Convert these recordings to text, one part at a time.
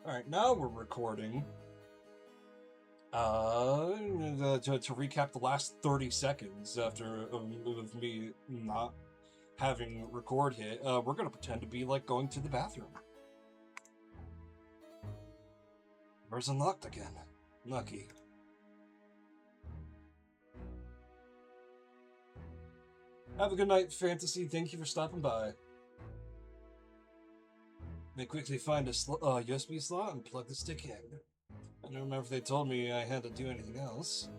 Alright, now we're recording. To recap the last 30 seconds after of me not having record hit, we're gonna pretend to be like going to the bathroom. Door's unlocked again. Lucky. Have a good night, Fantasy. Thank you for stopping by. They quickly find a USB slot and plug the stick in. I don't remember if they told me I had to do anything else.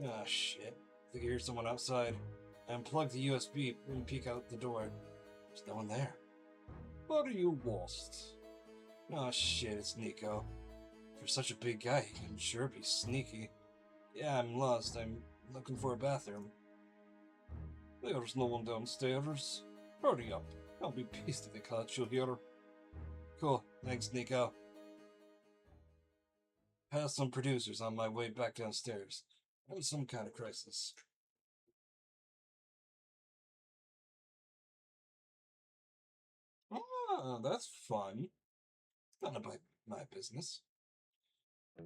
Ah, shit. I think I hear someone outside. I unplug the USB and peek out the door. There's no one there. What are you lost? Oh shit, it's Nico. For such a big guy, he can sure be sneaky. Yeah, I'm lost. I'm looking for a bathroom. There's no one downstairs. Hurry up. I'll be pissed if they catch you here. Cool. Thanks, Nico. Passed some producers on my way back downstairs. It was some kind of crisis. Ah, that's fun. None of my business.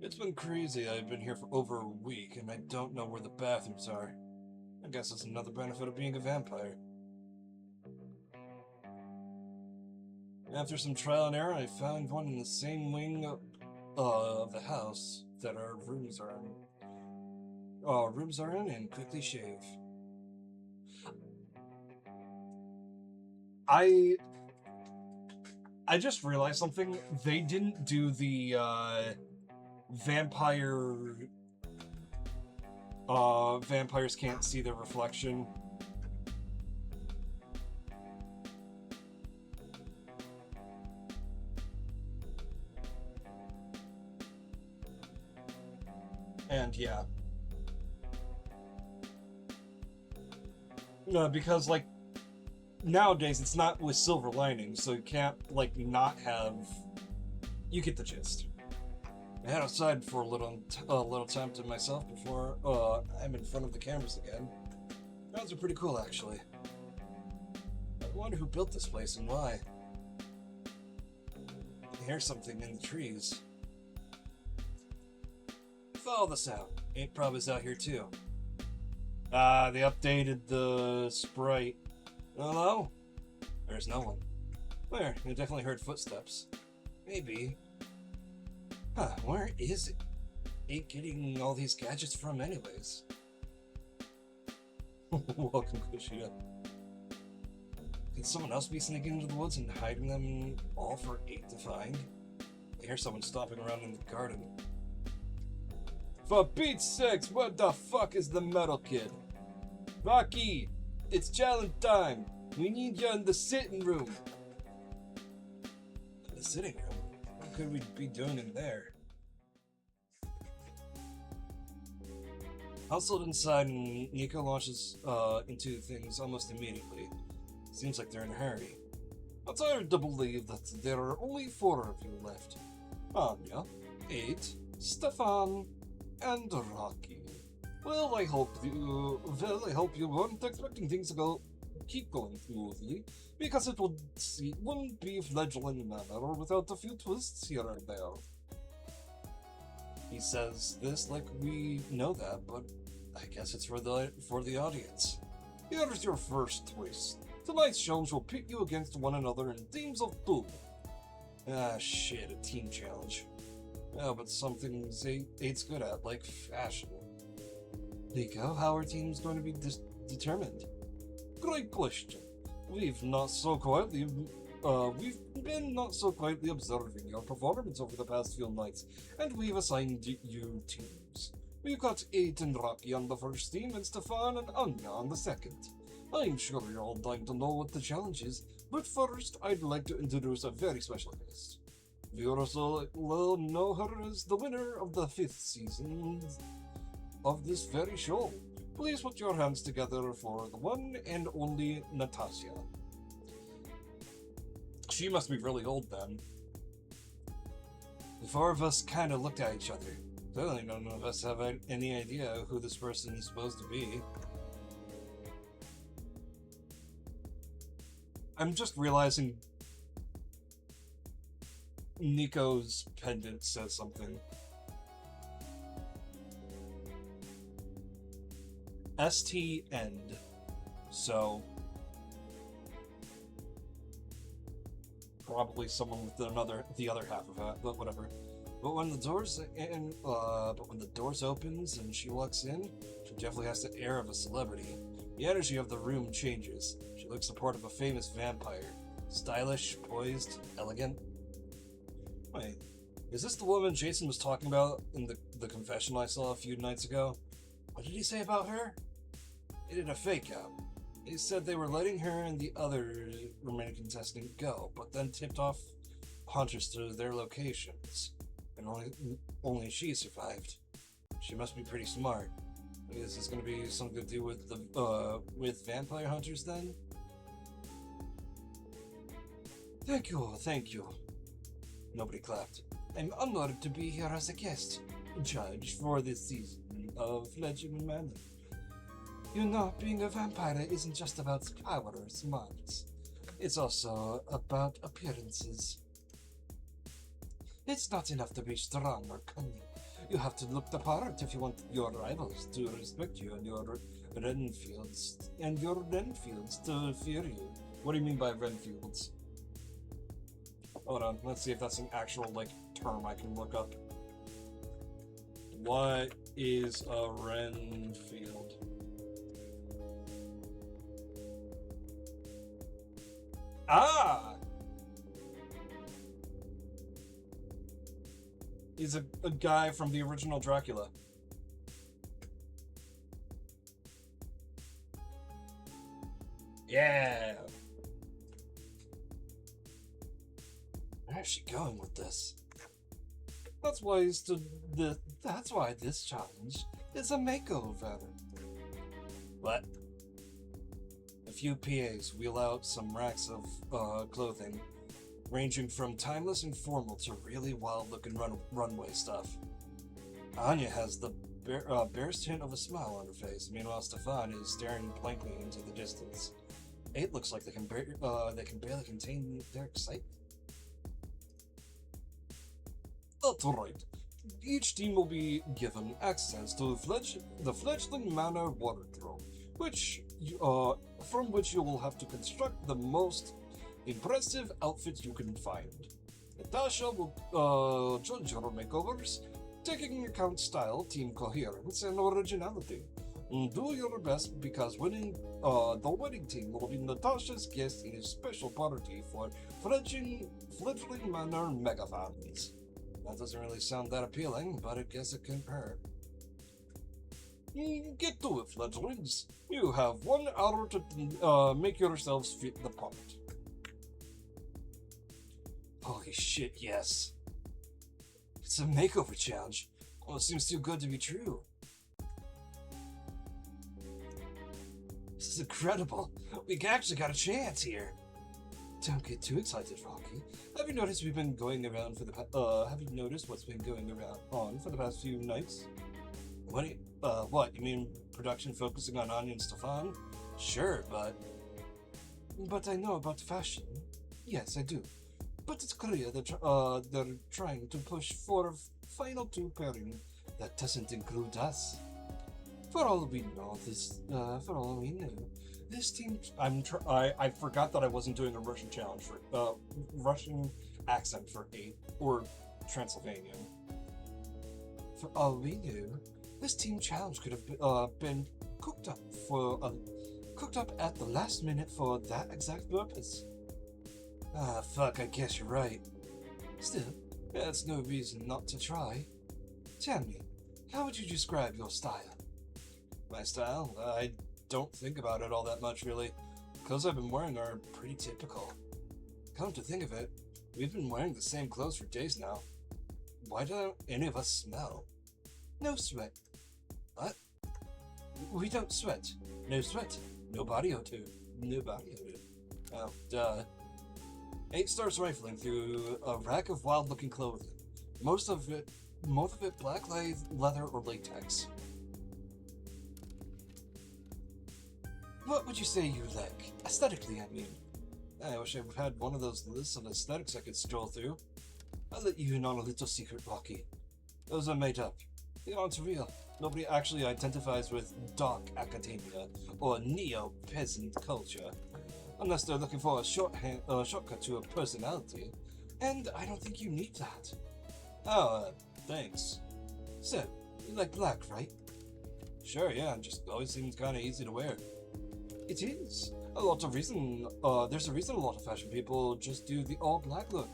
It's been crazy. I've been here for over a week, and I don't know where the bathrooms are. I guess it's another benefit of being a vampire. After some trial and error, I found one in the same wing of the house that our rooms are in. Rooms are in, and quickly shave. I just realized something. They didn't do the vampires can't see their reflection. And yeah. No, because like nowadays it's not with silver linings, so you can't like not have. You get the gist. I head outside for a little time to myself before I'm in front of the cameras again. Those are pretty cool, actually. I wonder who built this place and why. I hear something in the trees. Follow the sound. Ain't Proba's out here too. Ah, they updated the sprite. Hello? There's no one. Where? I definitely heard footsteps. Maybe. Huh, where is it? Ain't getting all these gadgets from anyways. Welcome, Kushida. Could someone else be sneaking into the woods and hiding them all for 8 to find? I hear someone stomping around in the garden. For Pete's sakes, what the fuck is the metal kid? Rocky, it's challenge time. We need you in the sitting room. The sitting room? What could we be doing in there? Hustled inside, and Nico launches into things almost immediately. Seems like they're in a hurry. It's hard to believe that there are only 4 of you left. Anya, 8, Stefan, and Rocky. Well, I hope you weren't expecting things to keep going smoothly, because wouldn't be Fledgling Manor without a few twists here and there. He says this like we know that, but I guess it's for the audience. Here's your first twist. Tonight's shows will pit you against one another in teams of 2. Ah, shit, a team challenge. Yeah, but something eight's good at, like fashion. Nico, how are teams going to be determined? Great question. We've been not so quietly observing your performance over the past few nights, and we've assigned you teams. We've got 8 and Rocky on the first team, and Stefan and Anya on the second. I'm sure you're all dying to know what the challenge is, but first I'd like to introduce a very special guest. Viewers will know her as the winner of the 5th season of this very show. Please put your hands together for the one and only Natasha. She must be really old then. The 4 of us kind of looked at each other. Clearly none of us have any idea who this person is supposed to be. I'm just realizing Nico's pendant says something. ST end. So probably someone with the other half of it, but whatever. But when the doors opens and she walks in, she definitely has the air of a celebrity. The energy of the room changes. She looks the part of a famous vampire. Stylish, poised, elegant. Wait, is this the woman Jason was talking about in the confessional I saw a few nights ago? What did he say about her? He did a fake out. He said they were letting her and the other remaining contestant go, but then tipped off hunters to their locations, and only she survived. She must be pretty smart. Is this going to be something to do with the with vampire hunters then? Thank you. Nobody clapped. I'm honored to be here as a guest judge for this season of Fledgling Manor. You know, being a vampire isn't just about power or smarts. It's also about appearances. It's not enough to be strong or cunning. You have to look the part if you want your rivals to respect you and your Renfields to fear you. What do you mean by Renfields? Hold on, let's see if that's an actual, term I can look up. What is a Renfield? Ah! He's a guy from the original Dracula. Yeah! Where's she going with this? That's why this challenge is a makeover. What? A few PAs wheel out some racks of clothing, ranging from timeless and formal to really wild-looking runway stuff. Anya has the barest hint of a smile on her face. Meanwhile, Stefan is staring blankly into the distance. 8 looks like they can barely contain their excitement. Alright. Each team will be given access to the Fledgling Manor wardrobe, from which you will have to construct the most impressive outfits you can find. Natasha will judge your makeovers, taking into account style, team coherence, and originality. Do your best because the winning team will be Natasha's guest in a special party for Fledgling Manor mega fans. That doesn't really sound that appealing, but I guess it can't hurt. Get to it, Fledglings. You have 1 hour to make yourselves fit the part. Holy shit, yes. It's a makeover challenge. Well, it seems too good to be true. This is incredible. We actually got a chance here. Don't get too excited, Rocky. Have you noticed what's been going around for the past few nights? What? You mean production focusing on Anya and Stefan? Sure, but I know about fashion. Yes, I do. But it's clear that they're trying to push for a final 2 pairing that doesn't include us. For all we know, this team. I forgot that I wasn't doing a Russian challenge for Russian accent for 8 or Transylvanian. For all we knew, this team challenge could have been cooked up at the last minute for that exact purpose. Ah, fuck, I guess you're right. Still, that's no reason not to try. Tell me, how would you describe your style? My style? I don't think about it all that much, really. Clothes I've been wearing are pretty typical. Come to think of it, we've been wearing the same clothes for days now. Why don't any of us smell? No sweat. What? We don't sweat. No sweat. No body odor. No body odor. Oh, duh. 8 starts rifling through a rack of wild-looking clothing. Most of it black leather or latex. What would you say you like? Aesthetically, I mean. I wish I had one of those lists of aesthetics I could scroll through. I'll let you in on a little secret, Rocky. Those are made up. They aren't real. Nobody actually identifies with dark academia or neo-peasant culture, unless they're looking for a shortcut to a personality, and I don't think you need that. Oh, thanks. So, you like black, right? Sure, yeah, just always seems kind of easy to wear. It is. There's a reason a lot of fashion people just do the all-black look.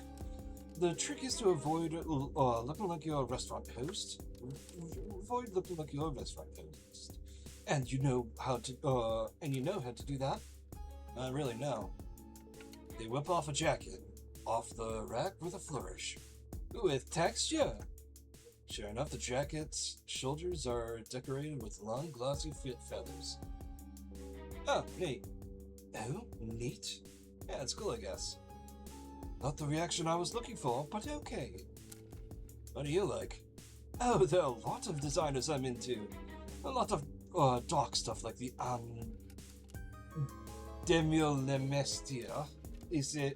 The trick is to avoid looking like your restaurant host. Avoid looking like your restaurant host. And you know how to do that? Not really, no. They whip off a jacket, off the rack with a flourish. With texture! Sure enough, the jacket's shoulders are decorated with long, glossy feathers. Oh, neat. Oh, neat? Yeah, it's cool, I guess. Not the reaction I was looking for, but okay. What do you like? Oh, there are a lot of designers I'm into. A lot of dark stuff like the Demiolemestia. Ise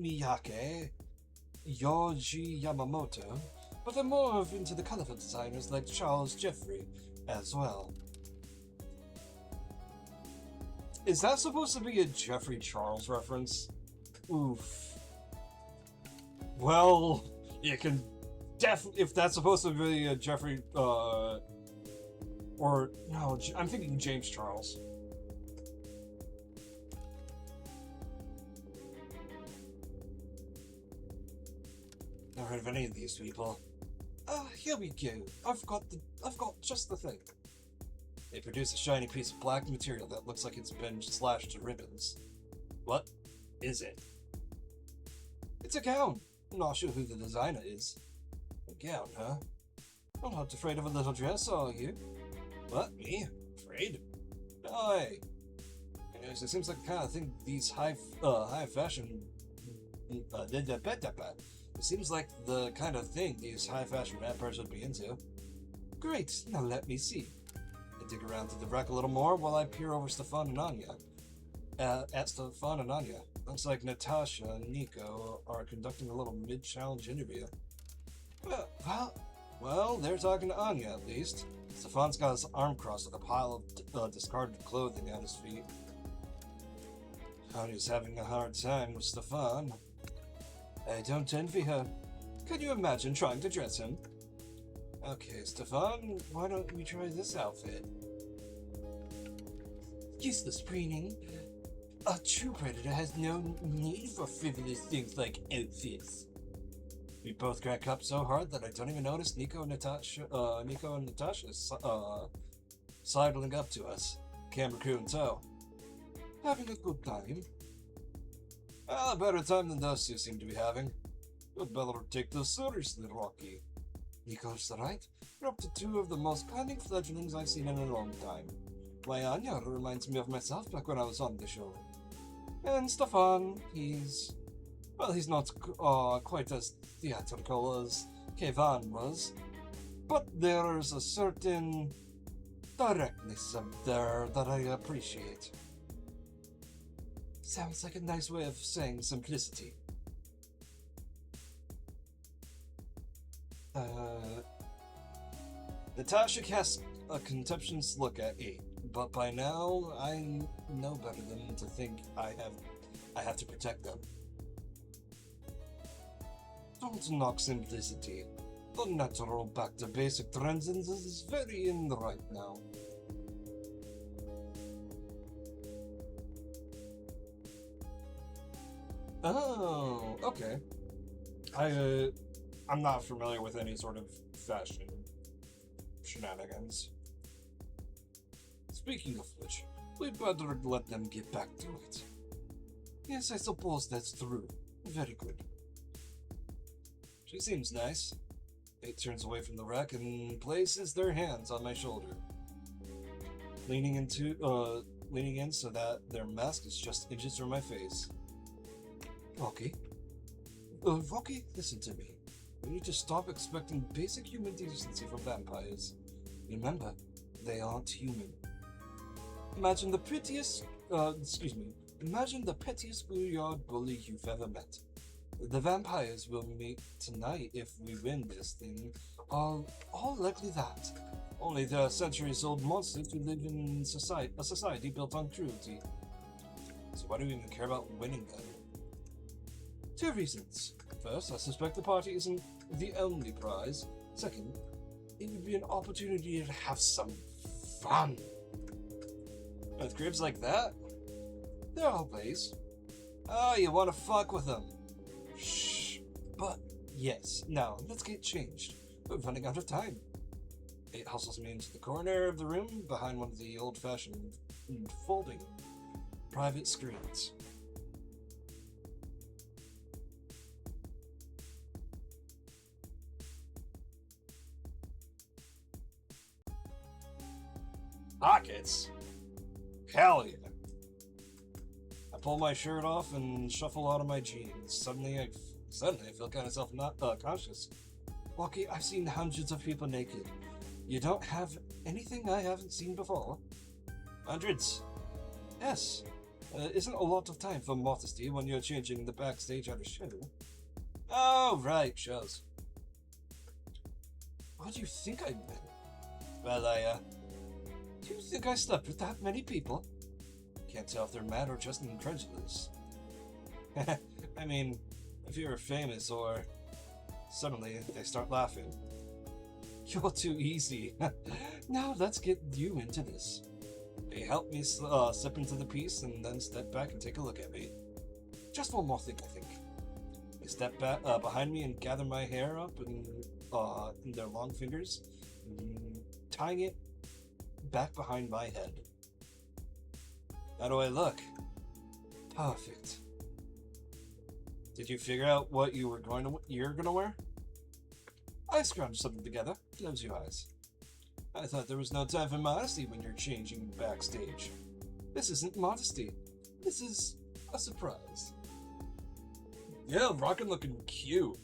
Miyake, Yoji Yamamoto, but I'm more into the colorful designers like Charles Jeffrey as well. Is that supposed to be a Jeffrey Charles reference? Oof. Well, you can if that's supposed to be a Jeffrey, or no, I'm thinking James Charles. Never heard of any of these people. Here we go. I've got just the thing. They produce a shiny piece of black material that looks like it's been slashed to ribbons. What is it? It's a gown. I'm not sure who the designer is. A gown, huh? I'm not afraid of a little dress, are you? What, me? Afraid? No way. Anyways, it seems like the kind of thing these high fashion it seems like the kind of thing these high fashion rappers would be into. Great, now let me see. I dig around to the rack a little more while I peer over Stefan and Anya. At Stefan and Anya. Looks like Natasha and Nico are conducting a little mid-challenge interview. Well, they're talking to Anya at least. Stefan's got his arm crossed with a pile of discarded clothing at his feet. Anya's having a hard time with Stefan. I don't envy her. Can you imagine trying to dress him? Okay, Stefan, why don't we try this outfit? Useless preening. A true predator has no need for frivolous things like outfits. We both crack up so hard that I don't even notice Nico and Natasha sidling up to us. Camera crew in tow. Having a good time. Well, a better time than those two seem to be having. You'd better take this seriously, Rocky. Nico's right. We're up to two of the most cunning fledglings I've seen in a long time. My Anya reminds me of myself back when I was on the show. And Stefan, he's not quite as theatrical as Kevan was, but there's a certain directness up there that I appreciate. Sounds like a nice way of saying simplicity. Natasha casts a contemptuous look at 8, but by now I know better than to think I have to protect them. Don't knock simplicity. The natural back to basic trends is very in right now. Oh, okay. I'm not familiar with any sort of fashion shenanigans. Speaking of which, we better let them get back to it. Yes, I suppose that's true. Very good. She seems nice. 8 turns away from the rack and places their hands on my shoulder. Leaning in so that their mask is just inches from my face. Rocky? Rocky, listen to me. We need to stop expecting basic human decency from vampires. Remember, they aren't human. Imagine the Imagine the pettiest schoolyard bully you've ever met. The vampires we'll meet tonight if we win this thing are all likely that. Only they're centuries-old monsters who live in a society built on cruelty. So why do we even care about winning then? 2 reasons. First, I suspect the party isn't the only prize. Second, it would be an opportunity to have some fun. With cribs like that? They're all plays. Oh, you want to fuck with them? Shh. But, yes, now, let's get changed. We're running out of time. It hustles me into the corner of the room behind one of the old-fashioned folding private screens. Pockets? Hell yeah. I pull my shirt off and shuffle out of my jeans. Suddenly I feel kind of self-conscious. Walkie, I've seen hundreds of people naked. You don't have anything I haven't seen before? Hundreds? Yes. Isn't a lot of time for modesty when you're changing the backstage at a show. Oh, right, shows. What do you think I meant? Well, do you think I slept with that many people? Can't tell if they're mad or just incredulous. I mean, if you're famous or suddenly they start laughing. You're too easy. Now let's get you into this. They help me slip into the piece and then step back and take a look at me. Just one more thing, I think. They step back behind me and gather my hair up in their long fingers, tying it back behind my head. How do I look? Perfect. Did you figure out what you're gonna wear? I scrounged something together. Close your eyes. I thought there was no time for modesty when you're changing backstage. This isn't modesty. This is a surprise. Yeah, rockin' looking cute.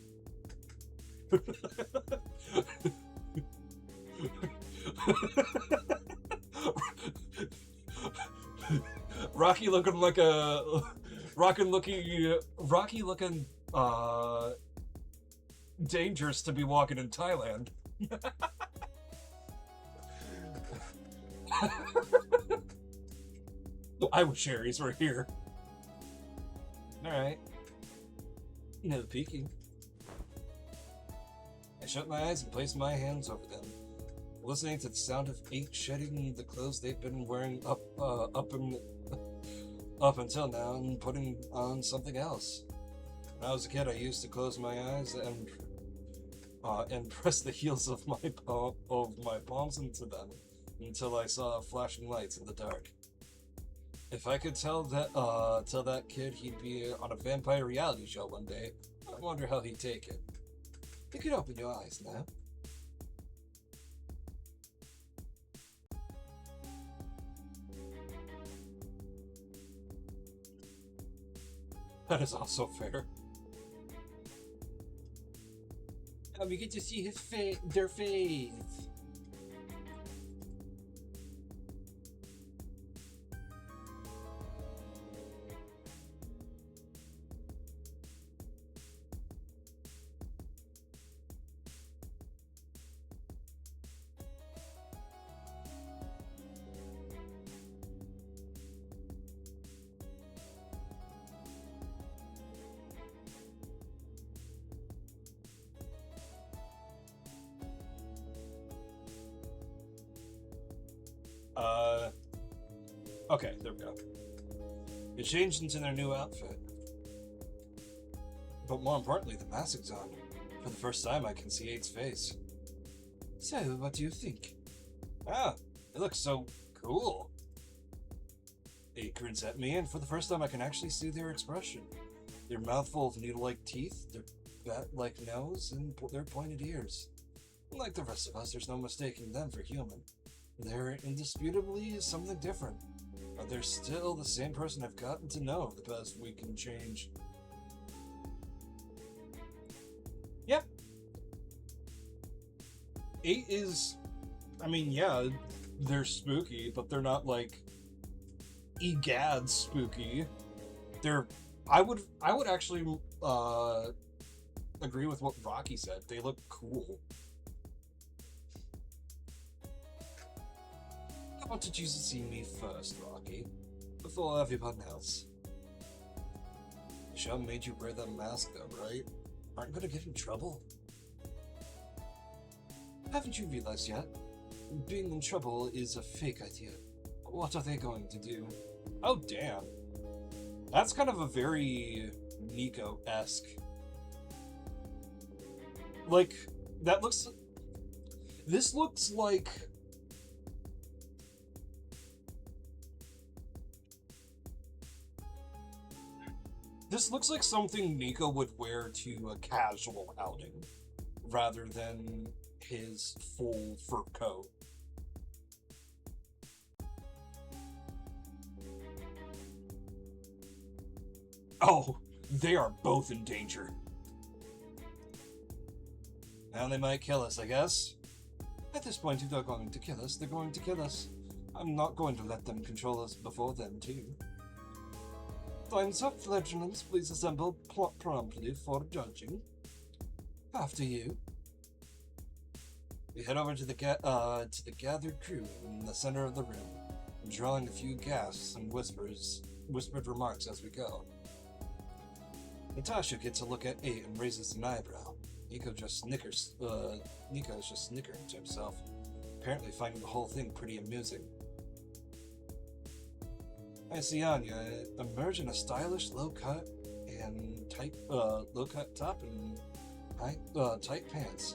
Rocky looking like a Rocky looking dangerous to be walking in Thailand. I wish Aries were here. Alright. No peeking. I shut my eyes and placed my hands over them, listening to the sound of 8 shedding the clothes they've been wearing up until now and putting on something else. When I was a kid, I used to close my eyes and press the heels of my palms into them until I saw flashing lights in the dark. If I could tell that kid he'd be on a vampire reality show one day, I wonder how he'd take it. You can open your eyes now. That is also fair. We get to see their face. Okay, there we go. It changed into their new outfit. But more importantly, the mask is on. For the first time, I can see Eight's face. So, what do you think? Ah, it looks so cool. Eight grins at me, and for the first time, I can actually see their expression. Their mouth full of needle-like teeth, their bat-like nose, and their pointed ears. Like the rest of us, there's no mistaking them for human. They're indisputably something different. But they're still the same person I've gotten to know the past week and change. Yep. 8 is... I mean, yeah, they're spooky, but they're not like... egad spooky. They're I would actually agree with what Rocky said. They look cool. I wanted you to see me first, Rocky, before everyone else. The show made you wear that mask though, right? Aren't you gonna get in trouble? Haven't you realized yet? Being in trouble is a fake idea. What are they going to do? Oh, damn. That's kind of a very Nico-esque. Like, that looks... This looks like... This looks like something Nico would wear to a casual outing, rather than his full fur coat. Oh, they are both in danger. Now they might kill us, I guess. At this point, if they're going to kill us, they're going to kill us. I'm not going to let them control us before then, too. Time's up, fledglings. Please assemble promptly for judging. After you. We head over to the gathered crew in the center of the room, drawing a few gasps and whispered remarks as we go. Natasha gets a look at 8 and raises an eyebrow. Nico's just snickering to himself, apparently finding the whole thing pretty amusing. I see Anya emerge in a stylish low-cut top and tight pants.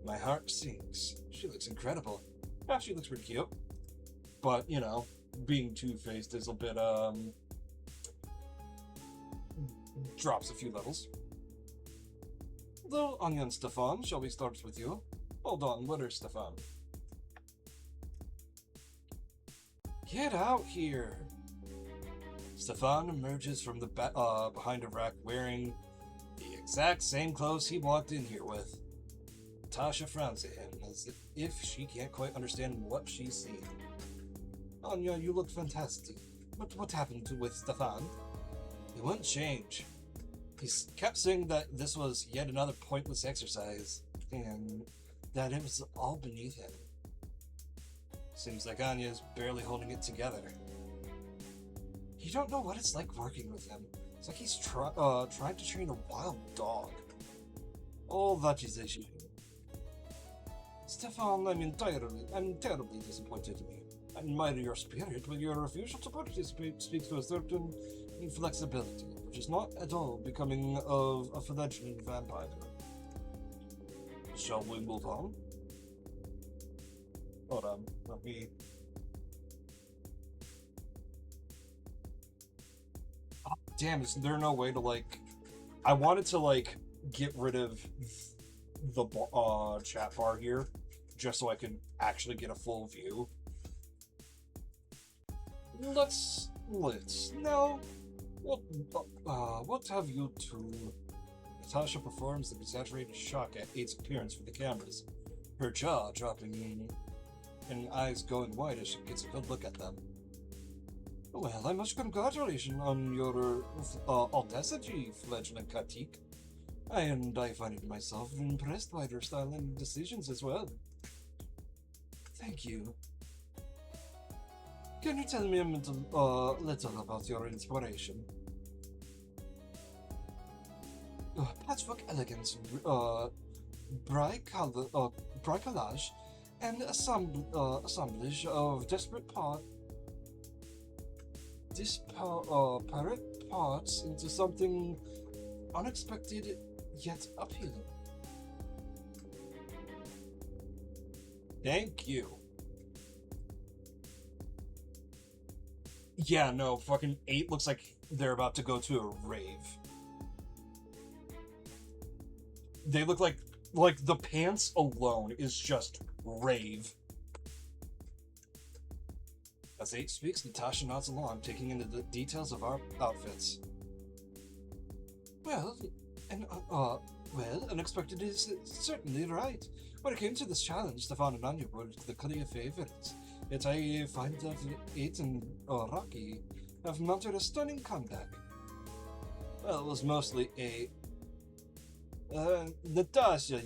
My heart sinks. She looks incredible. Yeah, she looks pretty cute. But, you know, being two-faced is a bit, drops a few levels. Though, Anya and Stefan, shall we start with you? Hold on, what is Stefan? Get out here! Stefan emerges from the behind a rack wearing the exact same clothes he walked in here with. Natasha frowns at him as if she can't quite understand what she's seeing. Anya, you look fantastic. But what happened with Stefan? He wouldn't change. He kept saying that this was yet another pointless exercise, and that it was all beneath him. Seems like Anya is barely holding it together. You don't know what it's like working with him. It's like he's trying to train a wild dog. All that is a shame. Stefan, I'm terribly disappointed in you. I admire your spirit, but your refusal to participate speaks to a certain inflexibility, which is not at all becoming of a fledgling vampire. Shall we move on? Hold on, let me... Oh, damn, is there no way to, like... I wanted to, like, get rid of the chat bar here, just so I could actually get a full view. Let's now. What have you two? Natasha performs an exaggerated shock at 8's appearance for the cameras, her jaw dropping and eyes going wide as she gets a good look at them. Well, I must congratulate on your audacity, fledgling Katik. I find myself impressed by your style and decisions as well. Thank you. Can you tell me a little about your inspiration? Patchwork elegance, bricolage, and assemblage of disparate parts into something unexpected yet appealing. Thank you. Yeah, no, fucking 8 looks like they're about to go to a rave. They look like the pants alone is just rave. As 8 speaks, Natasha nods along, taking in the details of our outfits. Well, unexpected is certainly right. When it came to this challenge, Stefan and Anya were the clear favorites. Yet I find that 8 and Rocky have mounted a stunning comeback. Well, it was mostly a... Natasha,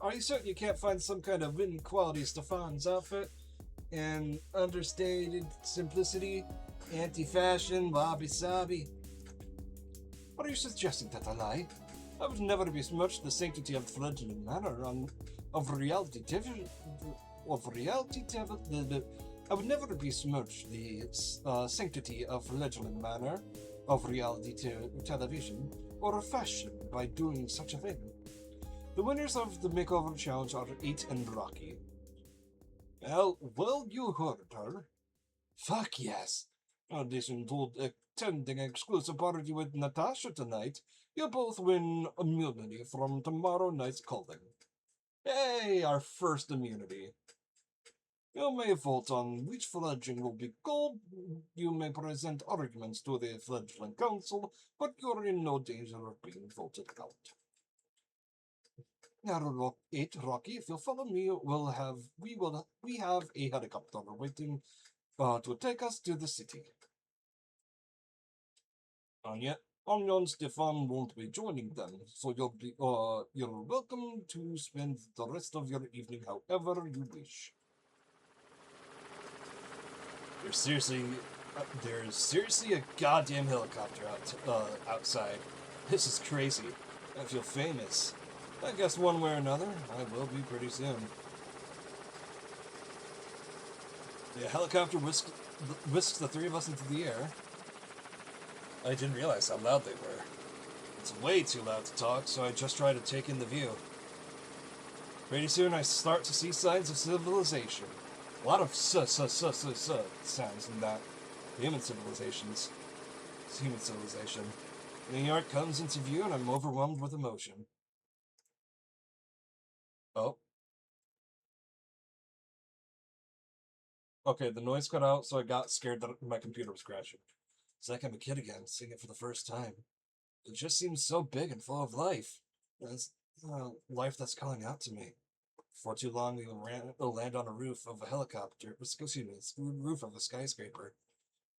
are you certain you can't find some kind of winning quality Stefan's outfit? And understated simplicity, anti-fashion, wabi-sabi? What are you suggesting that I lie? I would never besmirch the sanctity of Fledgling Manor of reality TV, I would never besmirch the sanctity of Fledgling Manor of reality television or fashion by doing such a thing. The winners of the makeover challenge are 8 and Rocky. Well, you heard her. Fuck yes. Audition told attending exclusive party with Natasha tonight. You both win immunity from tomorrow night's calling. Hey, our first immunity. You may vote on which fledgling will be gold. You may present arguments to the fledgling council, but you're in no danger of being voted out. Now, 8 Rocky, if you'll follow me, we have a helicopter waiting to take us to the city. And yet, Anya and Stefan won't be joining them, so you're welcome to spend the rest of your evening however you wish. There's seriously a goddamn helicopter outside. This is crazy. I feel famous. I guess one way or another, I will be pretty soon. The helicopter whisks the 3 of us into the air. I didn't realize how loud they were. It's way too loud to talk, so I just try to take in the view. Pretty soon I start to see signs of civilization. A lot of sounds in that. Human civilization. New York comes into view and I'm overwhelmed with emotion. Oh. Okay, the noise cut out, so I got scared that my computer was crashing. It's like I'm a kid again, seeing it for the first time. It just seems so big and full of life. It's life that's calling out to me. For too long, we will land on a roof of a helicopter. Excuse me, roof of a skyscraper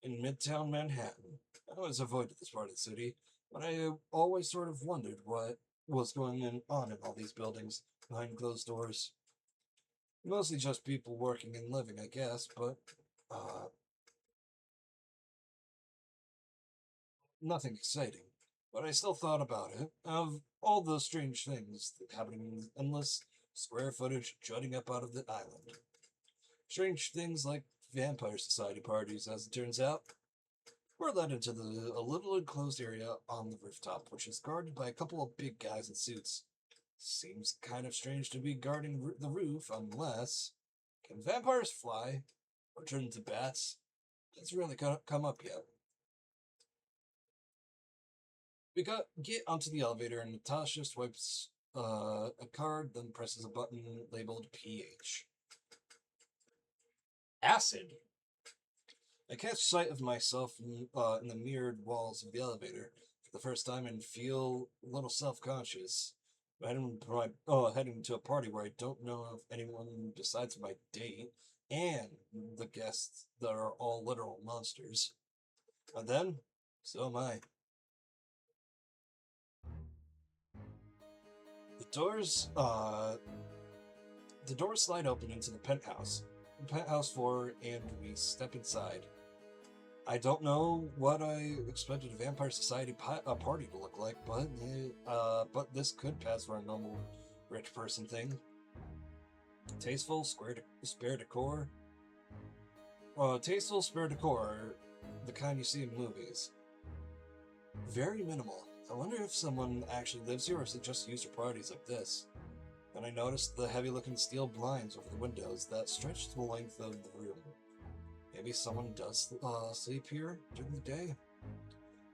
in Midtown Manhattan. I always avoided this part of the city, but I always sort of wondered what was going on in all these buildings behind closed doors. Mostly just people working and living, I guess, but nothing exciting. But I still thought about it, of all those strange things happening in endless square footage jutting up out of the island. Strange things like vampire society parties, as it turns out. We're led into a little enclosed area on the rooftop, which is guarded by a couple of big guys in suits. Seems kind of strange to be guarding the roof, unless... Can vampires fly? Or turn into bats? That's really come up yet. We get onto the elevator and Natasha swipes a card, then presses a button labeled PH. Acid! I catch sight of myself in the mirrored walls of the elevator for the first time and feel a little self-conscious. Heading to a party where I don't know of anyone besides my date and the guests that are all literal monsters. And then, so am I. The doors slide open into the penthouse floor, and we step inside. I don't know what I expected a Vampire Society party to look like, but this could pass for a normal rich person thing. Tasteful, spare decor. Tasteful, spare decor, the kind you see in movies. Very minimal. I wonder if someone actually lives here or is it just used for parties like this. Then I noticed the heavy-looking steel blinds over the windows that stretched the length of the room. Maybe someone does sleep here during the day?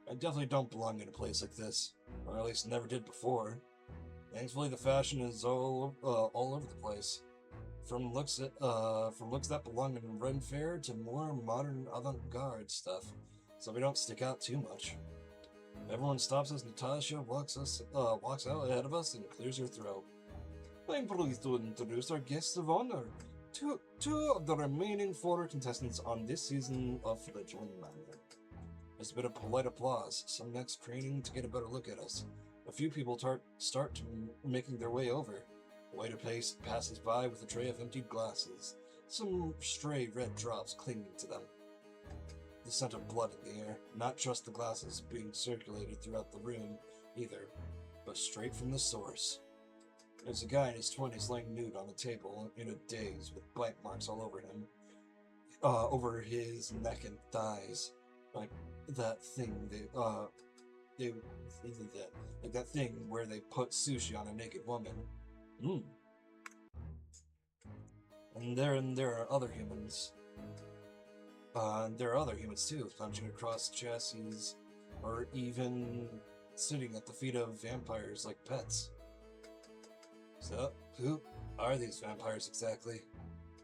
I definitely don't belong in a place like this, or at least never did before. Thankfully, the fashion is all over the place. From looks that belong in Ren Fair to more modern avant-garde stuff, so we don't stick out too much. Everyone stops as Natasha walks out ahead of us and clears her throat. I'm pleased to introduce our guests of honor. Two of the remaining 4 contestants on this season of Fledgling Manor. There's a bit of polite applause, some necks craning to get a better look at us. A few people start making their way over. The waiter passes by with a tray of emptied glasses, some stray red drops clinging to them. The scent of blood in the air, not just the glasses being circulated throughout the room either, but straight from the source. There's a guy in his 20s laying nude on a table in a daze with bite marks all over him, over his neck and thighs, like that thing like that thing where they put sushi on a naked woman. And there are other humans. There are other humans too, punching across chassis, or even sitting at the feet of vampires like pets. So, who are these vampires exactly?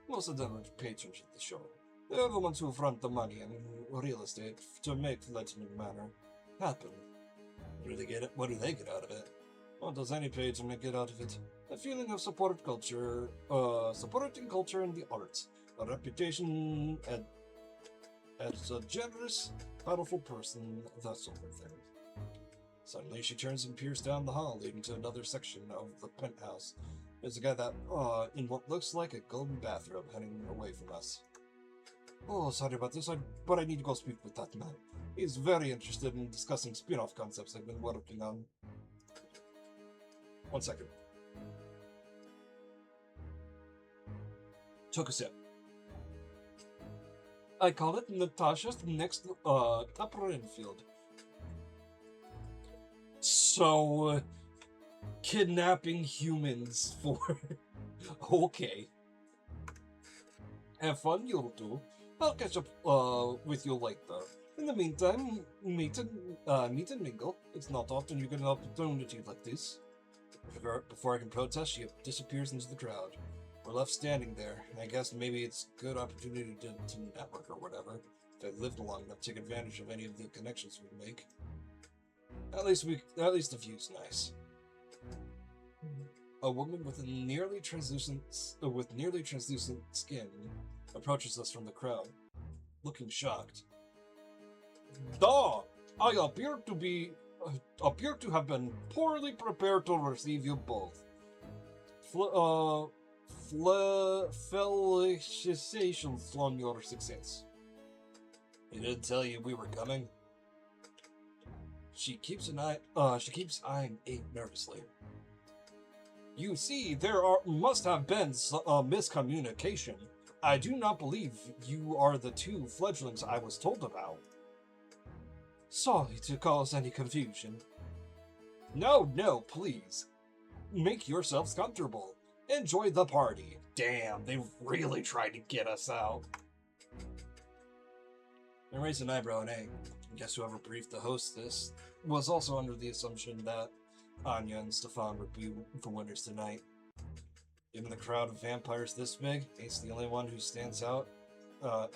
Most of them are patrons at the show. They're the ones who front the money and real estate to make Fledgling Manor happen. What do they get out of it? What does any patron get out of it? A feeling of supporting culture and the arts, a reputation as a generous, powerful person, that sort of thing. Suddenly she turns and peers down the hall, leading to another section of the penthouse. There's a guy in what looks like a golden bathrobe heading away from us. Oh, sorry about this, but I need to go speak with that man. He's very interested in discussing spin-off concepts I've been working on. 1 second. Took a sip. I call it Natasha's next upper infield. So, kidnapping humans for... Okay. Have fun, you'll do. I'll catch up with you later. In the meantime, meet and mingle. It's not often you get an opportunity like this. Before I can protest, she disappears into the crowd. We're left standing there. I guess maybe it's a good opportunity to network or whatever. If I lived long enough to take advantage of any of the connections we make. At least the view's nice. A woman with nearly translucent skin approaches us from the crowd, looking shocked. I appear to have been poorly prepared to receive you both. Felicitations on your success. He didn't tell you we were coming. She keeps eyeing Abe nervously. You see, there must have been a miscommunication. I do not believe you are the two fledglings I was told about. Sorry to cause any confusion. No, please. Make yourselves comfortable. Enjoy the party. Damn, they really tried to get us out. I raised an eyebrow and I guess whoever briefed the hostess was also under the assumption that Anya and Stefan would be the winners tonight. Given the crowd of vampires this big, he's the only one who stands out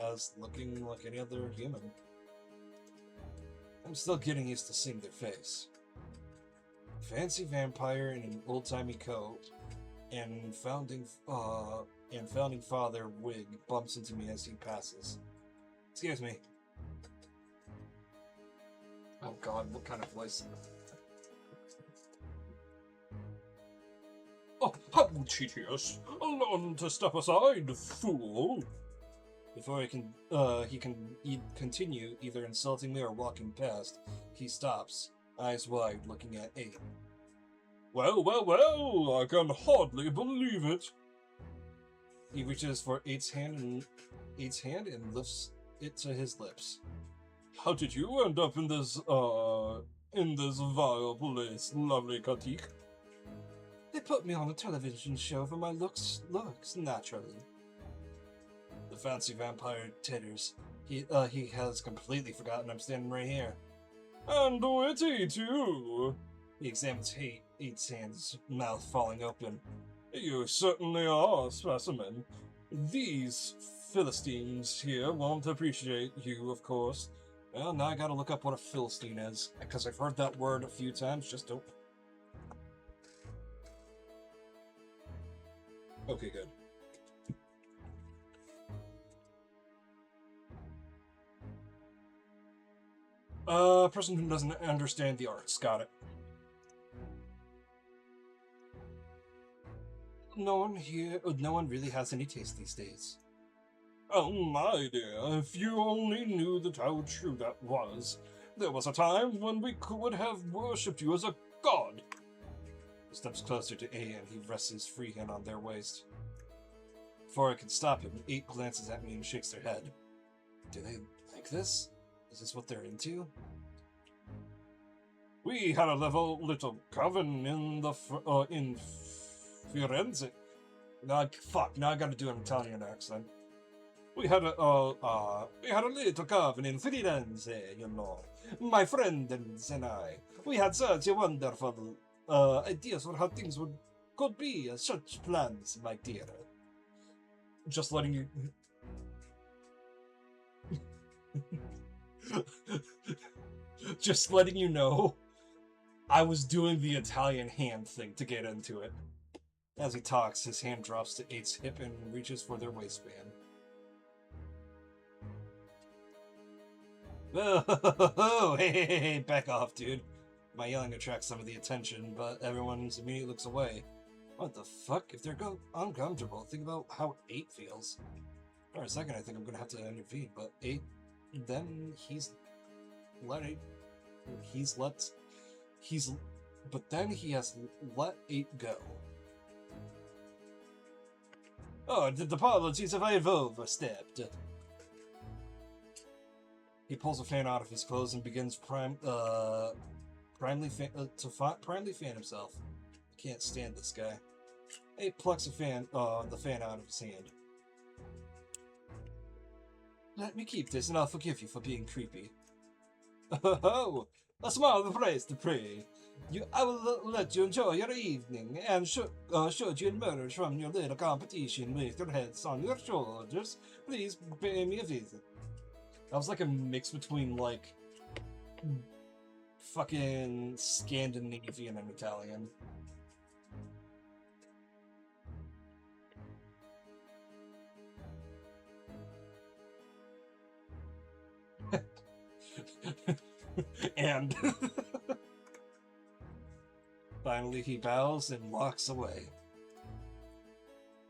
as looking like any other human. I'm still getting used to seeing their face. Fancy vampire in an old-timey coat and founding father wig bumps into me as he passes. Excuse me. Oh god, what kind of voice? Oh, how tedious! Learn to step aside, fool! Before he can continue either insulting me or walking past, he stops, eyes wide, looking at Abe. Well, I can hardly believe it! He reaches for Abe's hand and lifts it to his lips. How did you end up in this vile place, lovely Katik? They put me on a television show for my looks, naturally. The fancy vampire titters. He has completely forgotten I'm standing right here. And witty, too! He examines Abe's hand's mouth falling open. You certainly are a specimen. These Philistines here won't appreciate you, of course. Well, now I gotta look up what a Philistine is, because I've heard that word a few times, just don't... Okay, good. A person who doesn't understand the arts. Got it. No one really has any taste these days. Oh my dear, if you only knew how true that was. There was a time when we would have worshipped you as a god. He steps closer to A and he rests his free hand on their waist. Before I can stop him, 8 glances at me and shakes their head. Do they like this? Is this what they're into? We had a little coven in in Firenze. Fuck, now I gotta do an Italian accent. We had a little coven in Firenze, you know. My friend and I. We had such a wonderful ideas for how things could be. Such plans, my dear. Just letting you. Just letting you know, I was doing the Italian hand thing to get into it. As he talks, his hand drops to 8's hip and reaches for their waistband. Oh, hey, back off, dude. My yelling attracts some of the attention, but everyone immediately looks away. What the fuck? If they're uncomfortable, think about how 8 feels. For a second, I think I'm gonna have to intervene, but 8, then but then he has let 8 go. Oh, the apologies if I have overstepped. He pulls a fan out of his clothes and begins primely fan himself. I can't stand this guy. 8 plucks the fan out of his hand. Let me keep this and I'll forgive you for being creepy. Oh, a small place to pray. I will let you enjoy your evening, and should you emerge from your little competition with your heads on your shoulders, please pay me a visit. That was like a mix between, like, fucking Scandinavian and Italian. And finally he bows and walks away.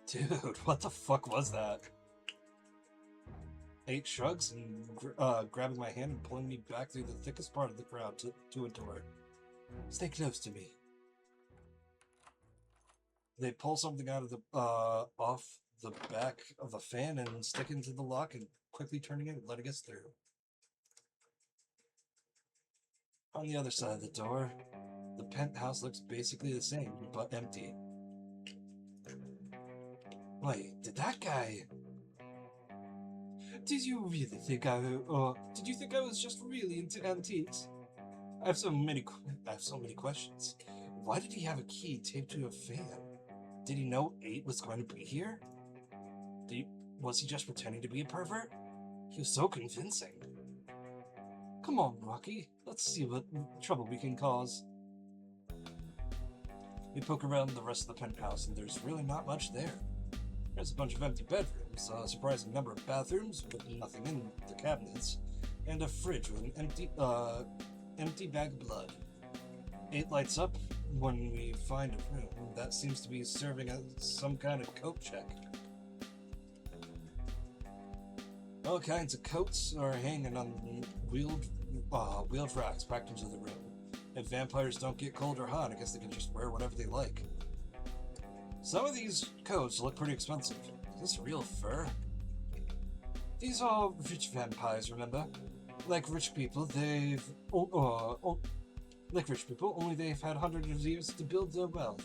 Dude, what the fuck was that? 8 shrugs and grabbing my hand and pulling me back through the thickest part of the crowd to a door. Stay close to me. They pull something out of the off the back of the fan and stick it into the lock and quickly turning it and letting us through. On the other side of the door, the penthouse looks basically the same, but empty. Wait, did that guy... Did you really think did you think I was just really into antiques? I have so many questions. Why did he have a key taped to a fan? Did he know 8 was going to be here? Was he just pretending to be a pervert? He was so convincing. Come on, Rocky. Let's see what trouble we can cause. We poke around the rest of the penthouse, and there's really not much there. There's a bunch of empty bedrooms, a surprising number of bathrooms with nothing in the cabinets, and a fridge with an empty bag of blood. 8 lights up when we find a room that seems to be serving as some kind of coat check. All kinds of coats are hanging on wheeled racks packed into the room. If vampires don't get cold or hot, I guess they can just wear whatever they like. Some of these coats look pretty expensive. Is this real fur? These are rich vampires, remember? Like rich people, only they've had hundreds of years to build their wealth.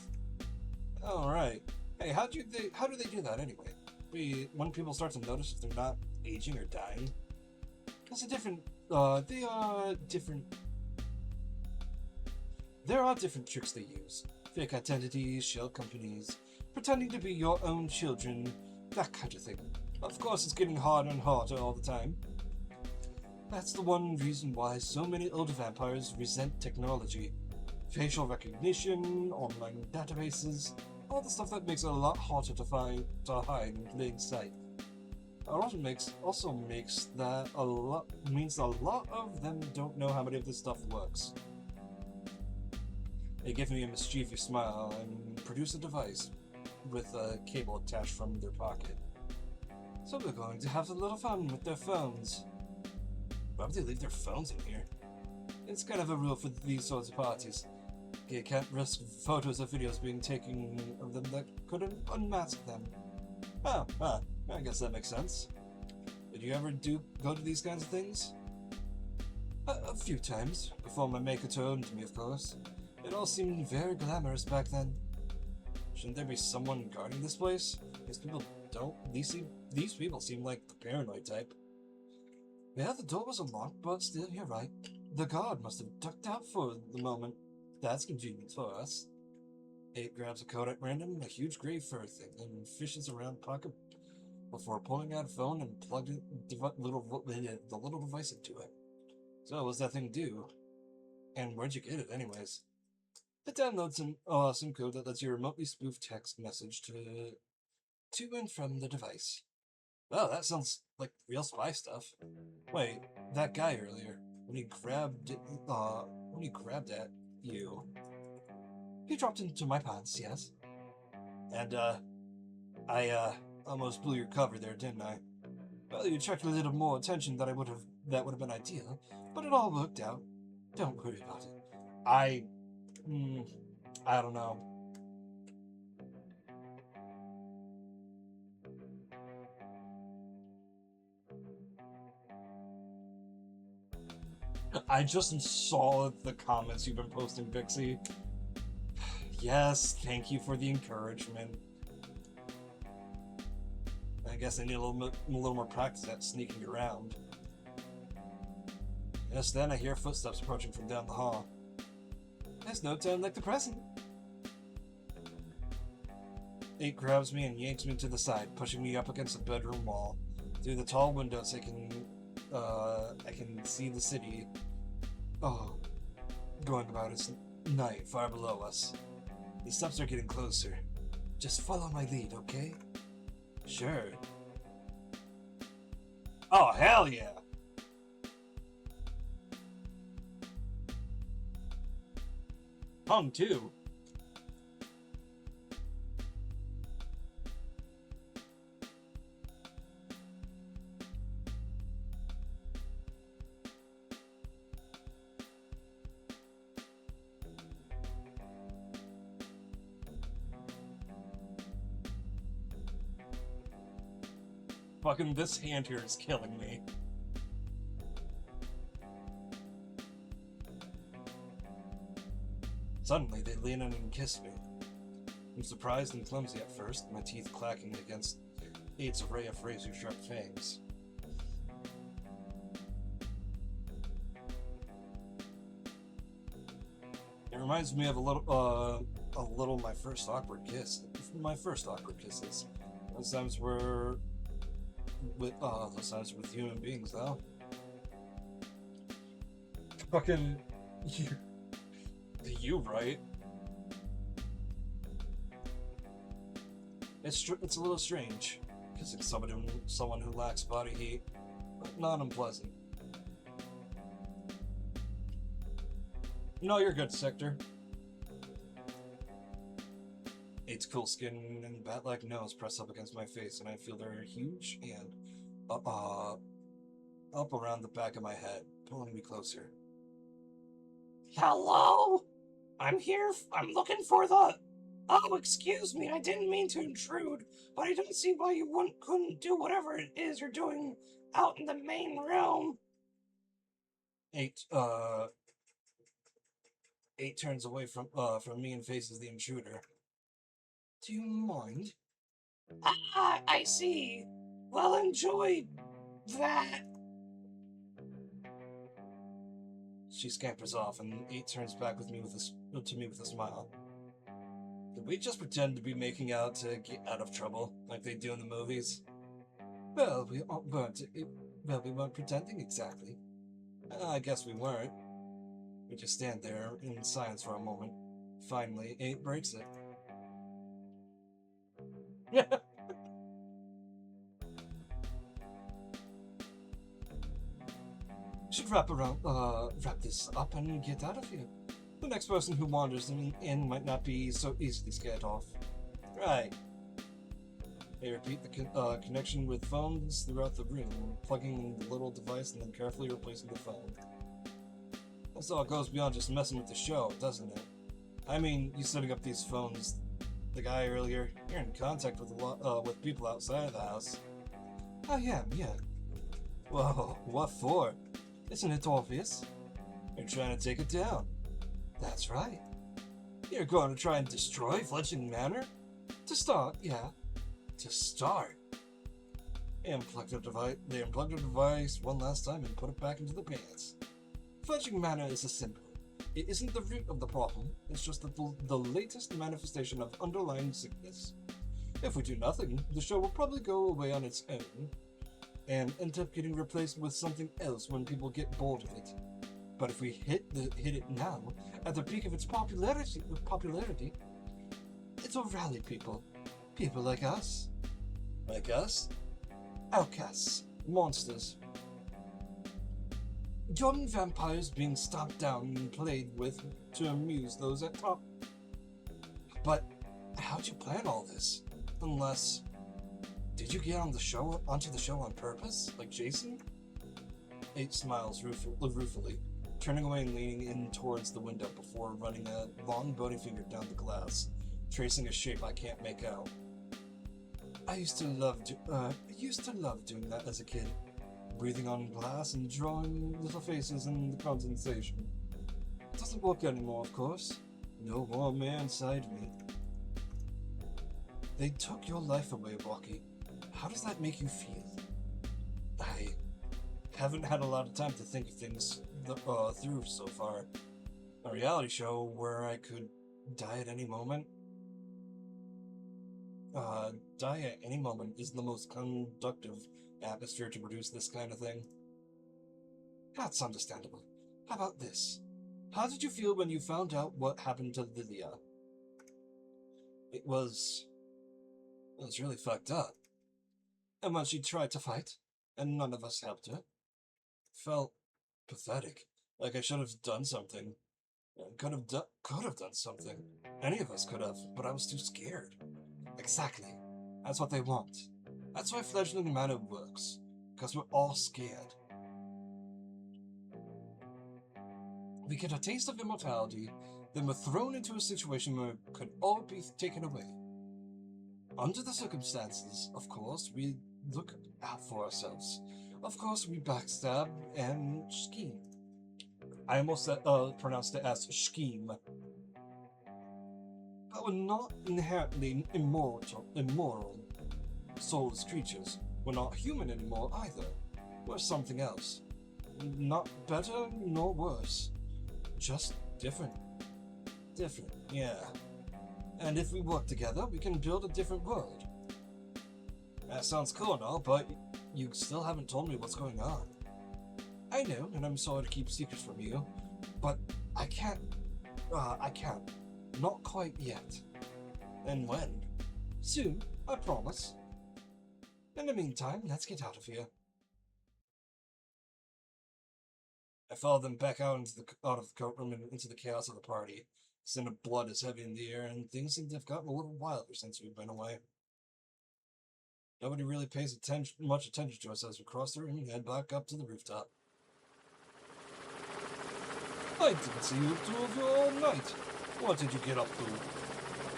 Alright. Hey, how do they do that anyway? When people start to notice if they're not aging or dying? There are different tricks they use. Fake identities, shell companies, pretending to be your own children, that kind of thing. Of course, it's getting harder and harder all the time. That's the one reason why so many older vampires resent technology. Facial recognition, online databases, all the stuff that makes it a lot harder to hide in plain sight. Also makes that a lot means a lot of them don't know how many of this stuff works. They give me a mischievous smile and produce a device with a cable attached from their pocket. So they're going to have a little fun with their phones. Why would they leave their phones in here? It's kind of a rule for these sorts of parties. You can't risk photos or videos being taken of them that could unmask them. I guess that makes sense. Did you ever go to these kinds of things? A few times, before my maker turned to me, of course. It all seemed very glamorous back then. Shouldn't there be someone guarding this place? These people seem like the paranoid type. Yeah, the door was unlocked, but still, you're right. The guard must have ducked out for the moment. That's convenient for us. 8 grabs a coat at random, a huge gray fur thing, and fishes around the pocket before pulling out a phone and plugging the little device into it. So, what's that thing do? And where'd you get it, anyways? It downloads some code that lets you remotely spoof text message to and from the device. Well, that sounds like real spy stuff. Wait, that guy earlier, when he grabbed at you, he dropped into my pants, yes. And I almost blew your cover there, didn't I? Well, you attracted a little more attention than that would have been ideal, but it all worked out. Don't worry about it. I don't know. I just saw the comments you've been posting, Vixie. Yes, thank you for the encouragement. I guess I need a little more practice at sneaking around. Yes, then I hear footsteps approaching from down the hall. There's no time like the present. 8 grabs me and yanks me to the side, pushing me up against the bedroom wall. Through the tall windows, I can see the city. Going about its night far below us. The steps are getting closer. Just follow my lead, okay? Sure. Oh, hell yeah! Hung too. Fucking this hand here is killing me. Suddenly, they lean in and kiss me. I'm surprised and clumsy at first, my teeth clacking against 8's array of razor-sharp fangs. It reminds me of a little my first awkward kiss. My first awkward kisses. Those times were with human beings, though. Fucking you right? It's a little strange, kissing someone who lacks body heat, but not unpleasant. No, you're good, Sector. 8's cool skin and bat-like nose press up against my face, and I feel their huge hand up around the back of my head, pulling me closer. Hello? I'm here. I'm looking for the... Oh, excuse me, I didn't mean to intrude, but I don't see why you couldn't do whatever it is you're doing out in the main room. 8 turns away from me and faces the intruder. Do you mind? Ah, I see. Well, enjoy that. She scampers off, and 8 turns back to me with a smile. Did we just pretend to be making out to get out of trouble, like they do in the movies? Well, we weren't pretending exactly. I guess we weren't. We just stand there in silence for a moment. Finally, 8 breaks it. Should wrap this up and get out of here. The next person who wanders in might not be so easily scared off. Right. They repeat the connection with phones throughout the room, plugging the little device and then carefully replacing the phone. This all goes beyond just messing with the show, doesn't it? I mean, you setting up these phones. The guy earlier, you're in contact with with people outside of the house. I am, yeah. Whoa, what for? Isn't it obvious? You're trying to take it down. That's right. You're going to try and destroy Fledgling Manor? To start, yeah. To start. They unplugged the device one last time and put it back into the pants. Fledgling Manor is a symbol. It isn't the root of the problem, it's just the latest manifestation of underlying sickness. If we do nothing, the show will probably go away on its own, and end up getting replaced with something else when people get bored of it. But if we hit it now, at the peak of its popularity, it'll rally people. People like us. Like us? Outcasts. Monsters. Young vampires being stomped down and played with to amuse those at top. But how'd you plan all this? Unless... Did you get onto the show on purpose, like Jason? 8 smiles ruefully, turning away and leaning in towards the window before running a long bony finger down the glass, tracing a shape I can't make out. I used to love doing that as a kid, breathing on glass and drawing little faces in the condensation. It doesn't work anymore, of course. No more man inside me. They took your life away, Rocky. How does that make you feel? I haven't had a lot of time to think things through so far. A reality show where I could die at any moment. Die at any moment is the most conductive atmosphere to produce this kind of thing. That's understandable. How about this? How did you feel when you found out what happened to Lilia? It was really fucked up. And when she tried to fight, and none of us helped her, felt pathetic. Like I should have done something. Could have done something. Any of us could have, but I was too scared. Exactly. That's what they want. That's why Fledgling Manor works. Because we're all scared. We get a taste of immortality, then we're thrown into a situation where it could all be taken away. Under the circumstances, of course, we look out for ourselves. Of course, we backstab and scheme. I almost pronounced it as scheme. But we're not inherently immoral, soulless creatures. We're not human anymore either. We're something else. Not better nor worse. Just different. Different, yeah. And if we work together, we can build a different world. That sounds cool and all, but you still haven't told me what's going on. I know, and I'm sorry to keep secrets from you, but I can't. Not quite yet. And when? Soon, I promise. In the meantime, let's get out of here. I followed them back out of the coat room and into the chaos of the party. The scent of blood is heavy in the air, and things seem to have gotten a little wilder since we've been away. Nobody really pays much attention to us as we cross the room and head back up to the rooftop. I didn't see you two of you all night. What did you get up to?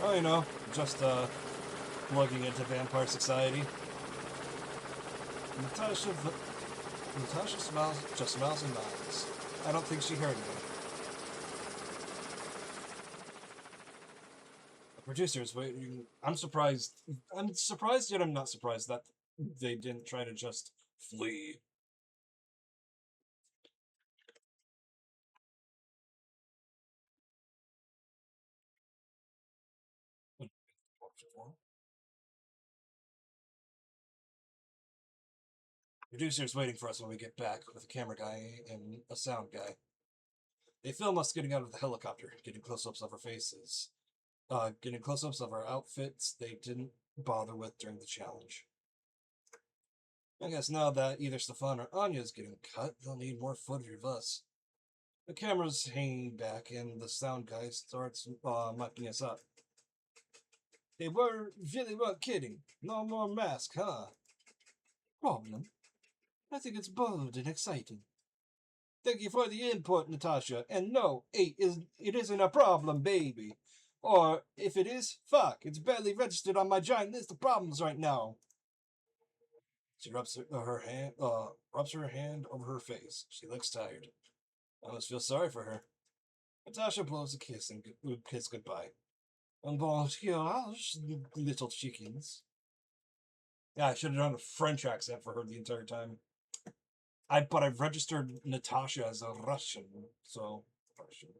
Oh, you know, just, plugging into Vampire Society. Natasha smiles and nods. I don't think she heard me. The producer is waiting. I'm surprised yet I'm not surprised that they didn't try to just flee. Producer's waiting for us when we get back with a camera guy and a sound guy. They film us getting out of the helicopter, getting close-ups of our faces, getting close-ups of our outfits they didn't bother with during the challenge. I guess now that either Stefan or Anya is getting cut, they'll need more footage of us. The camera's hanging back, and the sound guy starts mucking us up. They really weren't kidding. No more mask, huh? Problem? I think it's bold and exciting. Thank you for the input, Natasha. And no, it isn't a problem, baby. Or if it is, fuck, it's barely registered on my giant list of problems right now. She rubs her hand over her face. She looks tired. I almost feel sorry for her. Natasha blows a kiss and kiss goodbye. Bon voyage, little chickens. Yeah, I should have done a French accent for her the entire time. But I've registered Natasha as a Russian, so Russian.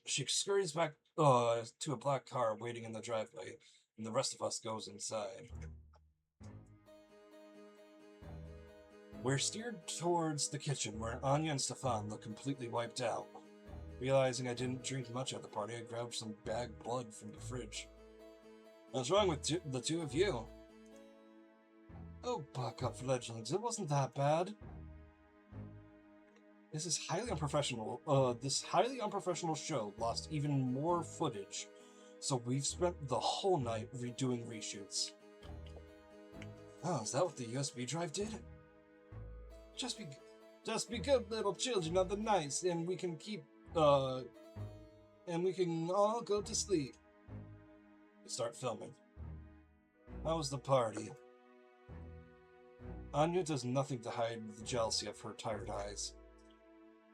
She scurries back to a black car waiting in the driveway, and the rest of us goes inside. We're steered towards the kitchen where Anya and Stefan look completely wiped out. Realizing I didn't drink much at the party, I grabbed some bagged blood from the fridge. What's wrong with the two of you? Oh, buck up, Fledglings. It wasn't that bad. This highly unprofessional show lost even more footage, so we've spent the whole night redoing reshoots. Oh, is that what the USB drive did? Just be good little children of the night, and we can all go to sleep. We start filming. How was the party? Anya does nothing to hide the jealousy of her tired eyes.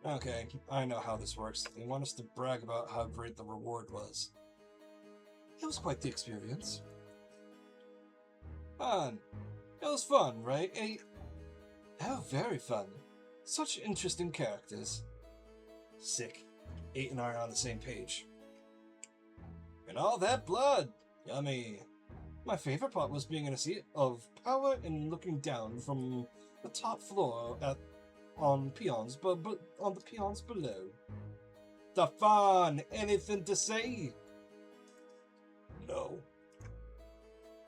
Okay, I know how this works. They want us to brag about how great the reward was. It was quite the experience. Fun. It was fun, right? Oh, very fun. Such interesting characters. Sick. 8 and I are on the same page. And all that blood! Yummy. My favorite part was being in a seat of power and looking down from the top floor on the peons below. The fun! Anything to say? No.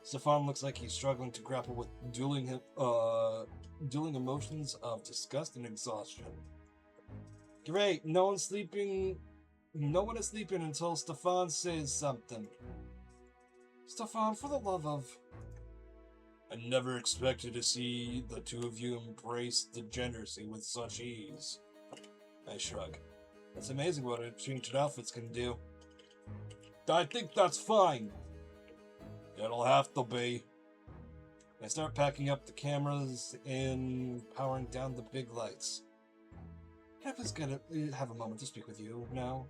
Stefan looks like he's struggling to grapple with dueling emotions of disgust and exhaustion. Great, no one is sleeping until Stefan says something. Stefan, for the love of... I never expected to see the two of you embrace degeneracy with such ease. I shrug. It's amazing what changed outfits can do. I think that's fine. It'll have to be. I start packing up the cameras and powering down the big lights. Can I please have a moment to speak with you now?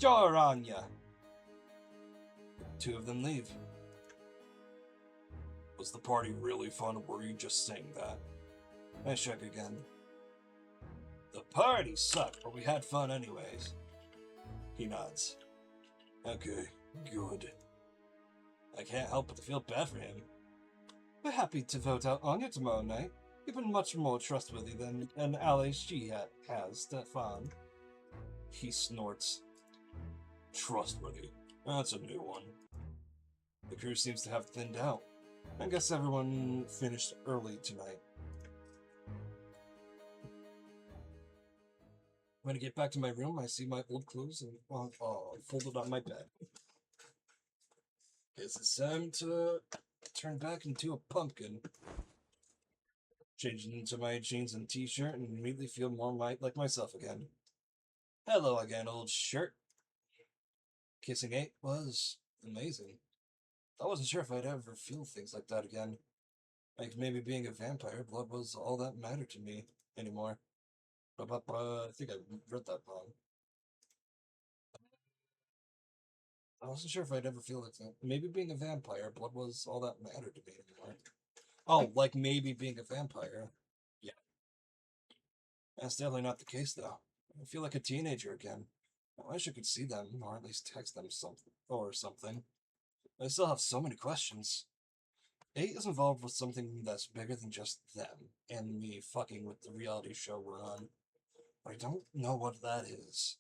Sure, Anya. Two of them leave. Was the party really fun, or were you just saying that? I shrug again. The party sucked, but we had fun anyways. He nods. Okay, good. I can't help but to feel bad for him. We're happy to vote out Anya tomorrow night. You've been much more trustworthy than an ally she has, Stefan. He snorts. Trustworthy? That's a new one. The crew seems to have thinned out. I guess everyone finished early tonight. When I get back to my room, I see my old clothes and folded on my bed. Guess it's time to turn back into a pumpkin. Changing into my jeans and t-shirt and immediately feel more like myself again. Hello again, old shirt. Kissing 8 was amazing. I wasn't sure if I'd ever feel things like that again. Like maybe being a vampire, blood was all that mattered to me anymore. I think I read that wrong. I wasn't sure if I'd ever feel like that. Maybe being a vampire, blood was all that mattered to me anymore. Oh, like maybe being a vampire. Yeah. That's definitely not the case, though. I feel like a teenager again. I wish I could see them, or at least text them something. I still have so many questions. 8 is involved with something that's bigger than just them, and me fucking with the reality show we're on. But I don't know what that is.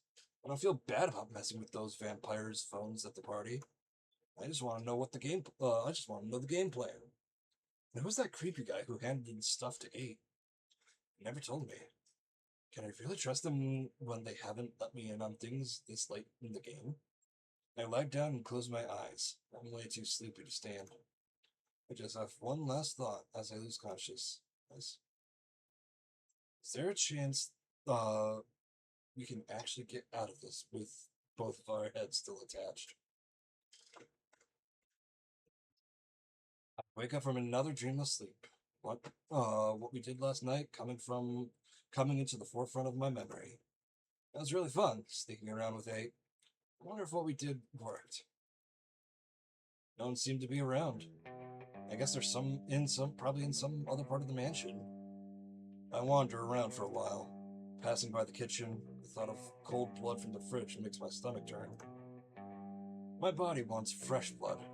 I don't feel bad about messing with those vampires' phones at the party. I just want to know what the game. I just want to know the game plan. And who's that creepy guy who handed in stuff to eat? He never told me. Can I really trust them when they haven't let me in on things this late in the game? I lied down and closed my eyes. I'm way too sleepy to stand. I just have one last thought as I lose consciousness. Is there a chance we can actually get out of this with both of our heads still attached? I wake up from another dreamless sleep. What we did last night coming into the forefront of my memory. That was really fun, sneaking around with eight. I wonder if what we did worked. No one seemed to be around. I guess there's probably in some other part of the mansion. I wander around for a while, passing by the kitchen. The thought of cold blood from the fridge makes my stomach turn. My body wants fresh blood.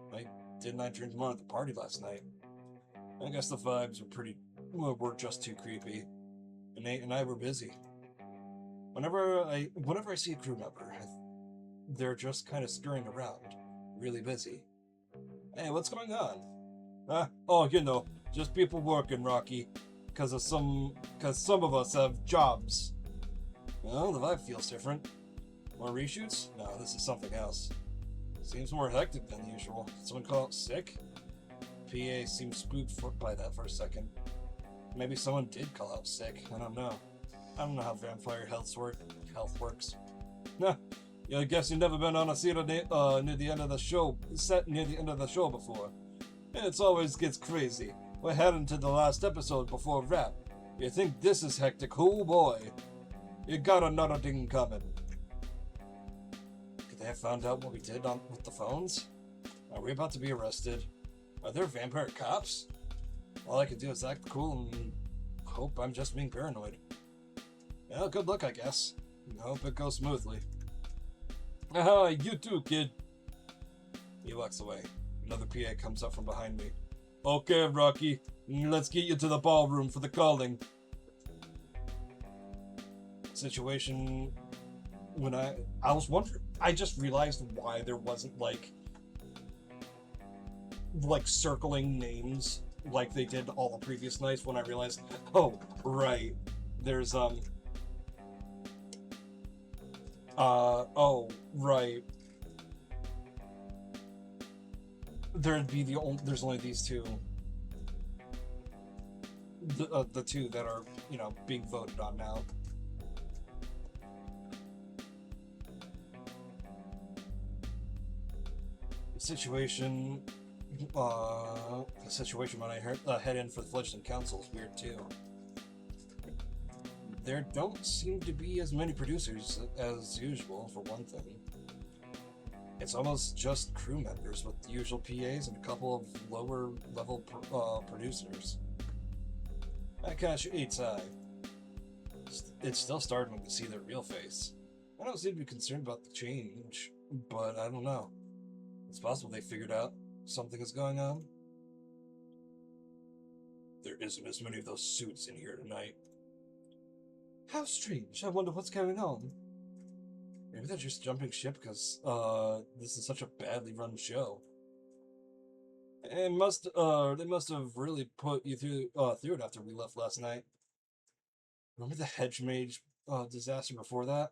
Didn't I drink more at the party last night? I guess the vibes were just too creepy. And Nate and I were busy. Whenever I see a crew member, they're just kind of scurrying around, really busy. Hey, what's going on? Just people working, Rocky. Because some of us have jobs. Well, the vibe feels different. More reshoots? No, this is something else. Seems more hectic than usual. Someone call it sick? PA seemed spooked by that for a second. Maybe someone did call out sick. I don't know. I don't know how vampire health works. Nah, yeah, I guess you've never been on a set near the end of the show before. It always gets crazy. We're heading to the last episode before wrap. You think this is hectic? Oh boy. You got another thing coming. Could they have found out what we did with the phones? Are we about to be arrested? Are there vampire cops? All I can do is act cool and hope I'm just being paranoid. Well, good luck, I guess. I hope it goes smoothly. Aha, you too, kid. He walks away. Another PA comes up from behind me. Okay, Rocky, let's get you to the ballroom for the calling. Situation when I was wondering, I just realized why there wasn't like circling names like they did all the previous nights when I realized, oh, right, there's oh, right. There's only these two. The two that are, being voted on now. The situation when I head in for the Fledgling Council is weird too. There don't seem to be as many producers as usual, for one thing. It's almost just crew members with the usual PAs and a couple of lower level producers. I catch each eye. It's still startling to see their real face. I don't seem to be concerned about the change, but I don't know. It's possible they figured out something is going on. There isn't as many of those suits in here tonight. How strange. I wonder what's going on. Maybe they're just jumping ship because this is such a badly run show. They must have really put you through it after we left last night. Remember the hedge mage disaster before that?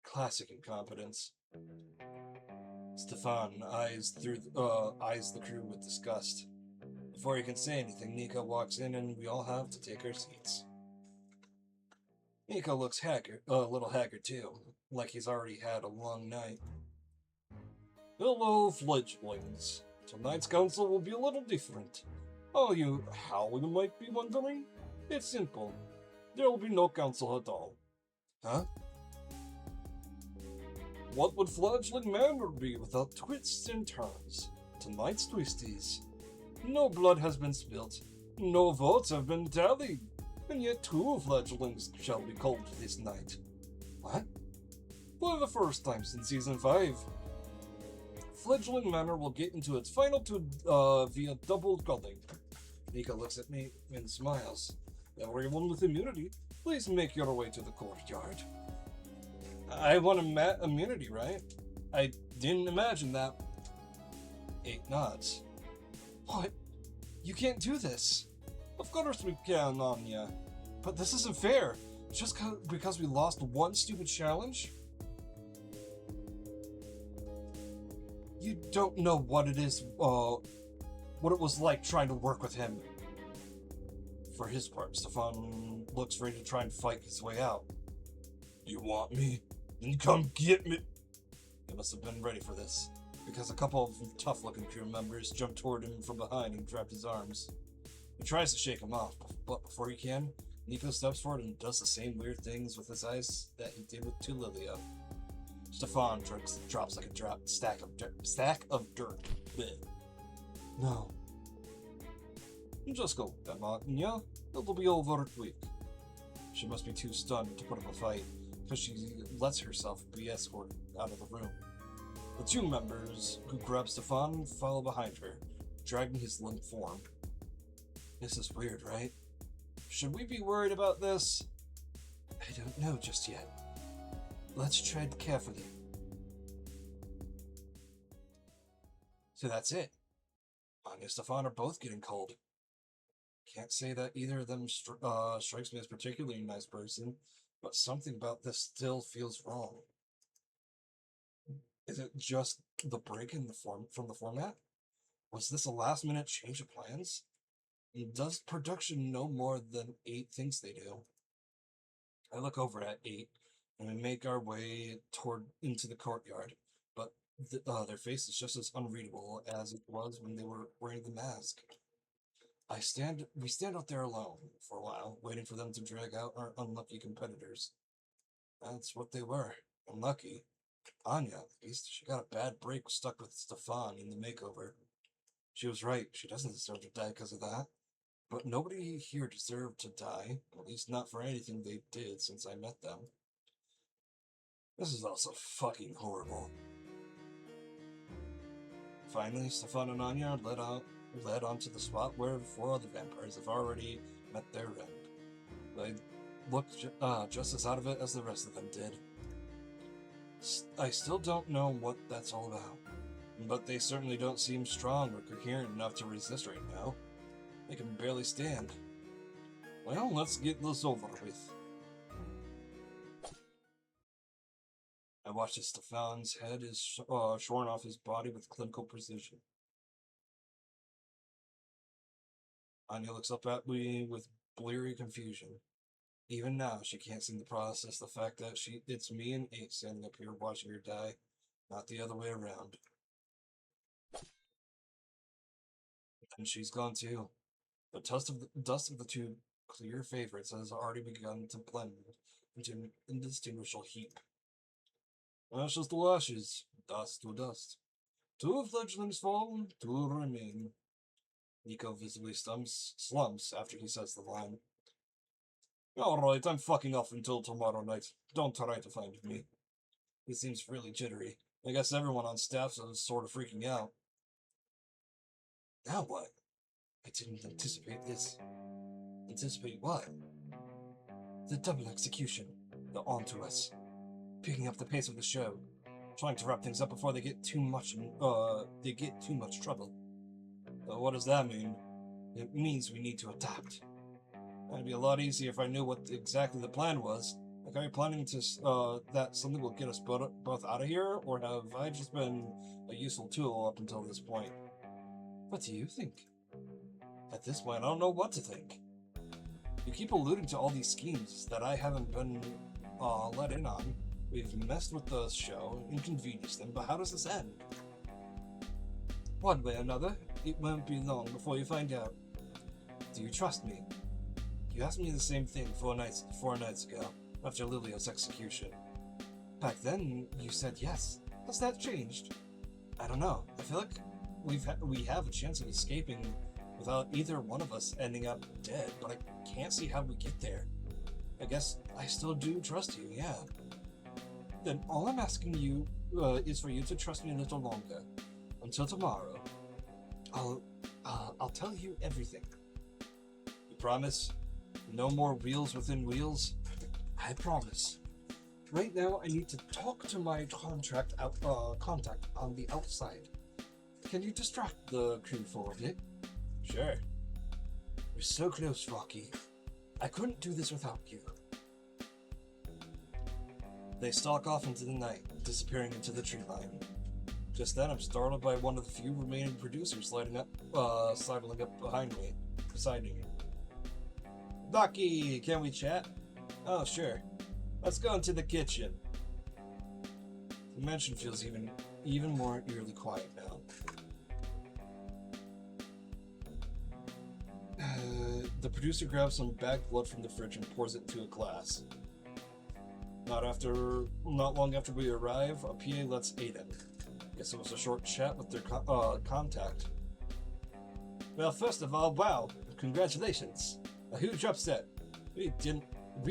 Classic incompetence. Stefan eyes the crew with disgust. Before he can say anything, Nico walks in and we all have to take our seats. Nico looks a little haggard too, like he's already had a long night. Hello, fledglings. Tonight's council will be a little different. How you might be wondering? It's simple. There will be no council at all. Huh? What would Fledgling Manor be without twists and turns? Tonight's twist is: no blood has been spilt, no votes have been tallied, and yet 2 fledglings shall be called this night. What? For the first time since Season 5. Fledgling Manor will get into its final 2 via double culling. Nico looks at me and smiles. Everyone with immunity, please make your way to the courtyard. I want immunity, right? I didn't imagine that. 8 nods. What? You can't do this. Of course we can, Anya. But this isn't fair. Just because we lost one stupid challenge? You don't know what it is, what it was like trying to work with him. For his part, Stefan looks ready to try and fight his way out. You want me? Then come get me! He must have been ready for this, because a couple of tough-looking crew members jumped toward him from behind and grabbed his arms. He tries to shake him off, but before he can, Nico steps forward and does the same weird things with his eyes that he did with Lilia. Stefan drops like a stack of dirt. Blech. No. Just go, Emma. Yeah, it'll be over quick. She must be too stunned to put up a fight, because she lets herself be escorted out of the room. The two members who grab Stefan follow behind her, dragging his limp form. This is weird, right? Should we be worried about this? I don't know just yet. Let's tread carefully. So that's it. Anya and Stefan are both getting cold. Can't say that either of them strikes me as a particularly nice person, but something about this still feels wrong. Is it just the break in from the format? Was this a last-minute change of plans? Does production know more than 8 thinks they do? I look over at 8, and we make our way into the courtyard, but their face is just as unreadable as it was when they were wearing the mask. We stand out there alone for a while, waiting for them to drag out our unlucky competitors. That's what they were. Unlucky. Anya, at least, she got a bad break stuck with Stefan in the makeover. She was right. She doesn't deserve to die because of that. But nobody here deserved to die, at least not for anything they did since I met them. This is also fucking horrible. Finally, Stefan and Anya are led onto the spot where 4 other vampires have already met their end. They look just as out of it as the rest of them did. I still don't know what that's all about, but they certainly don't seem strong or coherent enough to resist right now. They can barely stand. Well, let's get this over with. I watch as Stefan's head is shorn off his body with clinical precision. Anya looks up at me with bleary confusion. Even now, she can't seem to process the fact that it's me and 8 standing up here watching her die, not the other way around. And she's gone too. The dust of the 2 clear favorites has already begun to blend into an indistinguishable heap. Ashes to ashes, dust to dust. 2 fledglings fall, 2 remain. Nico visibly slumps after he says the line. Alright, I'm fucking off until tomorrow night. Don't try to find me. He seems really jittery. I guess everyone on staff is sort of freaking out. Now what? I didn't anticipate this. Anticipate what? The double execution. The onto us. Picking up the pace of the show. Trying to wrap things up before they get too much trouble. What does that mean? It means we need to adapt. It'd be a lot easier if I knew what exactly the plan was. Like, are you planning to, that something will get us both out of here, or have I just been a useful tool up until this point? What do you think? At this point, I don't know what to think. You keep alluding to all these schemes that I haven't been, let in on. We've messed with the show, inconvenienced them, but how does this end? One way or another, it won't be long before you find out. Do you trust me? You asked me the same thing 4 nights ago, after Lilia's execution. Back then, you said yes. Has that changed? I don't know. I feel like we have a chance of escaping without either one of us ending up dead, but I can't see how we get there. I guess I still do trust you, yeah. Then all I'm asking you is for you to trust me a little longer. Until tomorrow. I'll tell you everything. You promise? No more wheels within wheels? I promise. right now I need to talk to my contact on the outside. Can you distract the crew for a bit? Sure. We're so close, Rocky. I couldn't do this without you. They stalk off into the night, disappearing into the tree line. Just then, I'm startled by one of the few remaining producers sidling up beside me. Rocky, can we chat? Oh, sure. Let's go into the kitchen. The mansion feels even more eerily quiet now. The producer grabs some bagged blood from the fridge and pours it into a glass. Not long after we arrive, a PA lets Aid in. Guess it was a short chat with their contact. Well, first of all, wow, congratulations. A huge upset. We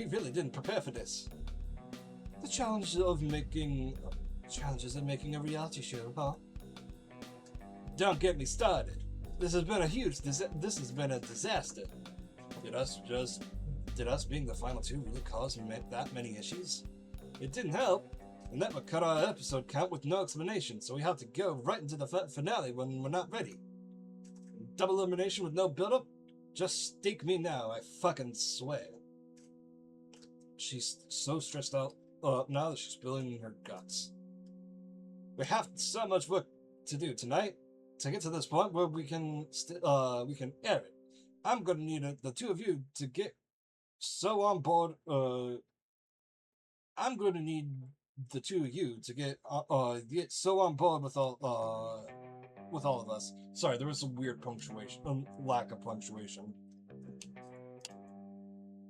really didn't prepare for this. The challenges of making a reality show, huh? Don't get me started. This has been a disaster. Did us being the final two really cause that many issues? It didn't help. The network cut our episode count with no explanation, so we have to go right into the finale when we're not ready. Double elimination with no build-up? Just stake me now, I fucking swear. She's so stressed out now that she's spilling her guts. We have so much work to do tonight to get to this point where we can air it. I'm gonna need the two of you to get so on board. I'm gonna need the two of you to get so on board with all of us. Sorry, there was some weird punctuation, lack of punctuation,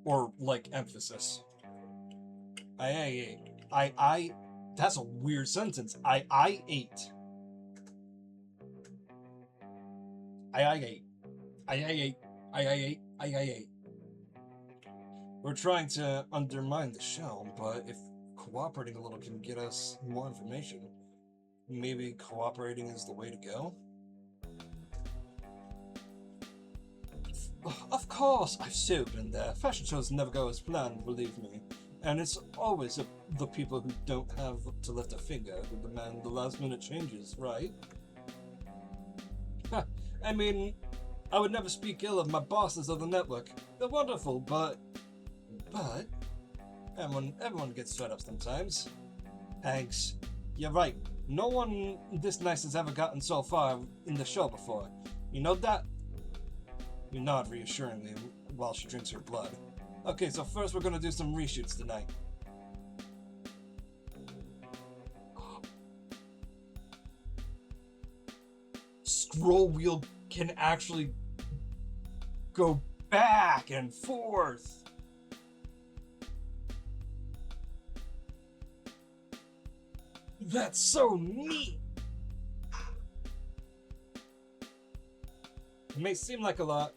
or like emphasis. I. That's a weird sentence. I ate. I ate. I ate. We're trying to undermine the show, but if cooperating a little can get us more information, maybe cooperating is the way to go? Of course, I've so been there. Fashion shows never go as planned, believe me. And it's always the people who don't have to lift a finger who demand the last minute changes, right? I mean, I would never speak ill of my bosses of the network. They're wonderful, but everyone gets fed up sometimes. Thanks. You're right. No one this nice has ever gotten so far in the show before. You know that? You nod reassuringly while she drinks her blood. Okay, so first we're gonna do some reshoots tonight. Scroll wheel can actually go back and forth. That's so neat. It may seem like a lot,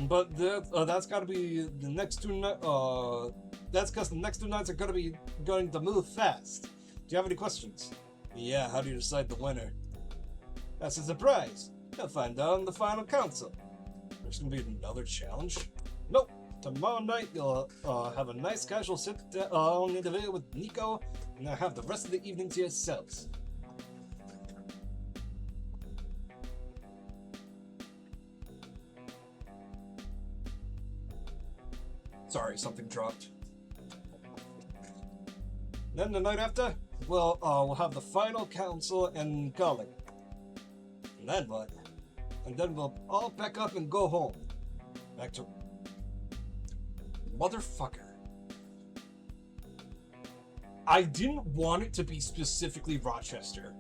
but that's got to be the next two. That's because the next 2 nights are going to move fast. Do you have any questions? Yeah. How do you decide the winner? That's a surprise. You'll find out in the final council. There's gonna be another challenge. Nope. Tomorrow night you'll have a nice casual sit-down interview with Nico, and have the rest of the evening to yourselves. Sorry, something dropped. Then the night after, we'll have the final council and calling. And then what? And then we'll all pack up and go home. Back to... Motherfucker. I didn't want it to be specifically Rochester.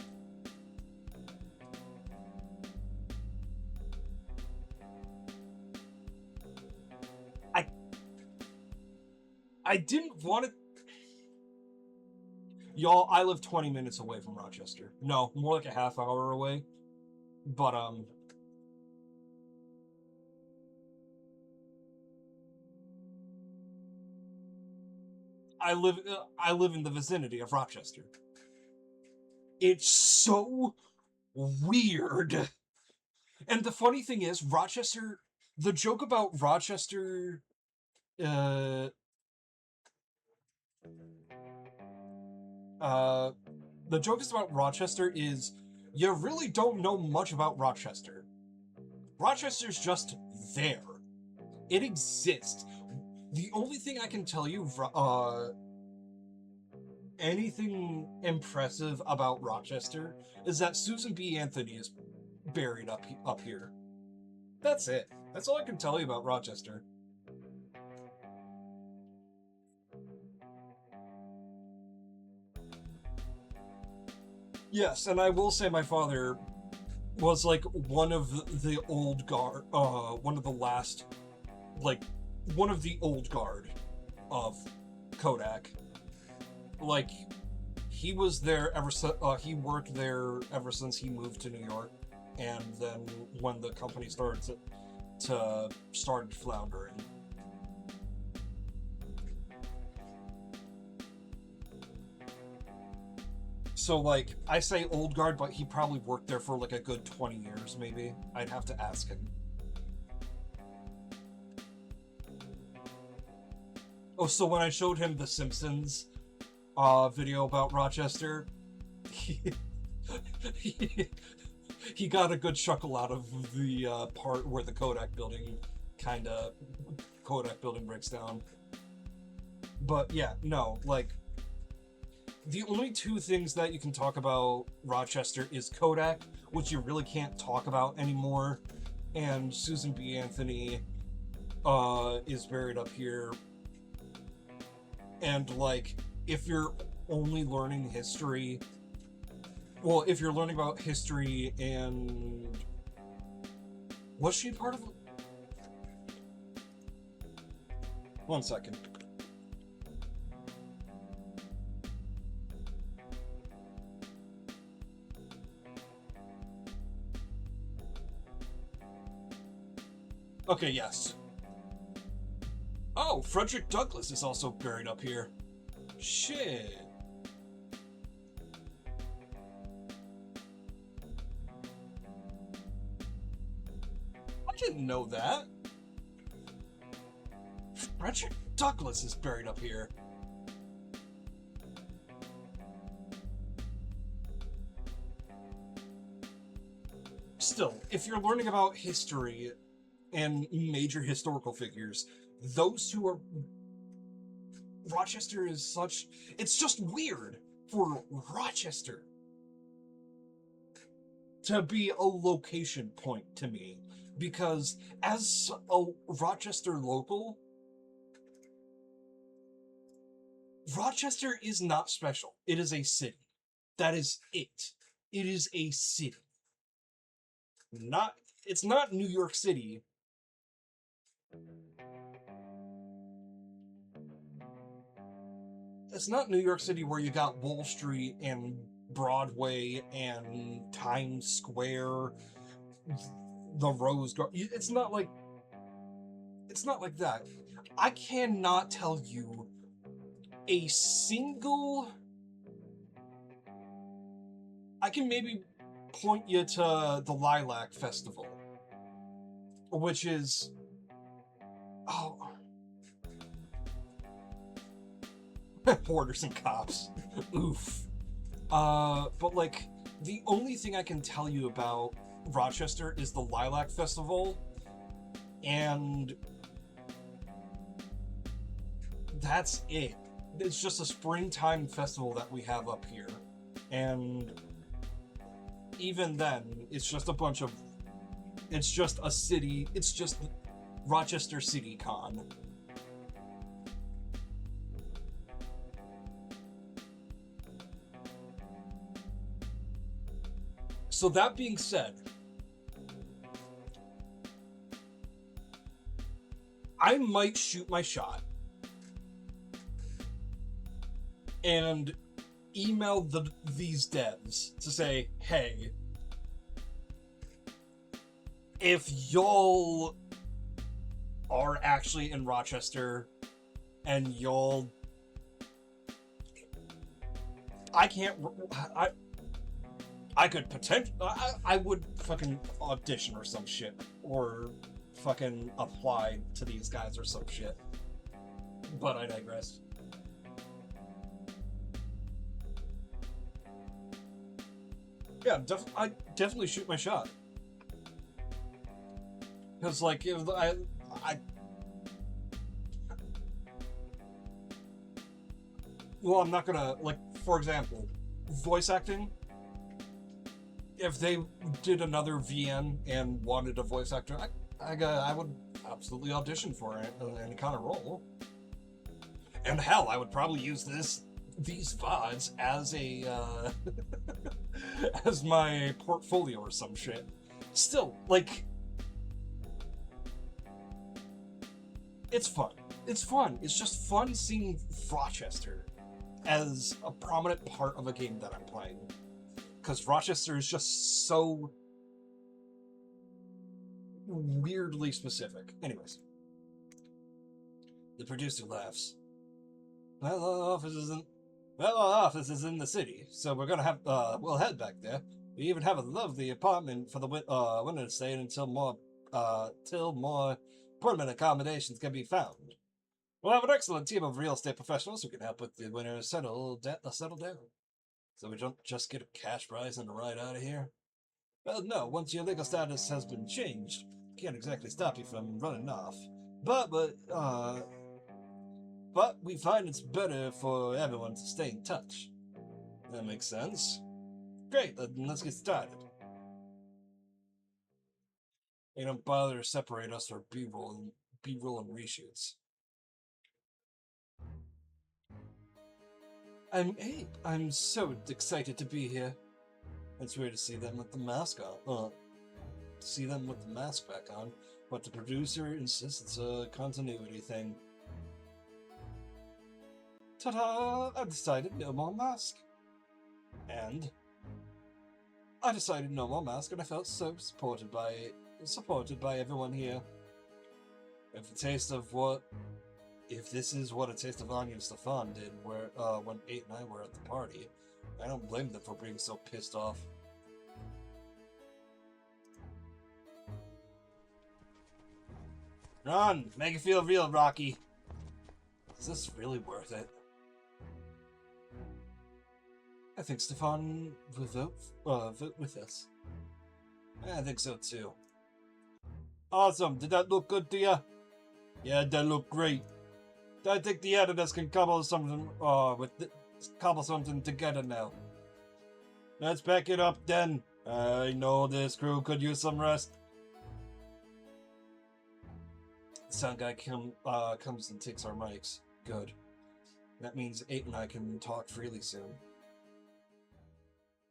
I didn't want it... Y'all, I live 20 minutes away from Rochester. No, more like a half hour away. But, I live in the vicinity of Rochester. It's so weird. And the funny thing is, Rochester... The joke about Rochester... Uh, the joke is about Rochester is you really don't know much about Rochester. Rochester's just there. It exists. The only thing I can tell you, anything impressive about Rochester is that Susan B. Anthony is buried up here. That's it. That's all I can tell you about Rochester. Yes, and I will say my father was like one of the old guard, one of the last, like, one of the old guard of Kodak. Like, he was there ever since, he worked there ever since he moved to New York, and then when the company started floundering. So, like, I say old guard, but he probably worked there for like a good 20 years, maybe. I'd have to ask him. Oh, so when I showed him the Simpsons video about Rochester, he, he, he got a good chuckle out of the part where the Kodak building breaks down. But yeah, no, like, the only two things that you can talk about Rochester is Kodak, which you really can't talk about anymore, and Susan B. Anthony is buried up here. And, like, if you're only learning history, well, if you're learning about history and... Was she part of... One second. Okay, yes. Oh, Frederick Douglass is also buried up here. Shit. I didn't know that. Frederick Douglass is buried up here. Still, if you're learning about history and major historical figures, those two are... Rochester is such... It's just weird for Rochester to be a location point to me, because as a Rochester local, Rochester is not special. It is a city. That is it. It is a city. Not... It's not New York City. It's not New York City where you got Wall Street and Broadway and Times Square, the Rose Garden. It's not like that. I cannot tell you a single... I can maybe point you to the Lilac Festival, which is... Oh... Borders and cops. Oof. But, like, the only thing I can tell you about Rochester is the Lilac Festival, and that's it. It's just a springtime festival that we have up here, and even then, it's just a bunch of... It's just a city... It's just Rochester City Con. So that being said, I might shoot my shot and email these devs to say, hey, if y'all are actually in Rochester and y'all... I could potentially... I would fucking audition or some shit. Or fucking apply to these guys or some shit. But I digress. Yeah, I definitely shoot my shot. Because, like, if well, I'm not gonna, like, for example, voice acting. If they did another VN and wanted a voice actor, I would absolutely audition for it in any kind of role. And hell, I would probably use these VODs as a as my portfolio or some shit. Still, like, it's fun. It's fun. It's just fun seeing Rochester as a prominent part of a game that I'm playing. Because Rochester is just so weirdly specific. Anyways. The producer laughs. Well, our office is in the city, so we're gonna have, we'll head back there. We even have a lovely apartment for the winter stay until till more permanent accommodations can be found. We'll have an excellent team of real estate professionals who can help with the winter settle down. So we don't just get a cash prize and a ride out of here? Well, no, once your legal status has been changed, can't exactly stop you from running off. But we find it's better for everyone to stay in touch. That makes sense. Great, then let's get started. They don't bother to separate us for B-roll and reshoots. I'm so excited to be here. It's weird to see them with the mask on. See them with the mask back on, but the producer insists it's a continuity thing. Ta-da! I decided no more mask. And I decided no more mask, and I felt so supported by everyone here. If this is what a taste of Anya and Stefan did when 8 and I were at the party, I don't blame them for being so pissed off. Run! Make it feel real, Rocky. Is this really worth it? I think Stefan will vote with us. I think so too. Awesome! Did that look good to you? Yeah, that looked great. I think the editors can cobble something together now. Let's pack it up then. I know this crew could use some rest. The sound guy comes and takes our mics. Good. That means 8 and I can talk freely soon.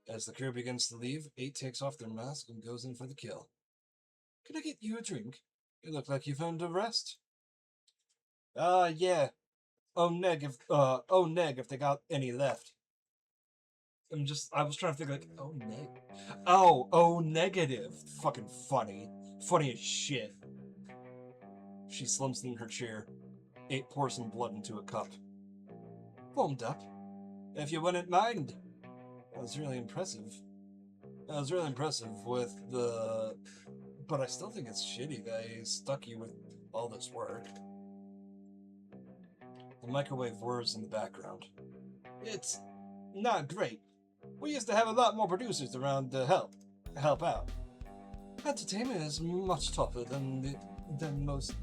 As the crew begins to leave, 8 takes off their mask and goes in for the kill. Can I get you a drink? You look like you've earned a rest. Yeah. Oh neg if they got any left. I was trying to think like, oh neg. Oh negative. Fucking funny. Funny as shit. She slumps in her chair. 8 pours some blood into a cup. Warmed up. If you wouldn't mind. That was really impressive. With the... But I still think it's shitty they stuck you with all this work. The microwave whirs in the background. It's not great. We used to have a lot more producers around to help out. Entertainment is much tougher than most...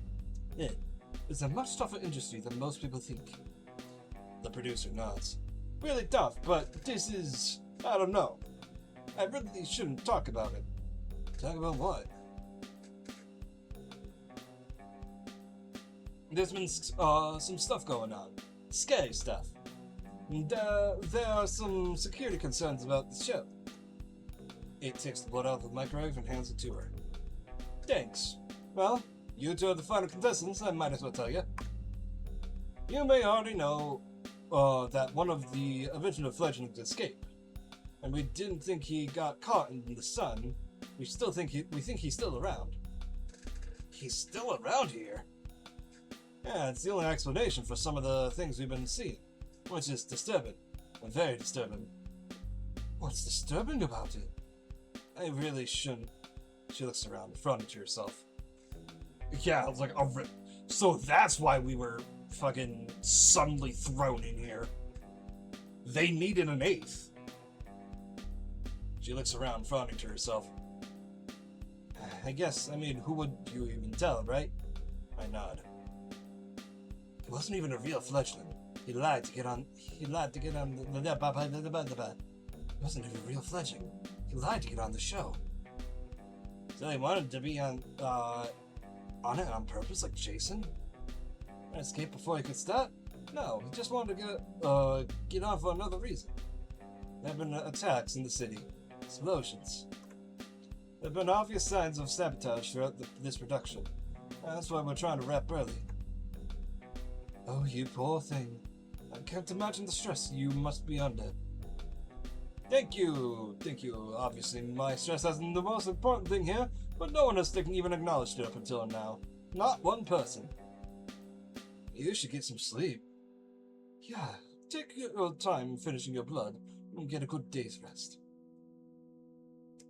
It's a much tougher industry than most people think. The producer nods. Really tough, but this is... I don't know. I really shouldn't talk about it. Talk about what? There's been some stuff going on. Scary stuff. And there are some security concerns about the show. 8 takes the blood out of the microwave and hands it to her. Thanks. Well, you two are the final contestants, I might as well tell you. You may already know that one of the original Fledglings escaped. And we didn't think he got caught in the sun. We think he's still around. He's still around here? Yeah, it's the only explanation for some of the things we've been seeing. Which is disturbing. And very disturbing. What's disturbing about it? I really shouldn't. She looks around, fronting to herself. Yeah, I was like, so that's why we were fucking suddenly thrown in here. They needed an 8th. She looks around, frowning to herself. I guess, who would you even tell, right? I nod. He wasn't even a real fledgling. He lied to get on He wasn't even a real fledgling. He lied to get on the show. So he wanted to be on it on purpose, like Jason? And escape before he could start? No, he just wanted to get on for another reason. There have been attacks in the city. Explosions. There have been obvious signs of sabotage throughout this production. That's why we're trying to wrap early. Oh, you poor thing. I can't imagine the stress you must be under. Thank you. Obviously, my stress isn't the most important thing here, but no one has even acknowledged it up until now. Not one person. You should get some sleep. Yeah, take your time finishing your blood and get a good day's rest.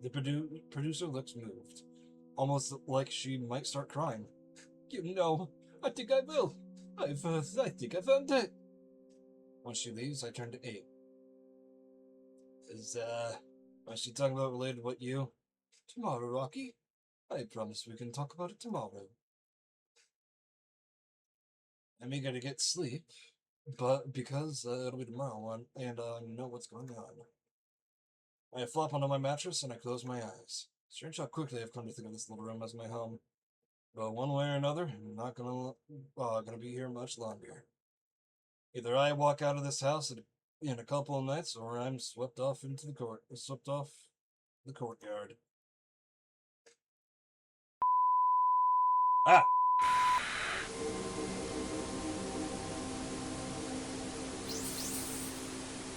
The producer looks moved, almost like she might start crying. I think I will. I think I found it. When she leaves, I turn to 8. Is she talking about related to what you? Tomorrow, Rocky. I promise we can talk about it tomorrow. I'm eager to get sleep, but because it'll be tomorrow and I know what's going on. I flop onto my mattress and I close my eyes. Strange how quickly I've come to think of this little room as my home. But one way or another, I'm not gonna be here much longer. Either I walk out of this house in a couple of nights, or I'm swept off the courtyard. Ah!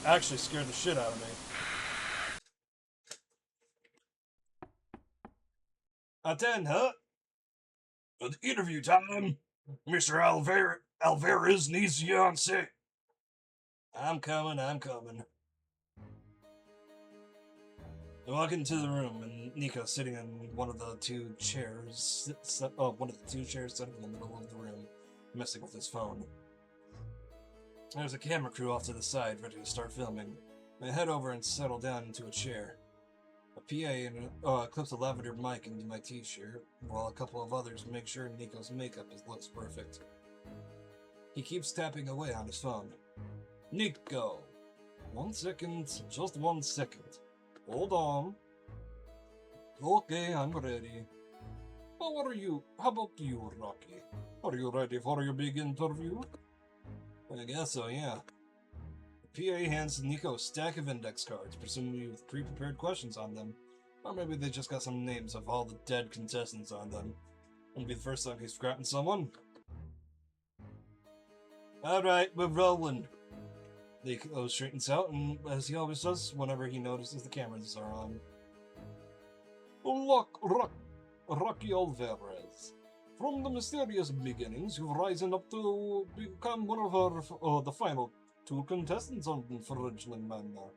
Actually scared the shit out of me. Attend, huh? Interview time. Mr. Alvarez needs you on set. I'm coming. I walk into the room, and Nico's sitting in one of the two chairs set in the middle of the room, messing with his phone. There's a camera crew off to the side, ready to start filming. I head over and settle down into a chair. A PA clips a lavender mic into my t-shirt, while a couple of others make sure Nico's makeup looks perfect. He keeps tapping away on his phone. Nico! 1 second, just 1 second. Hold on. Okay, I'm ready. How about you, Rocky? Are you ready for your big interview? I guess so, yeah. The PA hands Nico a stack of index cards, presumably with pre-prepared questions on them. Or maybe they just got some names of all the dead contestants on them. Wouldn't be the first time he's forgotten someone. Alright, we're rolling. Nico straightens out, and as he always does, whenever he notices the cameras are on. Rocky Alvarez. From the mysterious beginnings, you've risen up to become one of the final 2 contestants on Fledgling Manor.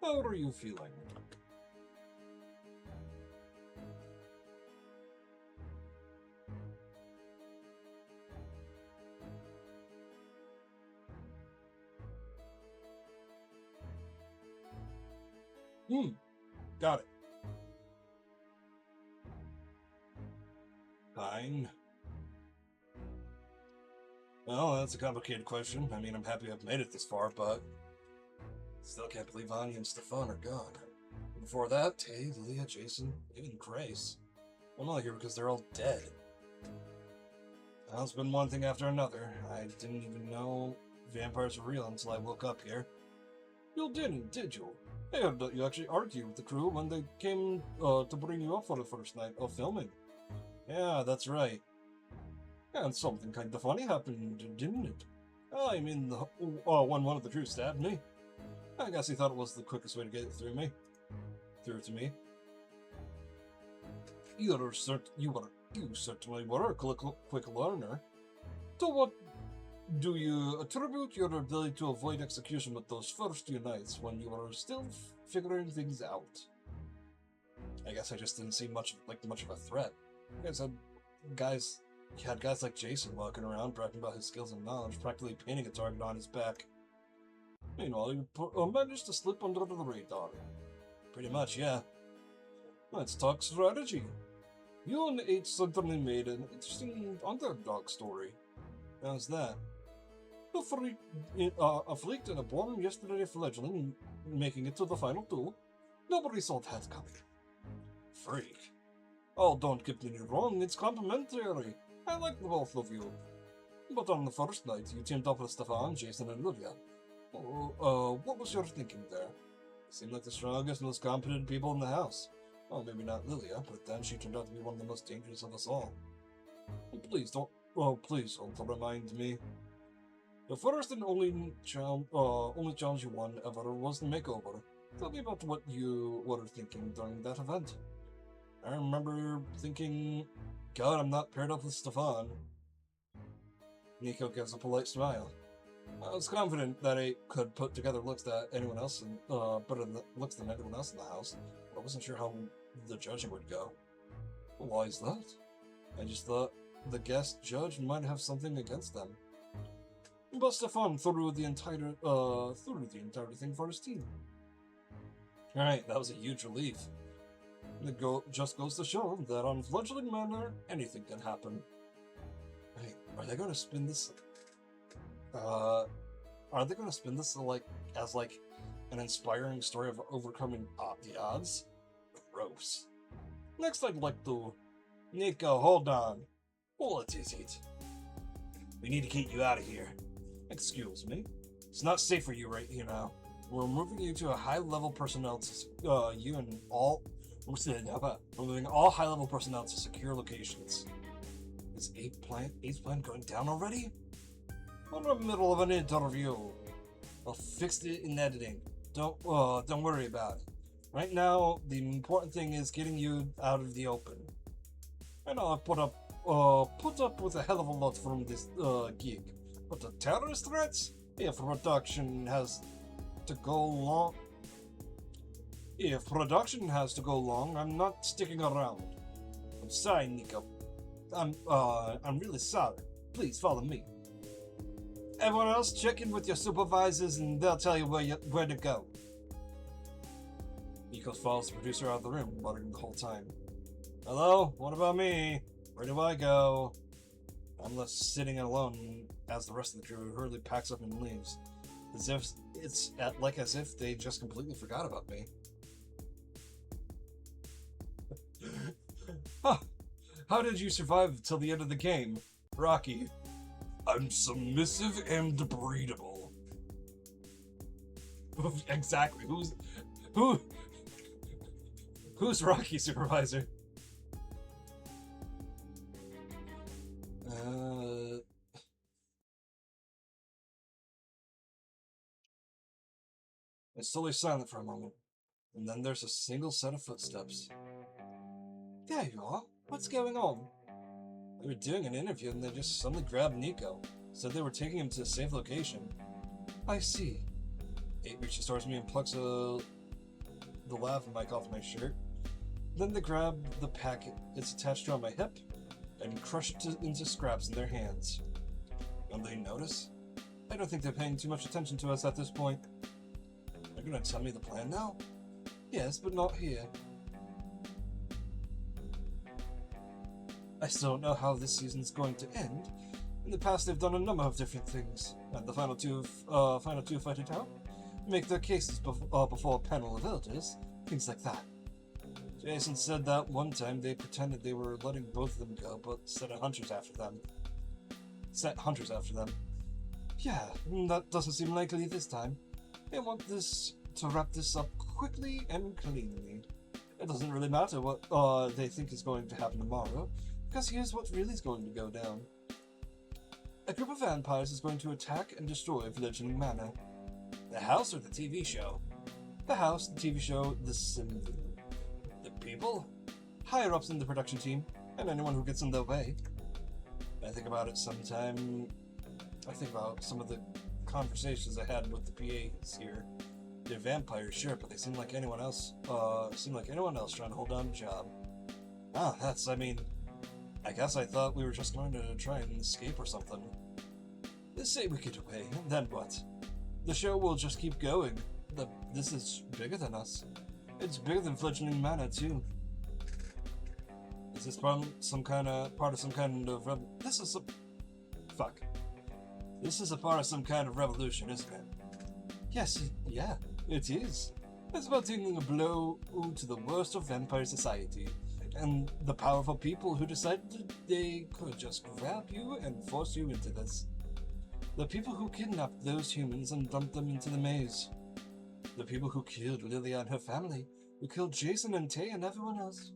How are you feeling? Got it. Fine. Well, that's a complicated question. I'm happy I've made it this far, but still can't believe Anya and Stefan are gone. Before that, Tay, Leah, Jason, even Grace. I'm only here because they're all dead. Well, it's been one thing after another. I didn't even know vampires were real until I woke up here. You didn't, did you? I heard that you actually argued with the crew when they came to bring you up for the first night of filming. Yeah, that's right. And something kind of funny happened, didn't it? When one of the crew stabbed me. I guess he thought it was the quickest way to get it through to me. You certainly were a quick learner. To what do you attribute your ability to avoid execution with those first few nights when you were still figuring things out? I guess I just didn't seem much of a threat. You had guys like Jason walking around bragging about his skills and knowledge, practically painting a target on his back. Meanwhile, you managed to slip under the radar. Pretty much, yeah. Let's talk strategy. You and H certainly made an interesting underdog story. How's that? A freak and a born yesterday fledgling making it to the final two. Nobody saw that coming. Freak. Oh, don't get me wrong, it's complimentary. I like the both of you. But on the first night, you teamed up with Stefan, Jason, and Lydia. What was your thinking there? You seemed like the strongest, most competent people in the house. Well, maybe not Lilia, but then she turned out to be one of the most dangerous of us all. Please don't remind me. The first and only challenge you won ever was the makeover. Tell me about what you were thinking during that event. I remember thinking, God, I'm not paired up with Stefan. Nico gives a polite smile. I was confident that I could put together looks that anyone else better looks than anyone else in the house. I wasn't sure how the judging would go. Why is that? I just thought the guest judge might have something against them. But Stefan threw the entire thing for his team. Alright, that was a huge relief. It just goes to show that on Fledgling Manor, anything can happen. Wait, are they going to spin this? Are they going to spin this as an inspiring story of overcoming the odds? Gross. Next, I'd like to... Nico, hold on. What is it? We need to get you out of here. Excuse me? It's not safe for you right here now. We're moving you to a high-level personnel to... We're moving all high-level personnel to secure locations. Is 8th plan going down already? We're in the middle of an interview. I'll fix it in editing. Don't worry about it. Right now, the important thing is getting you out of the open. I know I've put up with a hell of a lot from this gig, but the terrorist threats? If production has to go long, I'm not sticking around. I'm sorry, Nico. I'm really sorry. Please follow me. Everyone else, check in with your supervisors and they'll tell you where to go. Nico follows the producer out of the room, muttering the whole time. Hello? What about me? Where do I go? I'm left sitting alone as the rest of the crew hurriedly packs up and leaves. As if they just completely forgot about me. Huh. How did you survive till the end of the game? Rocky. I'm submissive and breedable. Exactly. Who's Rocky, supervisor? It's totally silent for a moment, and then there's a single set of footsteps. There you are. What's going on? They were doing an interview and they just suddenly grabbed Nico. Said they were taking him to a safe location. I see. 8 reaches towards me and plucks the lav mic off my shirt. Then they grab the packet it's attached to on my hip and crush it into scraps in their hands. Don't they notice? I don't think they're paying too much attention to us at this point. They're gonna tell me the plan now? Yes, but not here. I still don't know how this season's going to end. In the past, they've done a number of different things. And the final two fight it out, make their cases before a panel of elders, things like that. Jason said that one time they pretended they were letting both of them go, but set hunters after them. Yeah, that doesn't seem likely this time. They want this to wrap this up quickly and cleanly. It doesn't really matter what they think is going to happen tomorrow, because here's what really is going to go down. A group of vampires is going to attack and destroy Fledgling Manor. The house or the TV show? The house, the TV show, the symbol. The people? Higher-ups in the production team, and anyone who gets in their way. I think about some of the conversations I had with the PAs here. They're vampires, sure, but they seem like anyone else trying to hold down a job. I guess I thought we were just going to try and escape or something. Let's say we get away, then what? The show will just keep going. This is bigger than us. It's bigger than Fledgling Manor, too. Is this part of some kind of this is a fuck. This is a part of some kind of revolution, isn't it? Yes, yeah, it is. It's about dealing a blow to the worst of vampire society, and the powerful people who decided they could just grab you and force you into this. The people who kidnapped those humans and dumped them into the maze. The people who killed Lilia and her family, who killed Jason and Tay and everyone else.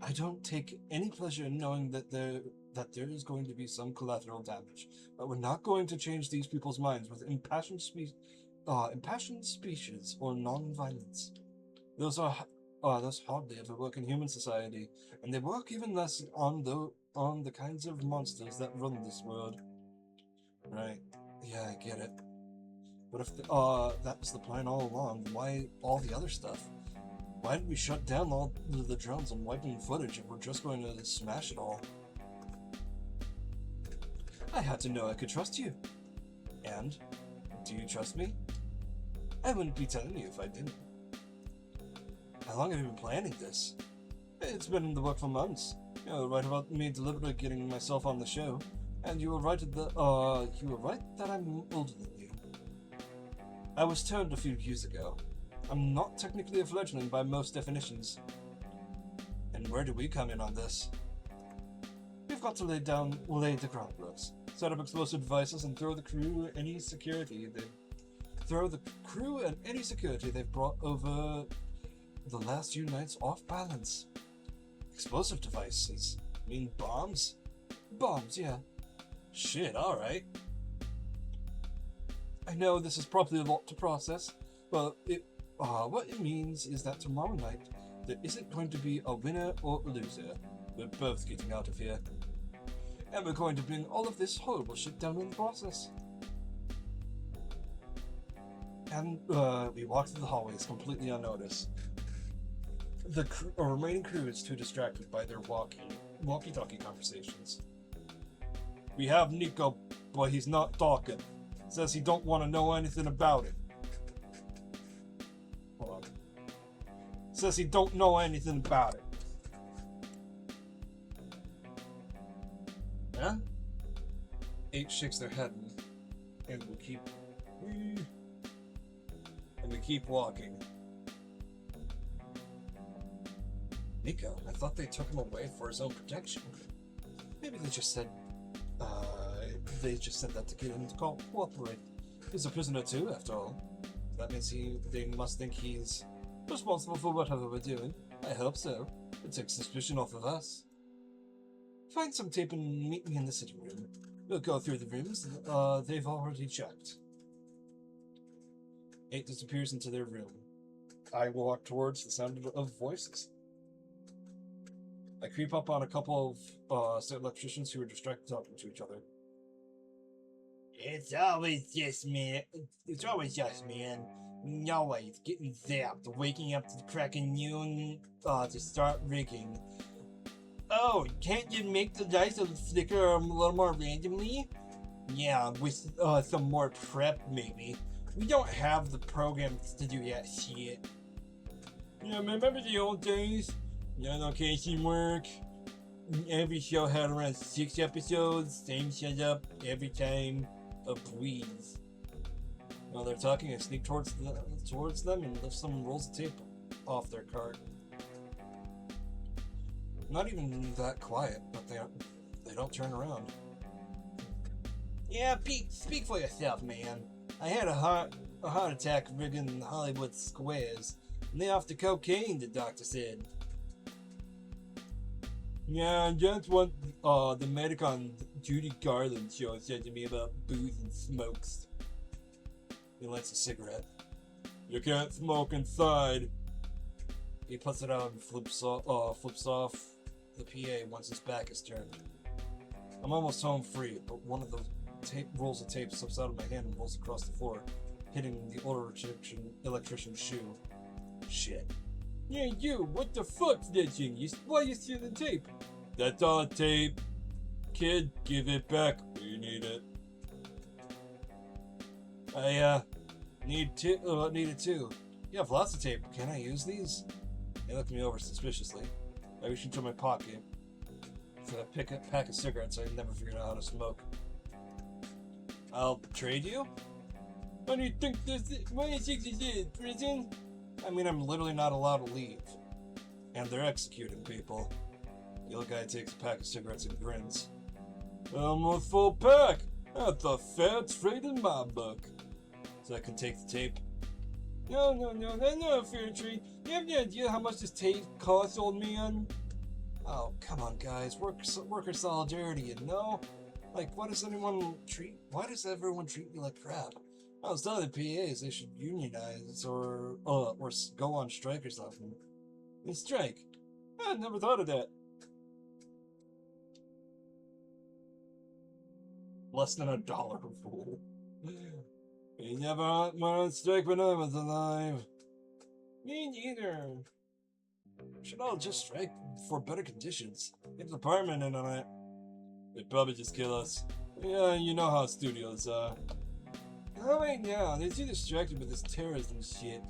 I don't take any pleasure in knowing that there is going to be some collateral damage, but we're not going to change these people's minds with impassioned speeches or non-violence. Those hardly ever work in human society, and they work even less on the kinds of monsters that run this world. Right? Yeah, I get it. But if that was the plan all along, why all the other stuff? Why did we shut down all the drones and wiping footage if we're just going to smash it all? I had to know I could trust you. And? Do you trust me? I wouldn't be telling you if I didn't. How long have you been planning this? It's been in the work for months. You were right about me deliberately getting myself on the show, and you were right that I'm older than you. I was turned a few years ago. I'm not technically a fledgling by most definitions. And where do we come in on this? We've got to lay the groundworks, set up explosive devices, and throw the crew and any security they've brought over the last few nights off balance. Explosive devices? You mean bombs? Bombs, yeah. Shit, alright. I know this is probably a lot to process, but what it means is that tomorrow night, there isn't going to be a winner or a loser. We're both getting out of here. And we're going to bring all of this horrible shit down in the process. And we walk through the hallways completely unnoticed. The remaining crew is too distracted by their walkie-talkie conversations. We have Nico, but he's not talking. Says he don't want to know anything about it. Hold on. Says he don't know anything about it. Huh? 8 shakes their head and we keep walking. Nico, I thought they took him away for his own protection. Maybe they just said that to get him to cooperate. He's a prisoner too, after all. That means they must think he's responsible for whatever we're doing. I hope so. It takes suspicion off of us. Find some tape and meet me in the sitting room. We'll go through the rooms they've already checked. 8 disappears into their room. I walk towards the sound of voices. I creep up on a couple of state electricians who are distracted talking to each other. It's always just me, man. Always getting zapped, waking up to the crack of noon to start rigging. Oh, can't you make the dice flicker a little more randomly? Yeah, with some more prep, maybe. We don't have the programs to do that shit. Yeah, remember the old days? No location work. Every show had around 6 episodes, same setup, every time. A breeze. While they're talking, I sneak towards them and lift some rolls of tape off their cart. Not even that quiet, but they don't turn around. Yeah, speak for yourself, man. I had a heart attack rigging Hollywood squares. And they off the cocaine, the doctor said. Yeah, that's what the medic on Judy Garland's show said to me about booze and smokes. He lights a cigarette. You can't smoke inside. He puts it out and flips off the PA once his back is turned. I'm almost home free, but one of the rolls of tape slips out of my hand and rolls across the floor, hitting the older electrician's shoe. Shit. Yeah, you, what the fuck, snitching? Why you stealing tape? That's all tape. Kid, give it back. We need it. I, need it too. You have lots of tape. Can I use these? He looked me over suspiciously. I reached into my pocket for a pack of cigarettes I never figured out how to smoke. I'll trade you? What do you think this is? What do you think this is? Prison? I mean, I'm literally not allowed to leave. And they're executing people. The old guy takes a pack of cigarettes and grins. Almost full pack! That's a fair trade in my book. So I can take the tape. No, that's not a fair trade. You have any idea how much this tape costs, old man? Oh, come on, guys. Worker solidarity, you know? Like, why does everyone treat me like crap? I was telling the PAs they should unionize or go on strike or something. And strike? I never thought of that. Less than $1 a fool. You never went on strike when I was alive. Me neither. We should all just strike for better conditions. Get the department in on it. They'd probably just kill us. Yeah, you know how studios are. Oh wait, now they're too distracted with this terrorism shit.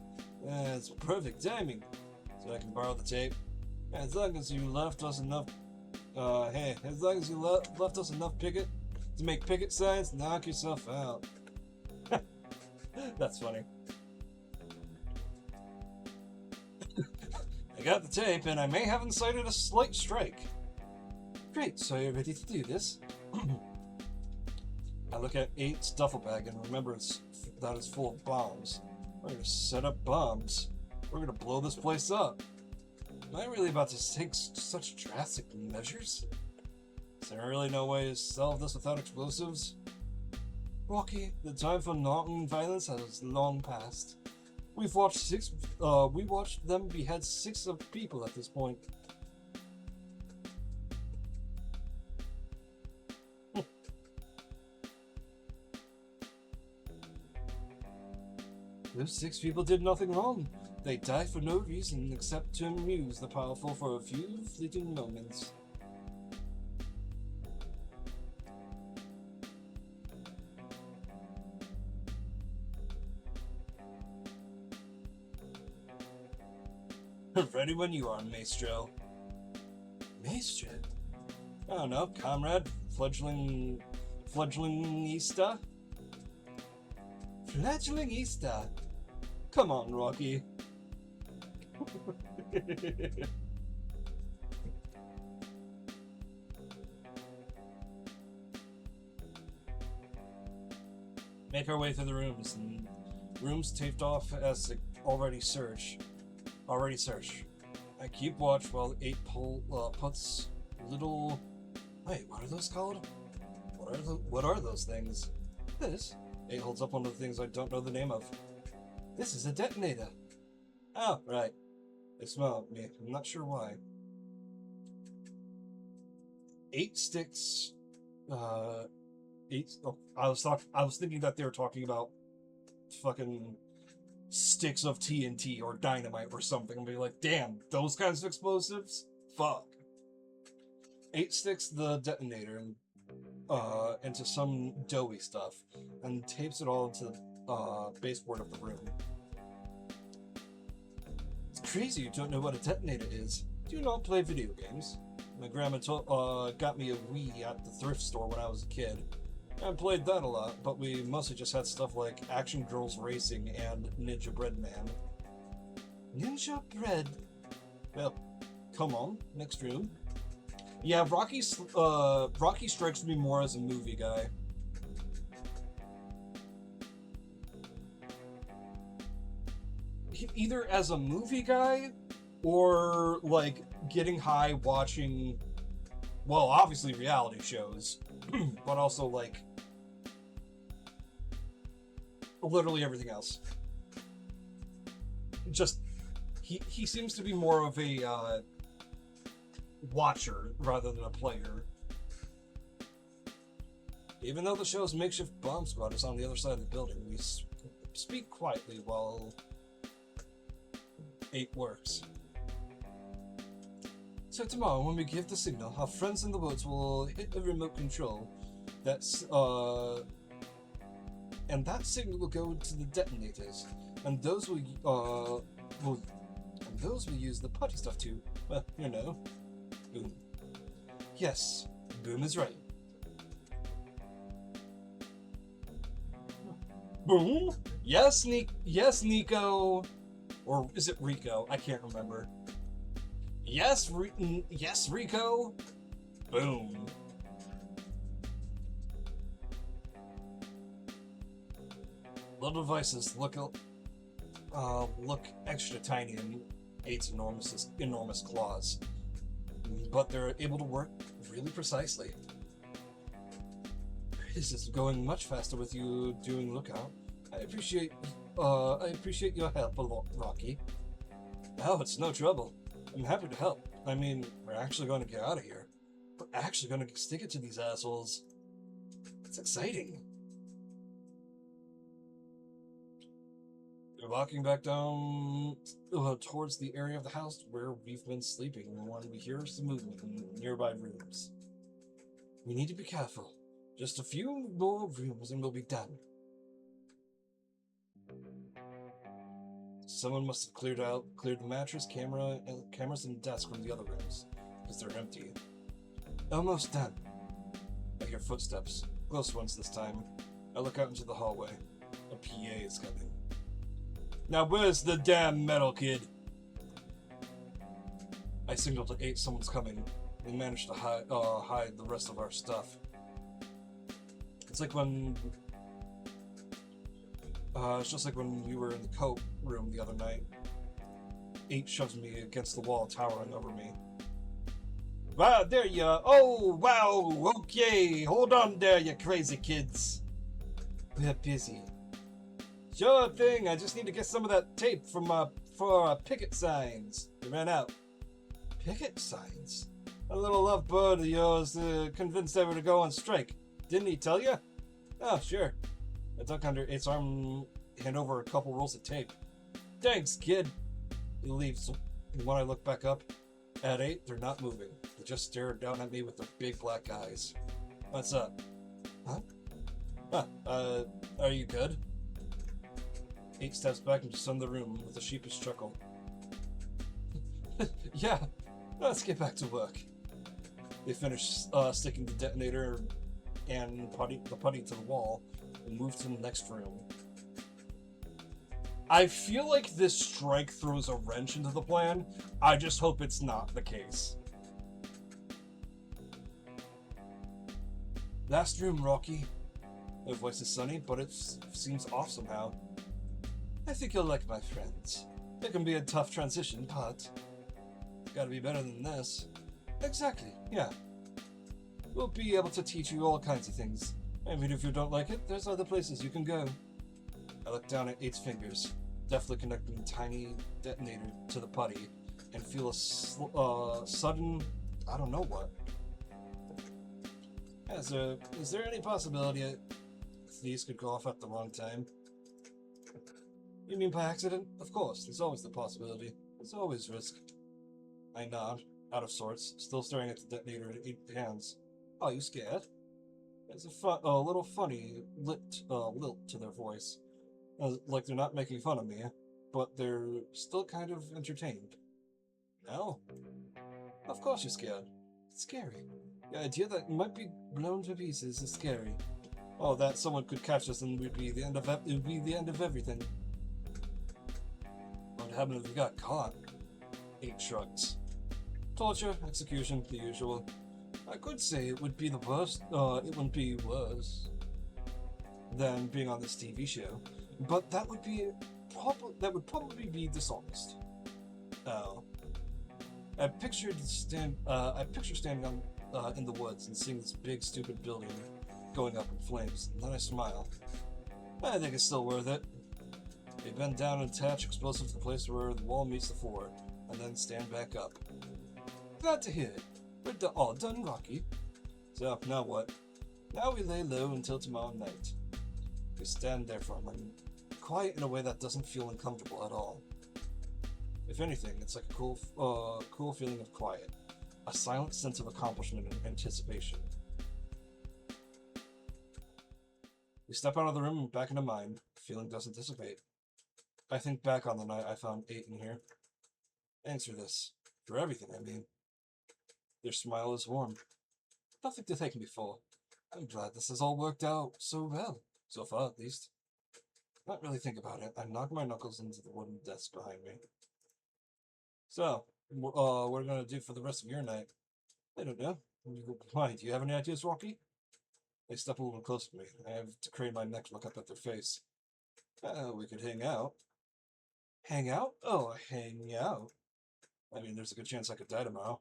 It's perfect timing. So I can borrow the tape. As long as you left us enough as long as you left us enough picket to make picket signs, knock yourself out. That's funny. I got the tape, and I may have incited a slight strike. Great, so you're ready to do this? I look at 8's duffel bag and remember that it's full of bombs. We're gonna set up bombs. We're gonna blow this place up. Am I really about to take such drastic measures? Is there really no way to solve this without explosives? Rocky, the time for non-violence has long passed. We watched them behead 6 people at this point. Those 6 people did nothing wrong. They died for no reason except to amuse the powerful for a few fleeting moments. Ready when you are, Maestro. Maestro? I don't know, comrade? Fledglingista? Fledglingista? Come on, Rocky. Make our way through the rooms, and rooms taped off as already search. I keep watch while 8 puts little... Wait, what are those called? What are those things? This? 8 holds up one of the things I don't know the name of. This is a detonator. Oh, right. They smell at me. I'm not sure why. 8 sticks. 8. Oh, I was thinking that they were talking about fucking sticks of TNT or dynamite or something, and be like, damn, those kinds of explosives? Fuck. 8 sticks the detonator into some doughy stuff and tapes it all into the baseboard of the room. It's crazy you don't know what a detonator is. Do you not play video games? My grandma got me a Wii at the thrift store when I was a kid. I played that a lot, but we mostly just had stuff like Action Girls Racing and Ninja Bread Man. Ninja Bread? Well, come on, next room. Yeah, Rocky strikes me more as a movie guy. Either as a movie guy, or, like, getting high watching, well, obviously reality shows, but also, like, literally everything else. Just, he seems to be more of a, watcher rather than a player. Even though the show's makeshift bomb squad is on the other side of the building, we speak quietly while 8 works. So tomorrow, when we give the signal, our friends in the woods will hit a remote control. And that signal will go to the detonators. And those and those will use the putty stuff too. Well, you know. Boom. Yes, Boom is right. Boom. Yes, Yes, Nico. Or is it Rico? I can't remember. Yes, yes, Rico. Boom. Little devices look extra tiny in 8's enormous claws, but they're able to work really precisely. This is going much faster with you doing lookout. I appreciate your help a lot, Rocky. Oh, it's no trouble. I'm happy to help. I mean, we're actually going to get out of here. We're actually going to stick it to these assholes. It's exciting. We're walking back down towards the area of the house where we've been sleeping when we hear some movement in nearby rooms. We need to be careful. Just a few more rooms and we'll be done. Someone must have cleared the mattress, cameras and desk from the other rooms, because they're empty. Almost done. I hear footsteps, close ones this time. I look out into the hallway. A PA is coming. Now where's the damn metal kid? I signal to 8 someone's coming. We managed to hide the rest of our stuff. It's like when... it's just like when we were in the coat room the other night. 8 shoves me against the wall, towering over me. Wow, there you are. Oh, wow, okay. Hold on there, you crazy kids. We're busy. Sure thing, I just need to get some of that tape from for picket signs. We ran out. Picket signs? A little lovebird of yours convinced Ever to go on strike. Didn't he tell you? Oh, sure. I duck under 8's arm, hand over a couple rolls of tape. Thanks, kid. He leaves. When I look back up at 8, they're not moving. They just stare down at me with their big black eyes. What's up? Huh? Are you good? 8 steps back into some of the room with a sheepish chuckle. Yeah, let's get back to work. They finish sticking the detonator and the putty to the wall and move to the next room. I feel like this strike throws a wrench into the plan. I just hope it's not the case. Last room, Rocky. Their voice is sunny, but it seems off somehow. I think you'll like my friends. It can be a tough transition, but it's gotta be better than this. Exactly, yeah. We'll be able to teach you all kinds of things. Even if you don't like it, there's other places you can go. I look down at 8's fingers, deftly connecting the tiny detonator to the putty, and feel a sudden, I don't know what. Yeah, is there any possibility these could go off at the wrong time? You mean by accident? Of course, there's always the possibility. There's always risk. I nod, out of sorts, still staring at the detonator in 8 hands. Are you scared? There's a little funny lilt to their voice, like they're not making fun of me, but they're still kind of entertained. No? Of course you're scared. It's scary. The idea that you might be blown to pieces is scary. Oh, that someone could catch us and it would be the end of everything. What would happen if we got caught? 8 shrugs. Torture, execution, the usual. I could say it would be the worst, it wouldn't be worse than being on this TV show, but that would probably be dishonest. Oh. I picture standing in the woods and seeing this big stupid building going up in flames, and then I smile. I think it's still worth it. They bend down and attach explosives to the place where the wall meets the floor, and then stand back up. Glad to hear it. We're all done, Rocky. So, now what? Now we lay low until tomorrow night. We stand there for a moment, quiet in a way that doesn't feel uncomfortable at all. If anything, it's like a cool feeling of quiet. A silent sense of accomplishment and anticipation. We step out of the room and back into mine. The feeling doesn't dissipate. I think back on the night I found 8 in here. Thanks for this. For everything, I mean. Their smile is warm. Nothing to take me for. I'm glad this has all worked out so well. So far, at least. Not really think about it. I knock my knuckles into the wooden desk behind me. So, what are you gonna do for the rest of your night? I don't know. Why, do you have any ideas, Rocky? They step a little closer to me. I have to crane my neck to look up at their face. We could hang out. Hang out? Oh, hang out. I mean, there's a good chance I could die tomorrow.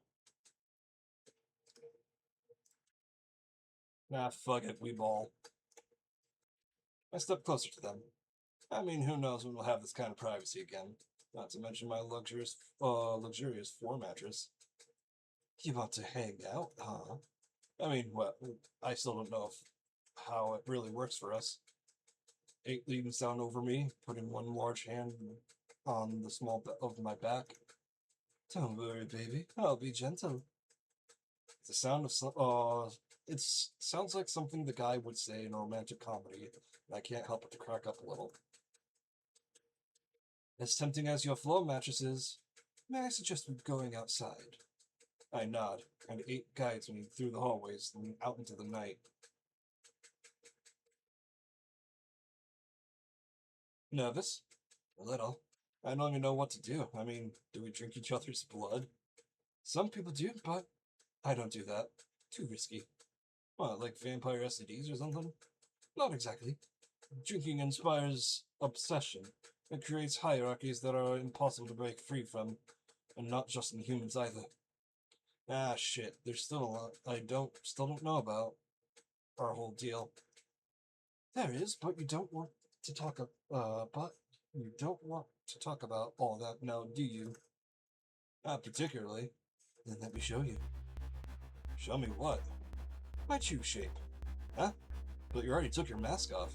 Nah, fuck it, we ball. I step closer to them. I mean, who knows when we'll have this kind of privacy again. Not to mention my luxurious floor mattress. You want to hang out, huh? I mean, well, I still don't know how it really works for us. 8 leans down over me, putting one large hand on the small of my back. Don't worry, baby. I'll be gentle. The sound of it sounds like something the guy would say in a romantic comedy, and I can't help but to crack up a little. As tempting as your floor mattress is, may I suggest going outside? I nod, and 8 guides me through the hallways and out into the night. Nervous? A little. I don't even know what to do. I mean, do we drink each other's blood? Some people do, but I don't do that. Too risky. What, like vampire STDs or something? Not exactly. Drinking inspires obsession. It creates hierarchies that are impossible to break free from, and not just in humans either. Ah, shit. There's still a lot still don't know about our whole deal. There is, but you don't want to talk about all that now, do you? Not particularly. Then let me show you. Show me what? My chew shape. Huh? But you already took your mask off.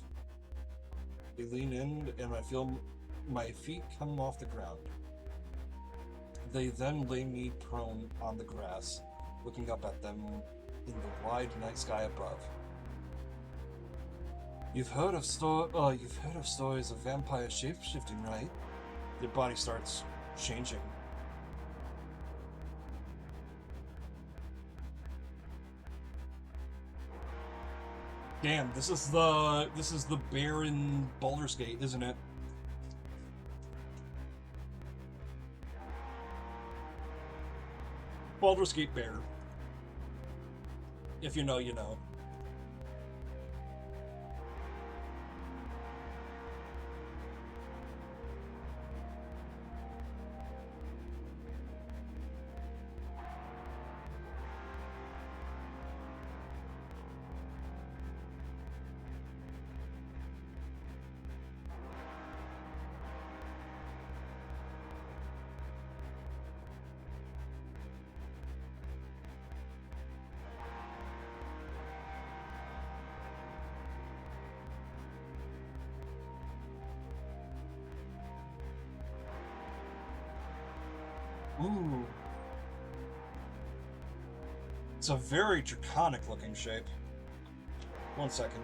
They lean in, and I feel my feet come off the ground. They then lay me prone on the grass, looking up at them in the wide night sky above. You've heard of stories of vampire shape-shifting, right? Their body starts changing. Damn, this is the bear in Baldur's Gate, isn't it? Baldur's Gate bear. If you know, you know. Ooh. It's a very draconic looking shape. 1 second.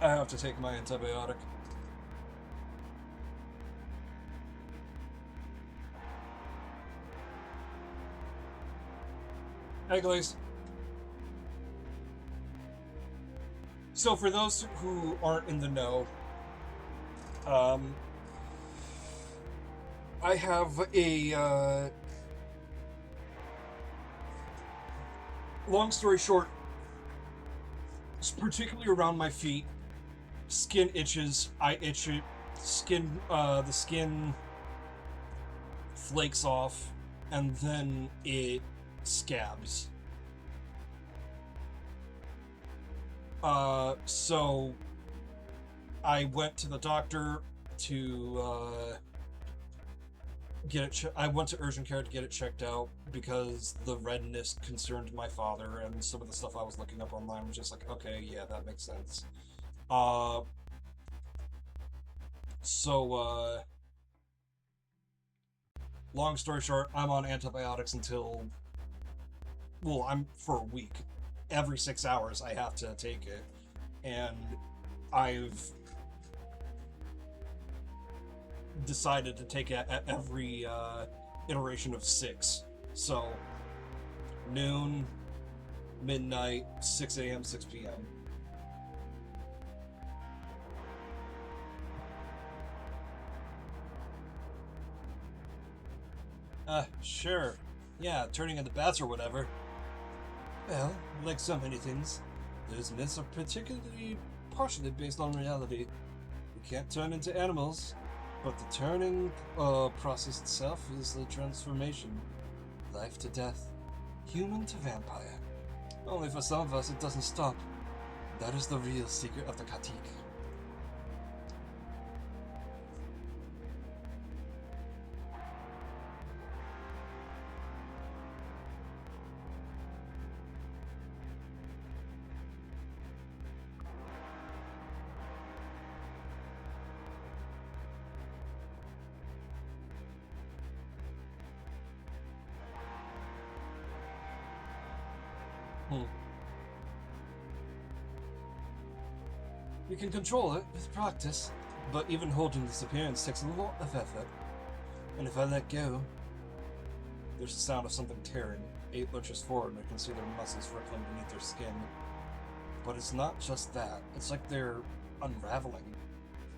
I have to take my antibiotic. Hey, Glaze. So for those who aren't in the know, I have a, long story short, particularly around my feet, skin itches, I itch it, the skin flakes off, and then it scabs. So I went to the doctor to get it. I went to urgent care to get it checked out because the redness concerned my father, and some of the stuff I was looking up online was just like, okay, yeah, that makes sense. So long story short, I'm on antibiotics until well, I'm for a week. Every 6 hours, I have to take it, and I've decided to take it at every iteration of 6. So noon, midnight, 6 a.m., 6 p.m. Sure. Yeah, turning into bats or whatever. Well, like so many things, those myths are particularly partially based on reality. We can't turn into animals, but the turning process itself is the transformation. Life to death, human to vampire. Only for some of us it doesn't stop. That is the real secret of the Katik. Hmm. We can control it with practice, but even holding this appearance takes a lot of effort. And if I let go, there's the sound of something tearing. 8 lurches forward, and I can see their muscles rippling beneath their skin. But it's not just that. It's like they're unraveling.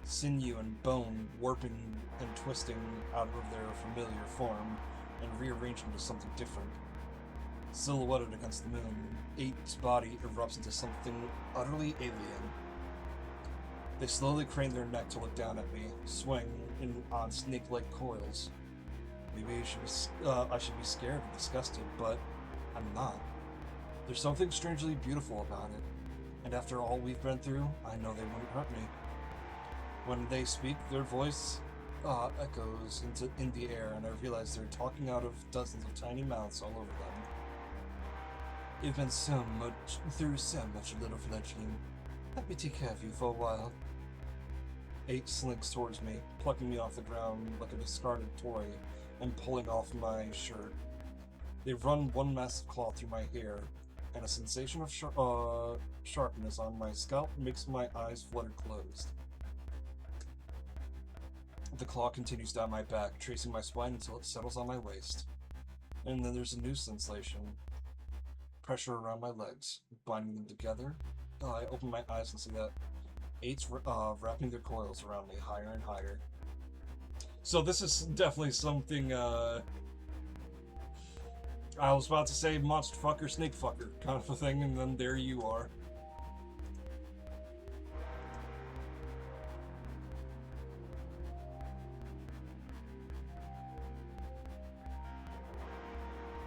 Sinew and bone warping and twisting out of their familiar form and rearranging into something different. Silhouetted against the moon, 8's body erupts into something utterly alien. They slowly crane their neck to look down at me, swing on snake-like coils. Maybe I should be scared or disgusted, but I'm not. There's something strangely beautiful about it, and after all we've been through, I know they wouldn't hurt me. When they speak, their voice echoes in the air, and I realize they're talking out of dozens of tiny mouths all over them. You've been through so much, little fledgling. Let me take care of you for a while. 8 slinks towards me, plucking me off the ground like a discarded toy and pulling off my shirt. They run one massive claw through my hair, and a sensation of sharpness on my scalp makes my eyes flutter closed. The claw continues down my back, tracing my spine until it settles on my waist. And then there's a new sensation. Pressure around my legs, binding them together. I open my eyes and see that 8's wrapping their coils around me higher and higher. So this is definitely something, I was about to say monster fucker, snake fucker kind of a thing, and then there you are.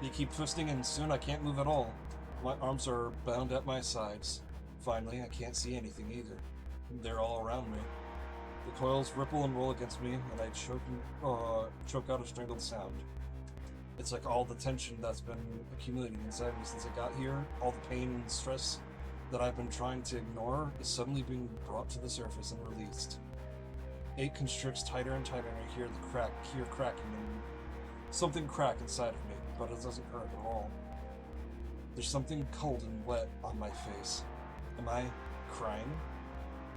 They keep twisting, and soon I can't move at all. My arms are bound at my sides. Finally, I can't see anything either. They're all around me. The coils ripple and roll against me, and I choke out a strangled sound. It's like all the tension that's been accumulating inside me since I got here, all the pain and stress that I've been trying to ignore, is suddenly being brought to the surface and released. 8 constricts tighter and tighter, and I hear cracking, and something crack inside of me, but it doesn't hurt at all. There's something cold and wet on my face. Am I crying?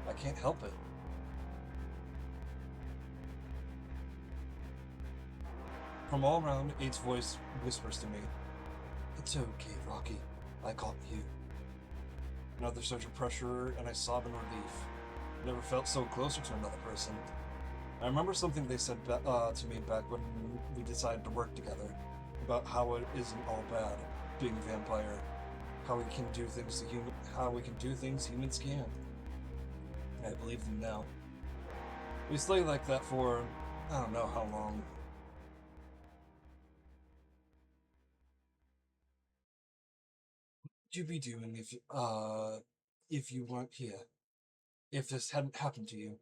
I can't help it. From all around, 8's voice whispers to me, "It's okay, Rocky. I got you." Another surge of pressure, and I sob in relief. Never felt so closer to another person. I remember something they said to me back when we decided to work together, about how it isn't all bad, being a vampire. How we can do things humans can. I believe them now. We stay like that for I don't know how long. What would you be doing if you weren't here? If this hadn't happened to you?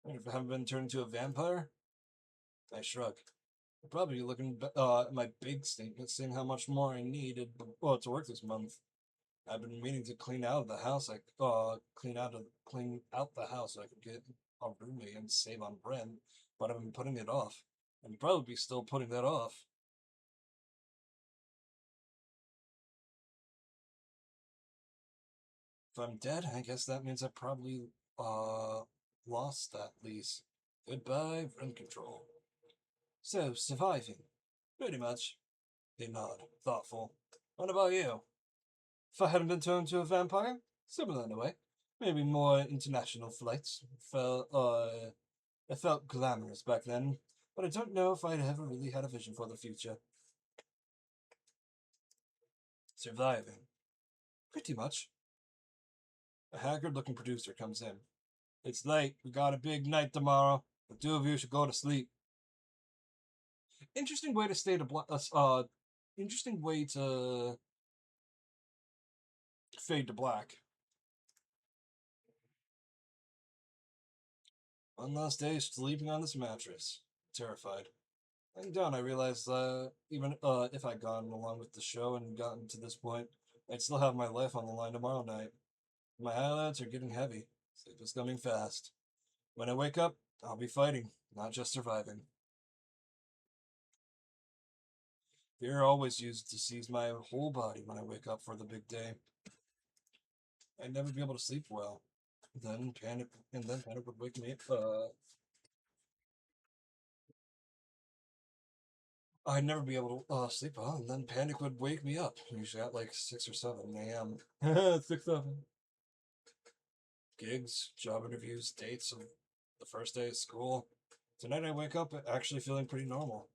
If I haven't been turned into a vampire? I shrug. I'd probably be looking at my big statement, seeing how much more I needed to work this month. I've been meaning to clean out the house. Clean out the house so I could get a roommate and save on rent, but I've been putting it off, and probably be still putting that off. If I'm dead, I guess that means I probably, lost that lease. Goodbye, rent control. So, surviving. Pretty much. They nod, thoughtful. What about you? If I hadn't been turned into a vampire? Similar in a way. Maybe more international flights. It felt glamorous back then, but I don't know if I'd ever really had a vision for the future. Surviving. Pretty much. A haggard looking producer comes in. It's late. We got a big night tomorrow. The two of you should go to sleep. Interesting way to stay to interesting way to fade to black. One last day sleeping on this mattress. Terrified. Laying down, I realized even if I'd gone along with the show and gotten to this point, I'd still have my life on the line tomorrow night. My eyelids are getting heavy. Sleep is coming fast. When I wake up, I'll be fighting, not just surviving. Fear always used to seize my whole body when I wake up for the big day. I'd never be able to sleep well. Then panic would wake me up. I'd never be able to sleep well, and then panic would wake me up. Usually at like 6 or 7 a.m. 6, 7. Gigs, job interviews, dates, and the first day of school. Tonight I wake up actually feeling pretty normal.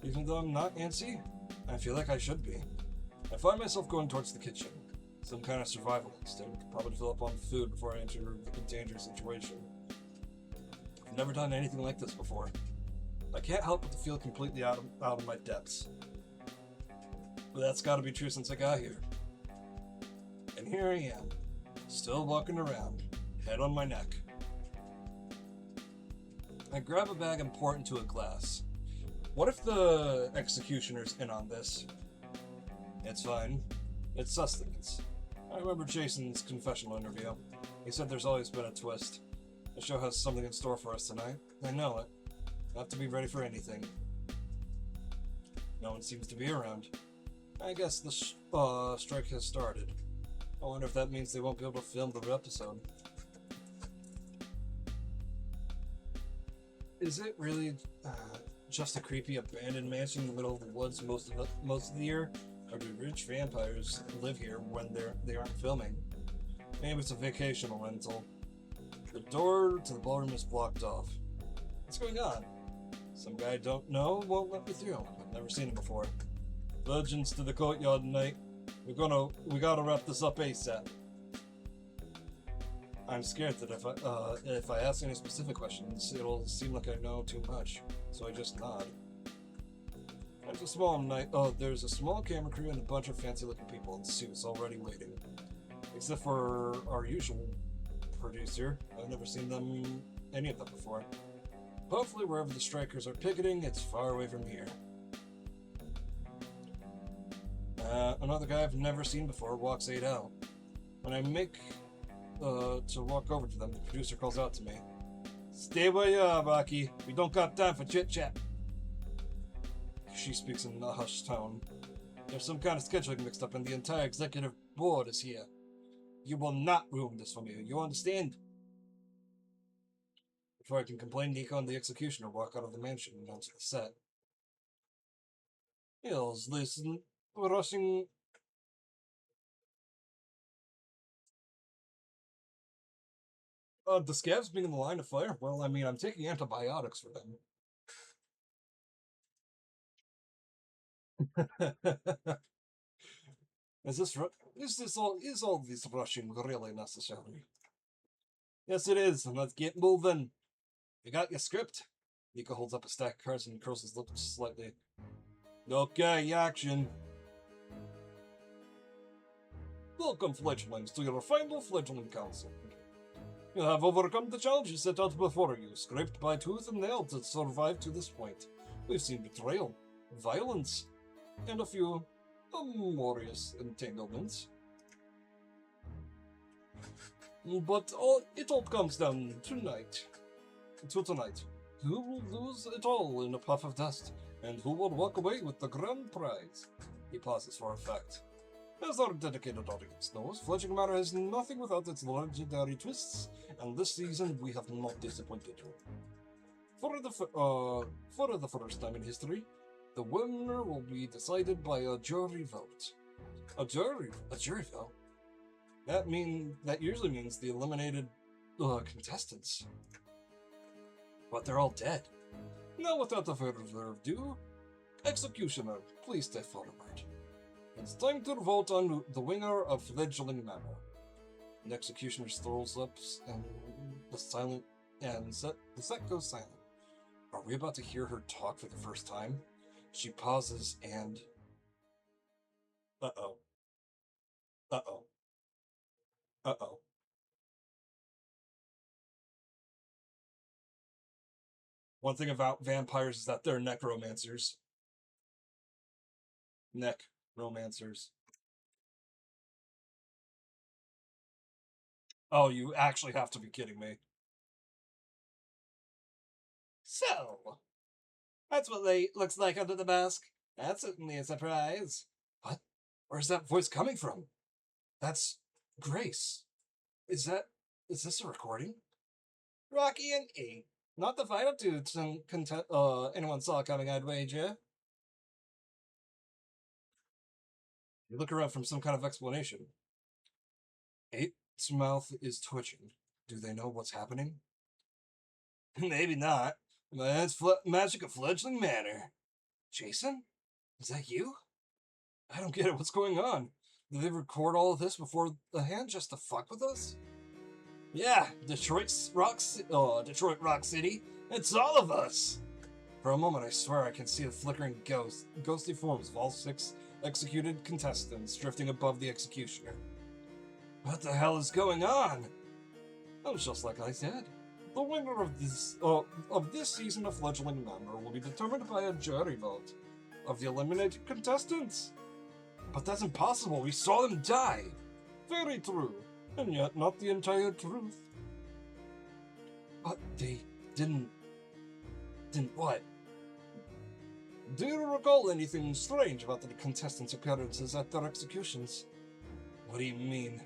Even though I'm not antsy, I feel like I should be. I find myself going towards the kitchen. Some kind of survival instinct. Could probably fill up on food before I enter a dangerous situation. I've never done anything like this before. I can't help but to feel completely out of my depths. But that's gotta be true since I got here. And here I am, still walking around, head on my neck. I grab a bag and pour it into a glass. What if the executioner's in on this? It's fine. It's sustenance. I remember Jason's confessional interview. He said there's always been a twist. The show has something in store for us tonight. I know it. I have to be ready for anything. No one seems to be around. I guess the strike has started. I wonder if that means they won't be able to film the episode. Is it really just a creepy abandoned mansion in the middle of the woods most of the year? Or do rich vampires live here when they aren't filming? Maybe it's a vacational rental. The door to the ballroom is blocked off. What's going on? Some guy I don't know won't let me through. I've never seen him before. Legends to the courtyard tonight. We gotta wrap this up ASAP. I'm scared that if I ask any specific questions, it'll seem like I know too much. So I just nod. There's a small camera crew and a bunch of fancy-looking people in suits already waiting. Except for our usual producer. I've never seen any of them before. Hopefully wherever the strikers are picketing, it's far away from here. Another guy I've never seen before walks 8 out. When I make to walk over to them, the producer calls out to me. Stay where you are, Rocky. We don't got time for chit-chat. She speaks in a hushed tone. There's some kind of scheduling mixed up and the entire executive board is here. You will not ruin this for me, you understand? Before I can complain, Nico and the executioner walk out of the mansion and onto the set. Hills, listen, rushing... the scavs being in the line of fire? Well, I mean, I'm taking antibiotics for them. Is all this rushing really necessary? Yes, it is, and let's get moving. You got your script? Nico holds up a stack of cards and curls his lips slightly. Okay, action. Welcome, fledglings, to your final fledgling council. You have overcome the challenges set out before you, scraped by tooth and nail to survive to this point. We've seen betrayal, violence, and a few amorous entanglements. But it all comes down to tonight. Who will lose it all in a puff of dust, and who will walk away with the grand prize? He pauses for effect. As our dedicated audience knows, Fledgling Manor has nothing without its legendary twists, and this season we have not disappointed you. For the first time in history, the winner will be decided by a jury vote. A jury vote? That usually means the eliminated contestants. But they're all dead. Now, without further ado, Executioner, please step forward. It's time to vote on the winner of Fledgling Manor. The Executioner strolls up, and the set goes silent. Are we about to hear her talk for the first time? She pauses and... Uh-oh. Uh-oh. Uh-oh. One thing about vampires is that they're necromancers. Necromancers. Oh, you actually have to be kidding me. So, that's what they looks like under the mask. That's certainly a surprise. What? Where's that voice coming from? That's Grace. Is this a recording? Rocky and E. Not the final two anyone saw coming, I'd wager. You look around for some kind of explanation. Eight's mouth is twitching. Do they know what's happening? Maybe not. But that's magic of Fledgling Manor. Jason? Is that you? I don't get it. What's going on? Did they record all of this before the hand just to fuck with us? Yeah, Detroit Rock City. It's all of us. For a moment, I swear I can see the flickering ghostly forms of all 6 executed contestants drifting above the executioner. What the hell is going on? Oh, just like I said, the winner of this season of Fledgling Manor will be determined by a jury vote of the eliminated contestants. But that's impossible. We saw them die. Very true. And yet not the entire truth. But they didn't what? Do you recall anything strange about the contestants' appearances at their executions? What do you mean?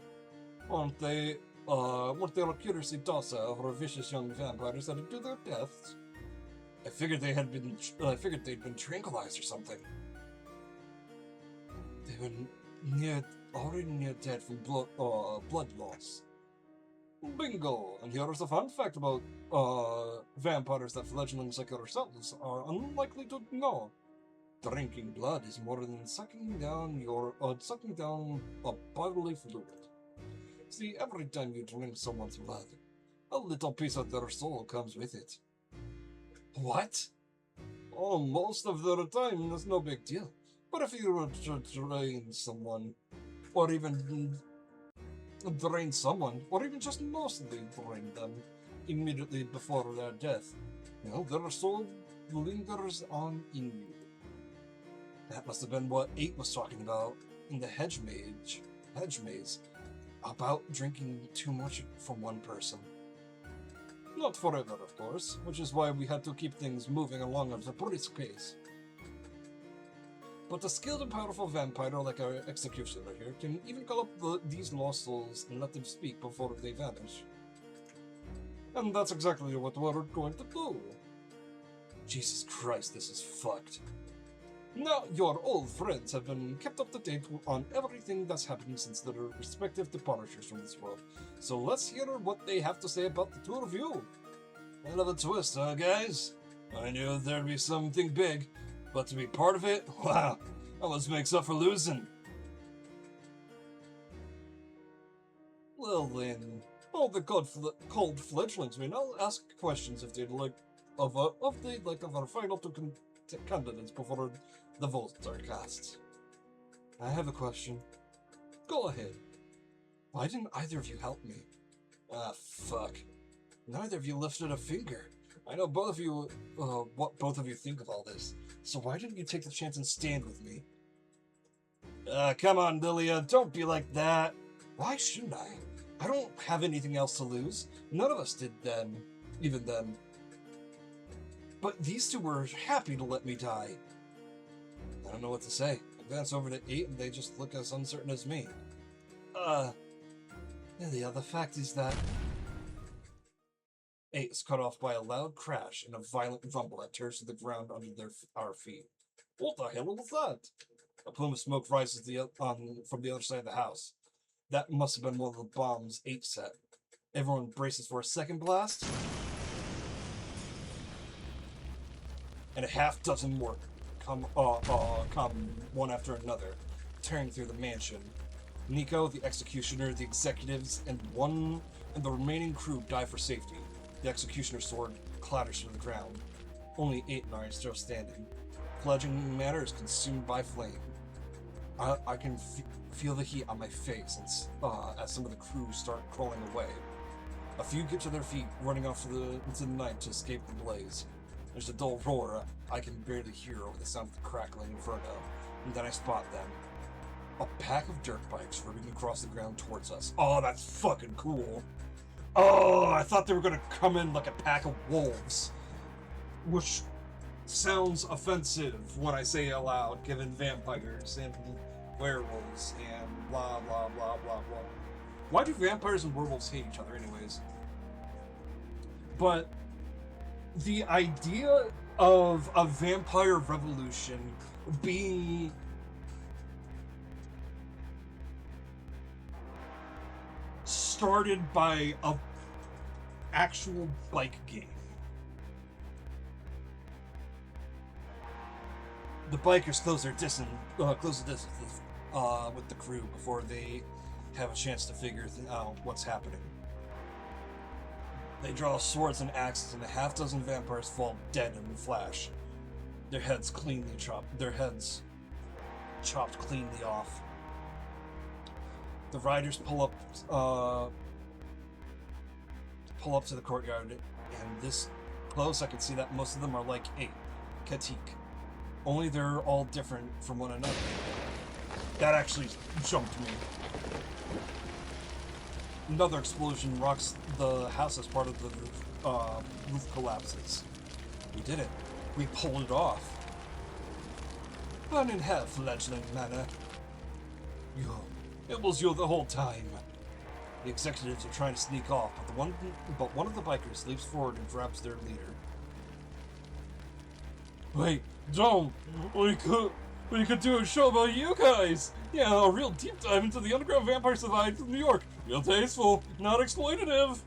Weren't their accuracy docile for vicious young vampires headed to their deaths? I figured they'd been tranquilized or something. They were already near dead from blood loss. Bingo! And here's a fun fact about vampires that fledglings like ourselves are unlikely to know. Drinking blood is more than sucking down a bodily fluid. See, every time you drink someone's blood, a little piece of their soul comes with it. What? Oh, most of the time, that's no big deal. But if you were to drain someone, or even just mostly drain them immediately before their death, their soul lingers on in you. That must have been what 8 was talking about in the hedge maze, about drinking too much from one person. Not forever, of course, which is why we had to keep things moving along at a brisk pace. But a skilled and powerful vampire like our executioner here can even call up these lost souls and let them speak before they vanish. And that's exactly what we're going to do. Jesus Christ, this is fucked. Now, your old friends have been kept up to date on everything that's happened since their respective departures from this world. So let's hear what they have to say about the two of you. Hell of a twist, huh, guys? I knew there'd be something big, but to be part of it, wow, almost makes up for losing. Well then, all the cold fledglings may now ask questions if they'd like of our final two candidates before the votes are cast. I have a question. Go ahead. Why didn't either of you help me? Ah, fuck. Neither of you lifted a finger. I know both of you, what both of you think of all this. So why didn't you take the chance and stand with me? Come on, Lilia, don't be like that. Why shouldn't I? I don't have anything else to lose. None of us did then, even then. But these two were happy to let me die. I don't know what to say. glance over to 8 and they just look as uncertain as me. Yeah, the fact is that 8 is cut off by a loud crash and a violent rumble that tears to the ground under our feet. What the hell was that? A plume of smoke rises from the other side of the house. That must have been one of the bombs 8 set. Everyone braces for a second blast, and a half dozen more come one after another, tearing through the mansion. Nico, the executioner, the executives, and the remaining crew die for safety. The executioner's sword clatters to the ground. Only 8 and I are still standing. Fledgling Manor is consumed by flame. I can feel the heat on my face as some of the crew start crawling away. A few get to their feet, running off into the night to escape the blaze. There's a dull roar I can barely hear over the sound of the crackling inferno, and then I spot them. A pack of dirt bikes ripping across the ground towards us. Oh, that's fucking cool. Oh, I thought they were gonna come in like a pack of wolves, which sounds offensive when I say it aloud, given vampires and werewolves and blah blah blah blah blah. Why do vampires and werewolves hate each other anyways? But the idea of a vampire revolution being started by a actual bike gang. The bikers close the distance with the crew before they have a chance to figure out what's happening. They draw swords and axes, and a half dozen vampires fall dead in a flash. Their heads chopped cleanly off. The riders pull up to the courtyard, and this close I can see that most of them are like 8, Katik. Only they're all different from one another. That actually jumped me. Another explosion rocks the house as part of the roof collapses. We did it. We pulled it off. Burn in hell, Fledgling Manor. It was you the whole time. The executives are trying to sneak off, but one of the bikers leaps forward and grabs their leader. Wait, don't! We could do a show about you guys! Yeah, a real deep dive into the underground vampire society of New York. Real tasteful, not exploitative!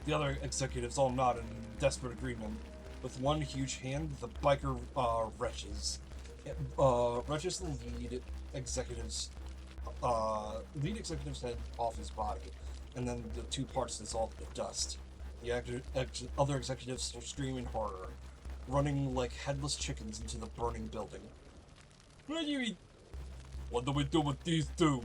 The other executives all nod in desperate agreement. With one huge hand, the biker wrenches the lead executive's head off his body, and then the two parts dissolve into dust. The other executives are screaming horror, running like headless chickens into the burning building. What do we do with these two?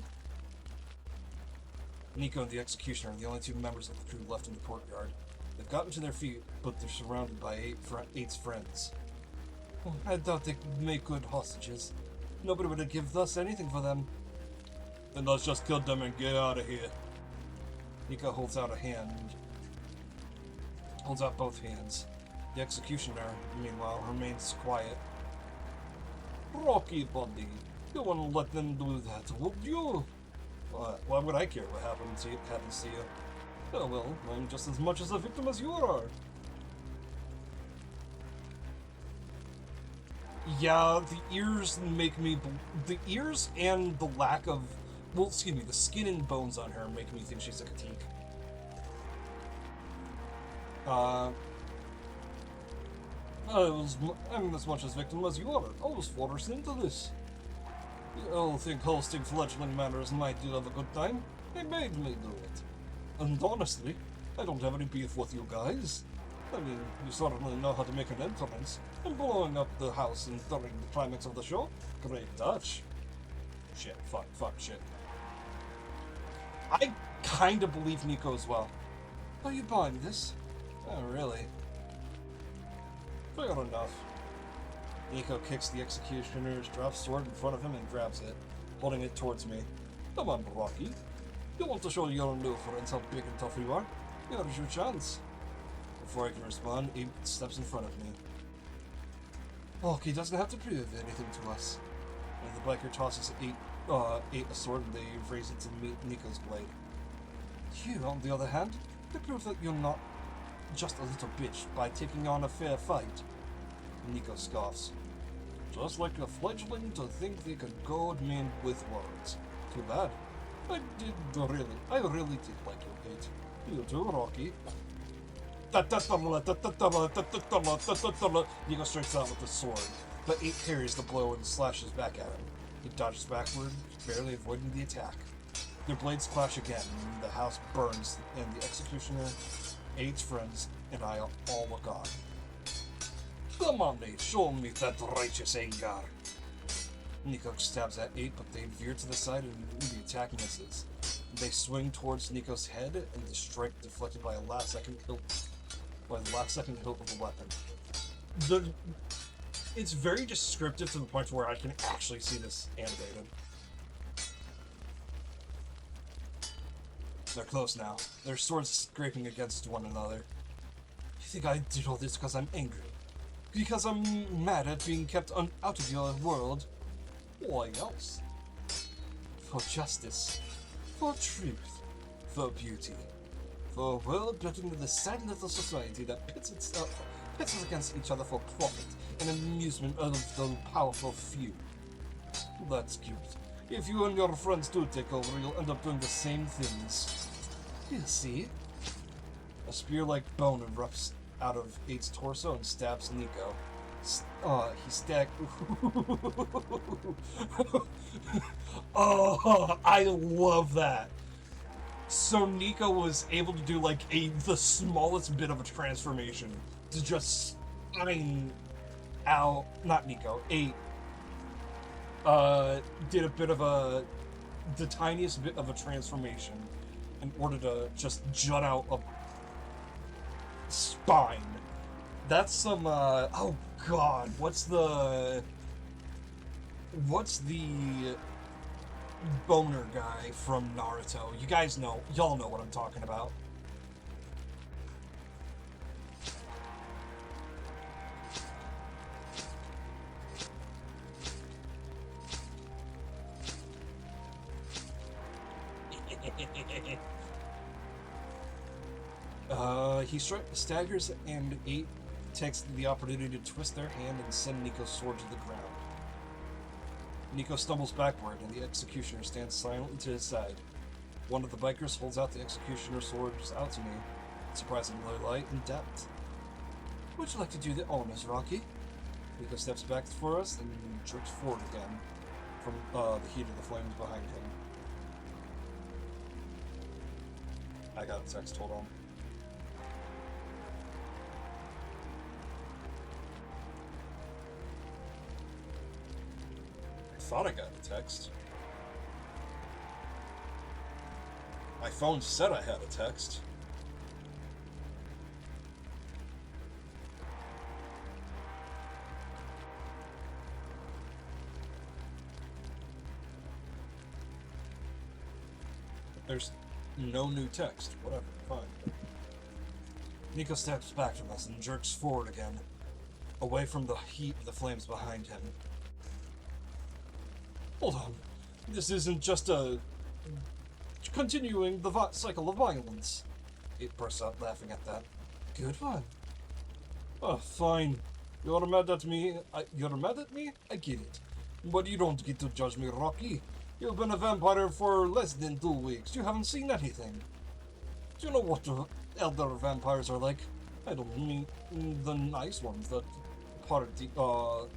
Nico and the executioner are the only two members of the crew left in the courtyard. They've gotten to their feet, but they're surrounded by Eight's friends. I thought they could make good hostages. Nobody would have given us anything for them. Then let's just kill them and get out of here. Nico holds out both hands. The executioner, meanwhile, remains quiet. Rocky buddy, you wouldn't let them do that, would you? Why would I care what happens to you? Oh well, I'm just as much as a victim as you are. Yeah, the ears make me... The ears and the lack of... Well, excuse me, the skin and bones on her make me think she's a Katik. I'm as much as victim as you are. I was forced into this. You all think hosting Fledgling Manor is my deal of a good time? They made me do it. And honestly, I don't have any beef with you guys. I mean, you certainly know how to make an entrance, and blowing up the house during the climax of the show? Great touch. Shit, fuck, shit. I kinda believe Nico as well. Are you buying this? Oh, really? Fair enough. Nico kicks the executioner's drop sword in front of him and grabs it, holding it towards me. Come on, Rocky. You want to show your new friends how big and tough you are? Here's your chance. Before I can respond, he steps in front of me. Rocky doesn't have to prove anything to us. And the biker tosses eight a sword and they raise it to meet Nico's blade. You, on the other hand, they prove that you're not just a little bitch by taking on a fair fight. Nico scoffs. Just like a fledgling to think they could goad me with words. Too bad. I really did like your hate. You too, Rocky. Nico strikes out with the sword, but 8 parries the blow and slashes back at him. He dodges backward, barely avoiding the attack. Their blades clash again, and the house burns, and the executioner, 8's friends, and I all look on. Come on, mate, show me that righteous anger. Nico stabs at 8, but they veer to the side and the attack misses. They swing towards Nico's head, and the strike deflected by the last second hilt of the weapon. It's very descriptive to the point where I can actually see this animated. They're close now. Their swords scraping against one another. You think I did all this because I'm angry? Because I'm mad at being kept out of your world? Why else? For justice. For truth. For beauty. For a world built into the sad little society that pits us against each other for profit and amusement of the powerful few. That's cute. If you and your friends do take over, you'll end up doing the same things. You see? A spear-like bone erupts out of 8's torso and stabs Nico. He staggers. Oh, I love that. So Nico was able to do like the smallest bit of a transformation to just not Nico, 8 did a bit of the tiniest bit of a transformation in order to just jut out a spine. That's some oh god, what's the boner guy from Naruto? You guys know, y'all know what I'm talking about. He staggers and 8 takes the opportunity to twist their hand and send Nico's sword to the ground. Nico stumbles backward and the executioner stands silently to his side. One of the bikers holds out the executioner's sword out to me, surprisingly light and depth. Would you like to do the honors, Rocky? Nico steps back for us and jerks forward again from the heat of the flames behind him. I got a text, hold on. I thought I got a text. My phone said I had a text. There's no new text. Whatever, fine. Nico steps back from us and jerks forward again, away from the heat of the flames behind him. Hold on. This isn't just continuing the cycle of violence. It bursts out laughing at that. Good one. Oh, fine. You're mad at me? I get it. But you don't get to judge me, Rocky. You've been a vampire for less than 2 weeks. You haven't seen anything. Do you know what the elder vampires are like? I don't mean the nice ones that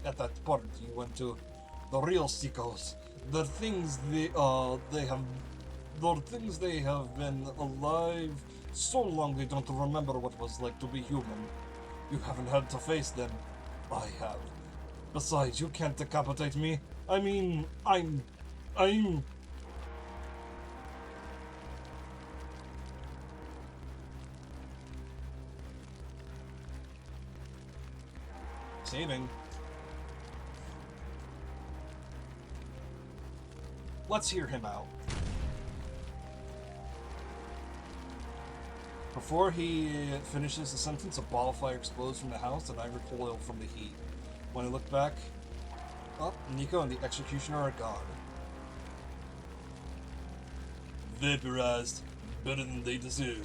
at that party you went to. The real sickos. The things they have been alive so long they don't remember what it was like to be human. You haven't had to face them. I have. Besides, you can't decapitate me. I mean, I'm... Saving. Let's hear him out. Before he finishes the sentence, a ball of fire explodes from the house and I recoil from the heat. When I look back, oh, Nico and the Executioner are gone. Vaporized, better than they deserve.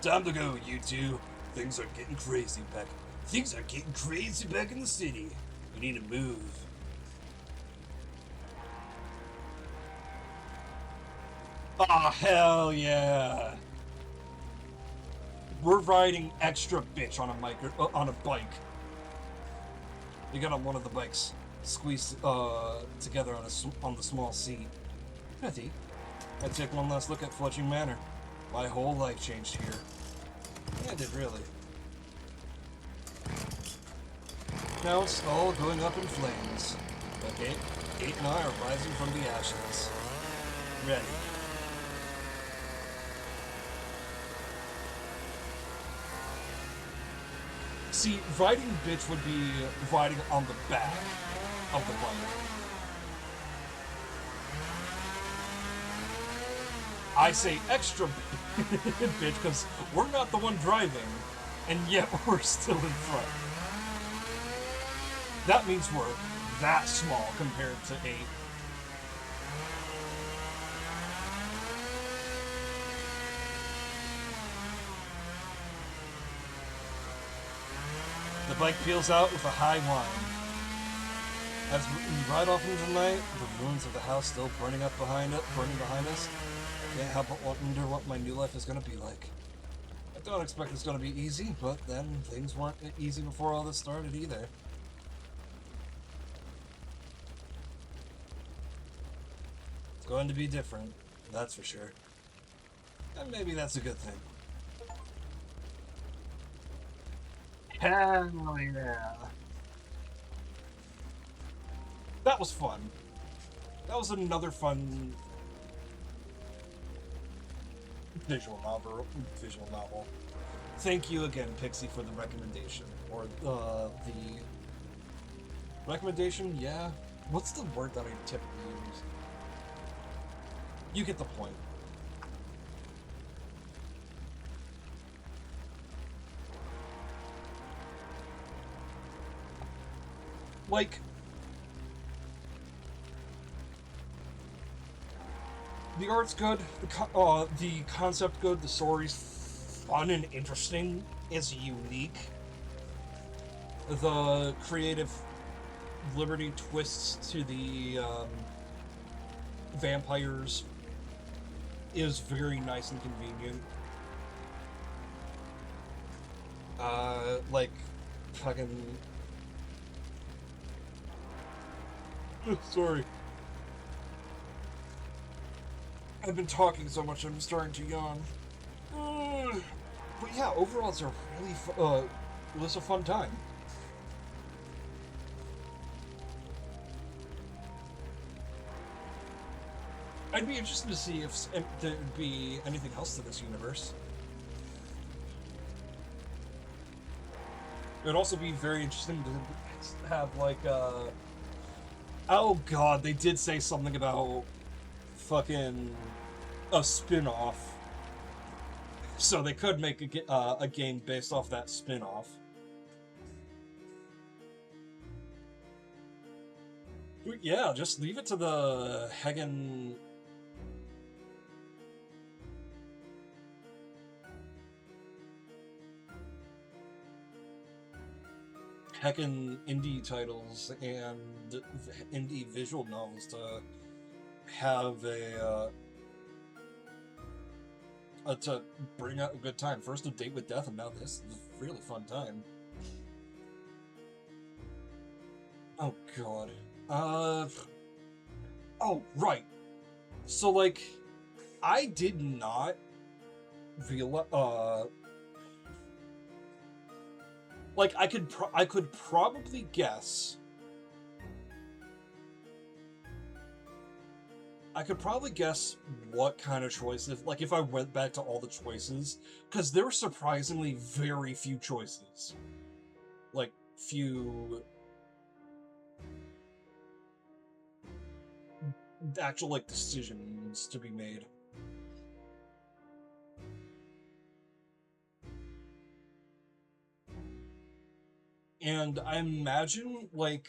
Time to go, you two. Things are getting crazy back. Things are getting crazy back in the city. We need to move. Aw, hell yeah! We're riding extra bitch on a bike. You got on one of the bikes, squeezed together on the small seat. Betty, I take one last look at Fledgling Manor. My whole life changed here. Yeah, it did really. Now it's all going up in flames. But Kate and I are rising from the ashes. Ready. See, riding bitch would be riding on the back of the bike. I say extra bitch because we're not the one driving, and yet we're still in front. That means we're that small compared to 8. The bike peels out with a high whine. As we ride off into the night, the ruins of the house still burning behind us, I can't help but wonder what my new life is going to be like. I don't expect it's going to be easy, but then things weren't easy before all this started either. It's going to be different, that's for sure. And maybe that's a good thing. Hell yeah. That was fun. That was another fun visual novel. Thank you again, Pixie, for the recommendation. Or the recommendation, yeah. What's the word that I typically use? You get the point. Like, the art's good, the concept good, the story's fun and interesting, it's unique. The creative liberty twists to the vampires is very nice and convenient. Like, fucking... Sorry. I've been talking so much, I'm starting to yawn. But yeah, overall, it's a really it was a fun time. I'd be interested to see if there'd be anything else to this universe. It would also be very interesting to have, like, oh god, they did say something about fucking a spin-off. So they could make a game based off that spin-off. Yeah, just leave it to the Heggen... Heckin' indie titles and indie visual novels to have to bring out a good time. First A Date with Death, and now this is a really fun time. Oh god. Oh, right. So, like, I did not realize, like, I could probably guess. I could probably guess what kind of choices, like, if I went back to all the choices, because there were surprisingly very few choices. Like, few actual, like, decisions to be made. And I imagine, like,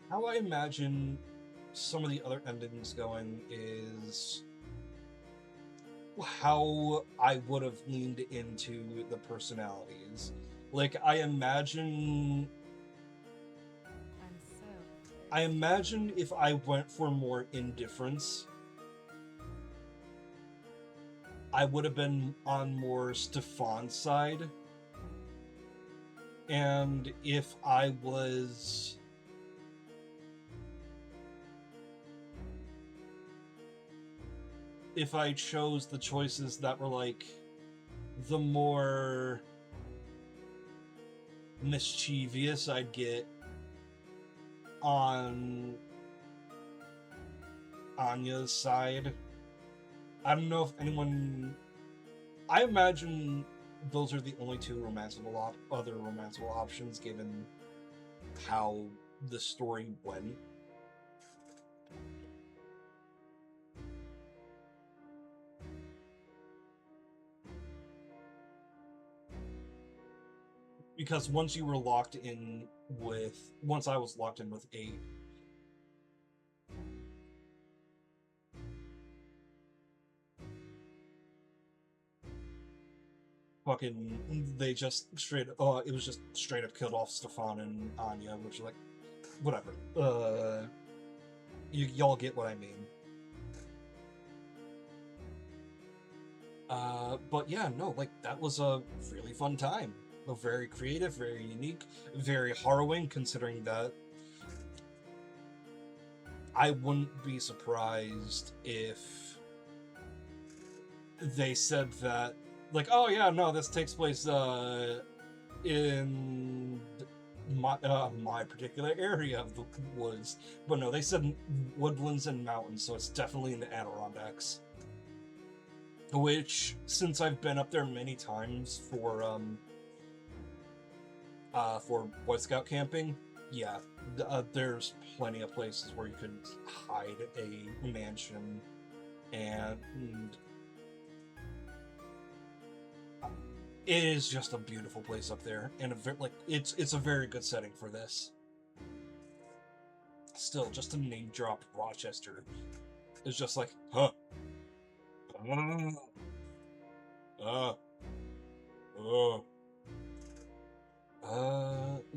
how I imagine some of the other endings going is how I would have leaned into the personalities. Like, I imagine if I went for more indifference, I would have been on more Stefan's side. And if I chose the choices that were like the more mischievous, I'd get on Anya's side. I don't know if anyone. I imagine those are the only two other romanceable options, given how the story went. Because once I was locked in with 8, fucking, they just straight, it was just straight up killed off Stefan and Anya, which is like, whatever. Y'all get what I mean. But yeah, no, like, that was a really fun time. Very creative, very unique, very harrowing, considering that I wouldn't be surprised if they said that, like, oh yeah, no, this takes place in my particular area of the woods. But no, they said woodlands and mountains, so it's definitely in the Adirondacks. Which, since I've been up there many times for Boy Scout camping, yeah, there's plenty of places where you could hide a mansion, and it is just a beautiful place up there, and it's a very good setting for this. Still, just to name drop Rochester is just like, huh.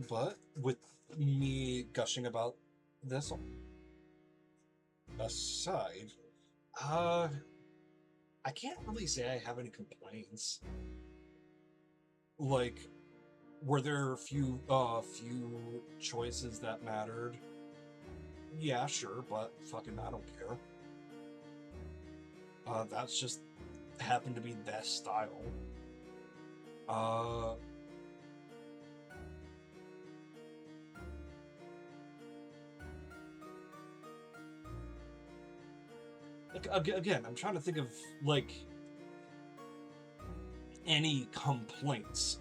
But with me gushing about this aside, I can't really say I have any complaints. Like, were there a few choices that mattered? Yeah, sure, but fucking I don't care. That's just happened to be their style. Again, I'm trying to think of, like, any complaints.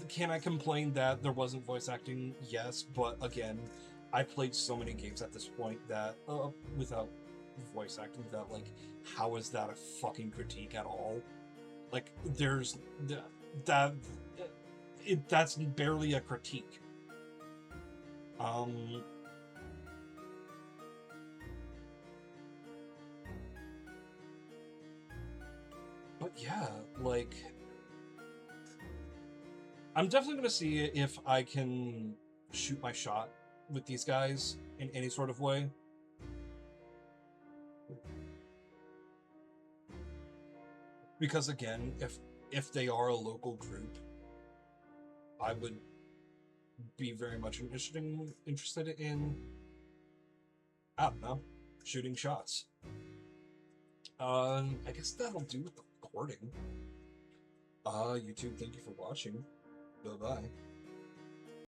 Can I complain that there wasn't voice acting? Yes, but again, I played so many games at this point that without voice acting, that, like, how is that a fucking critique at all? Like, there's that's barely a critique. But yeah, like, I'm definitely gonna see if I can shoot my shot with these guys in any sort of way. Because again, if they are a local group, I would be very much interested in, I don't know, shooting shots. I guess that'll do with the recording. YouTube, thank you for watching. Bye-bye.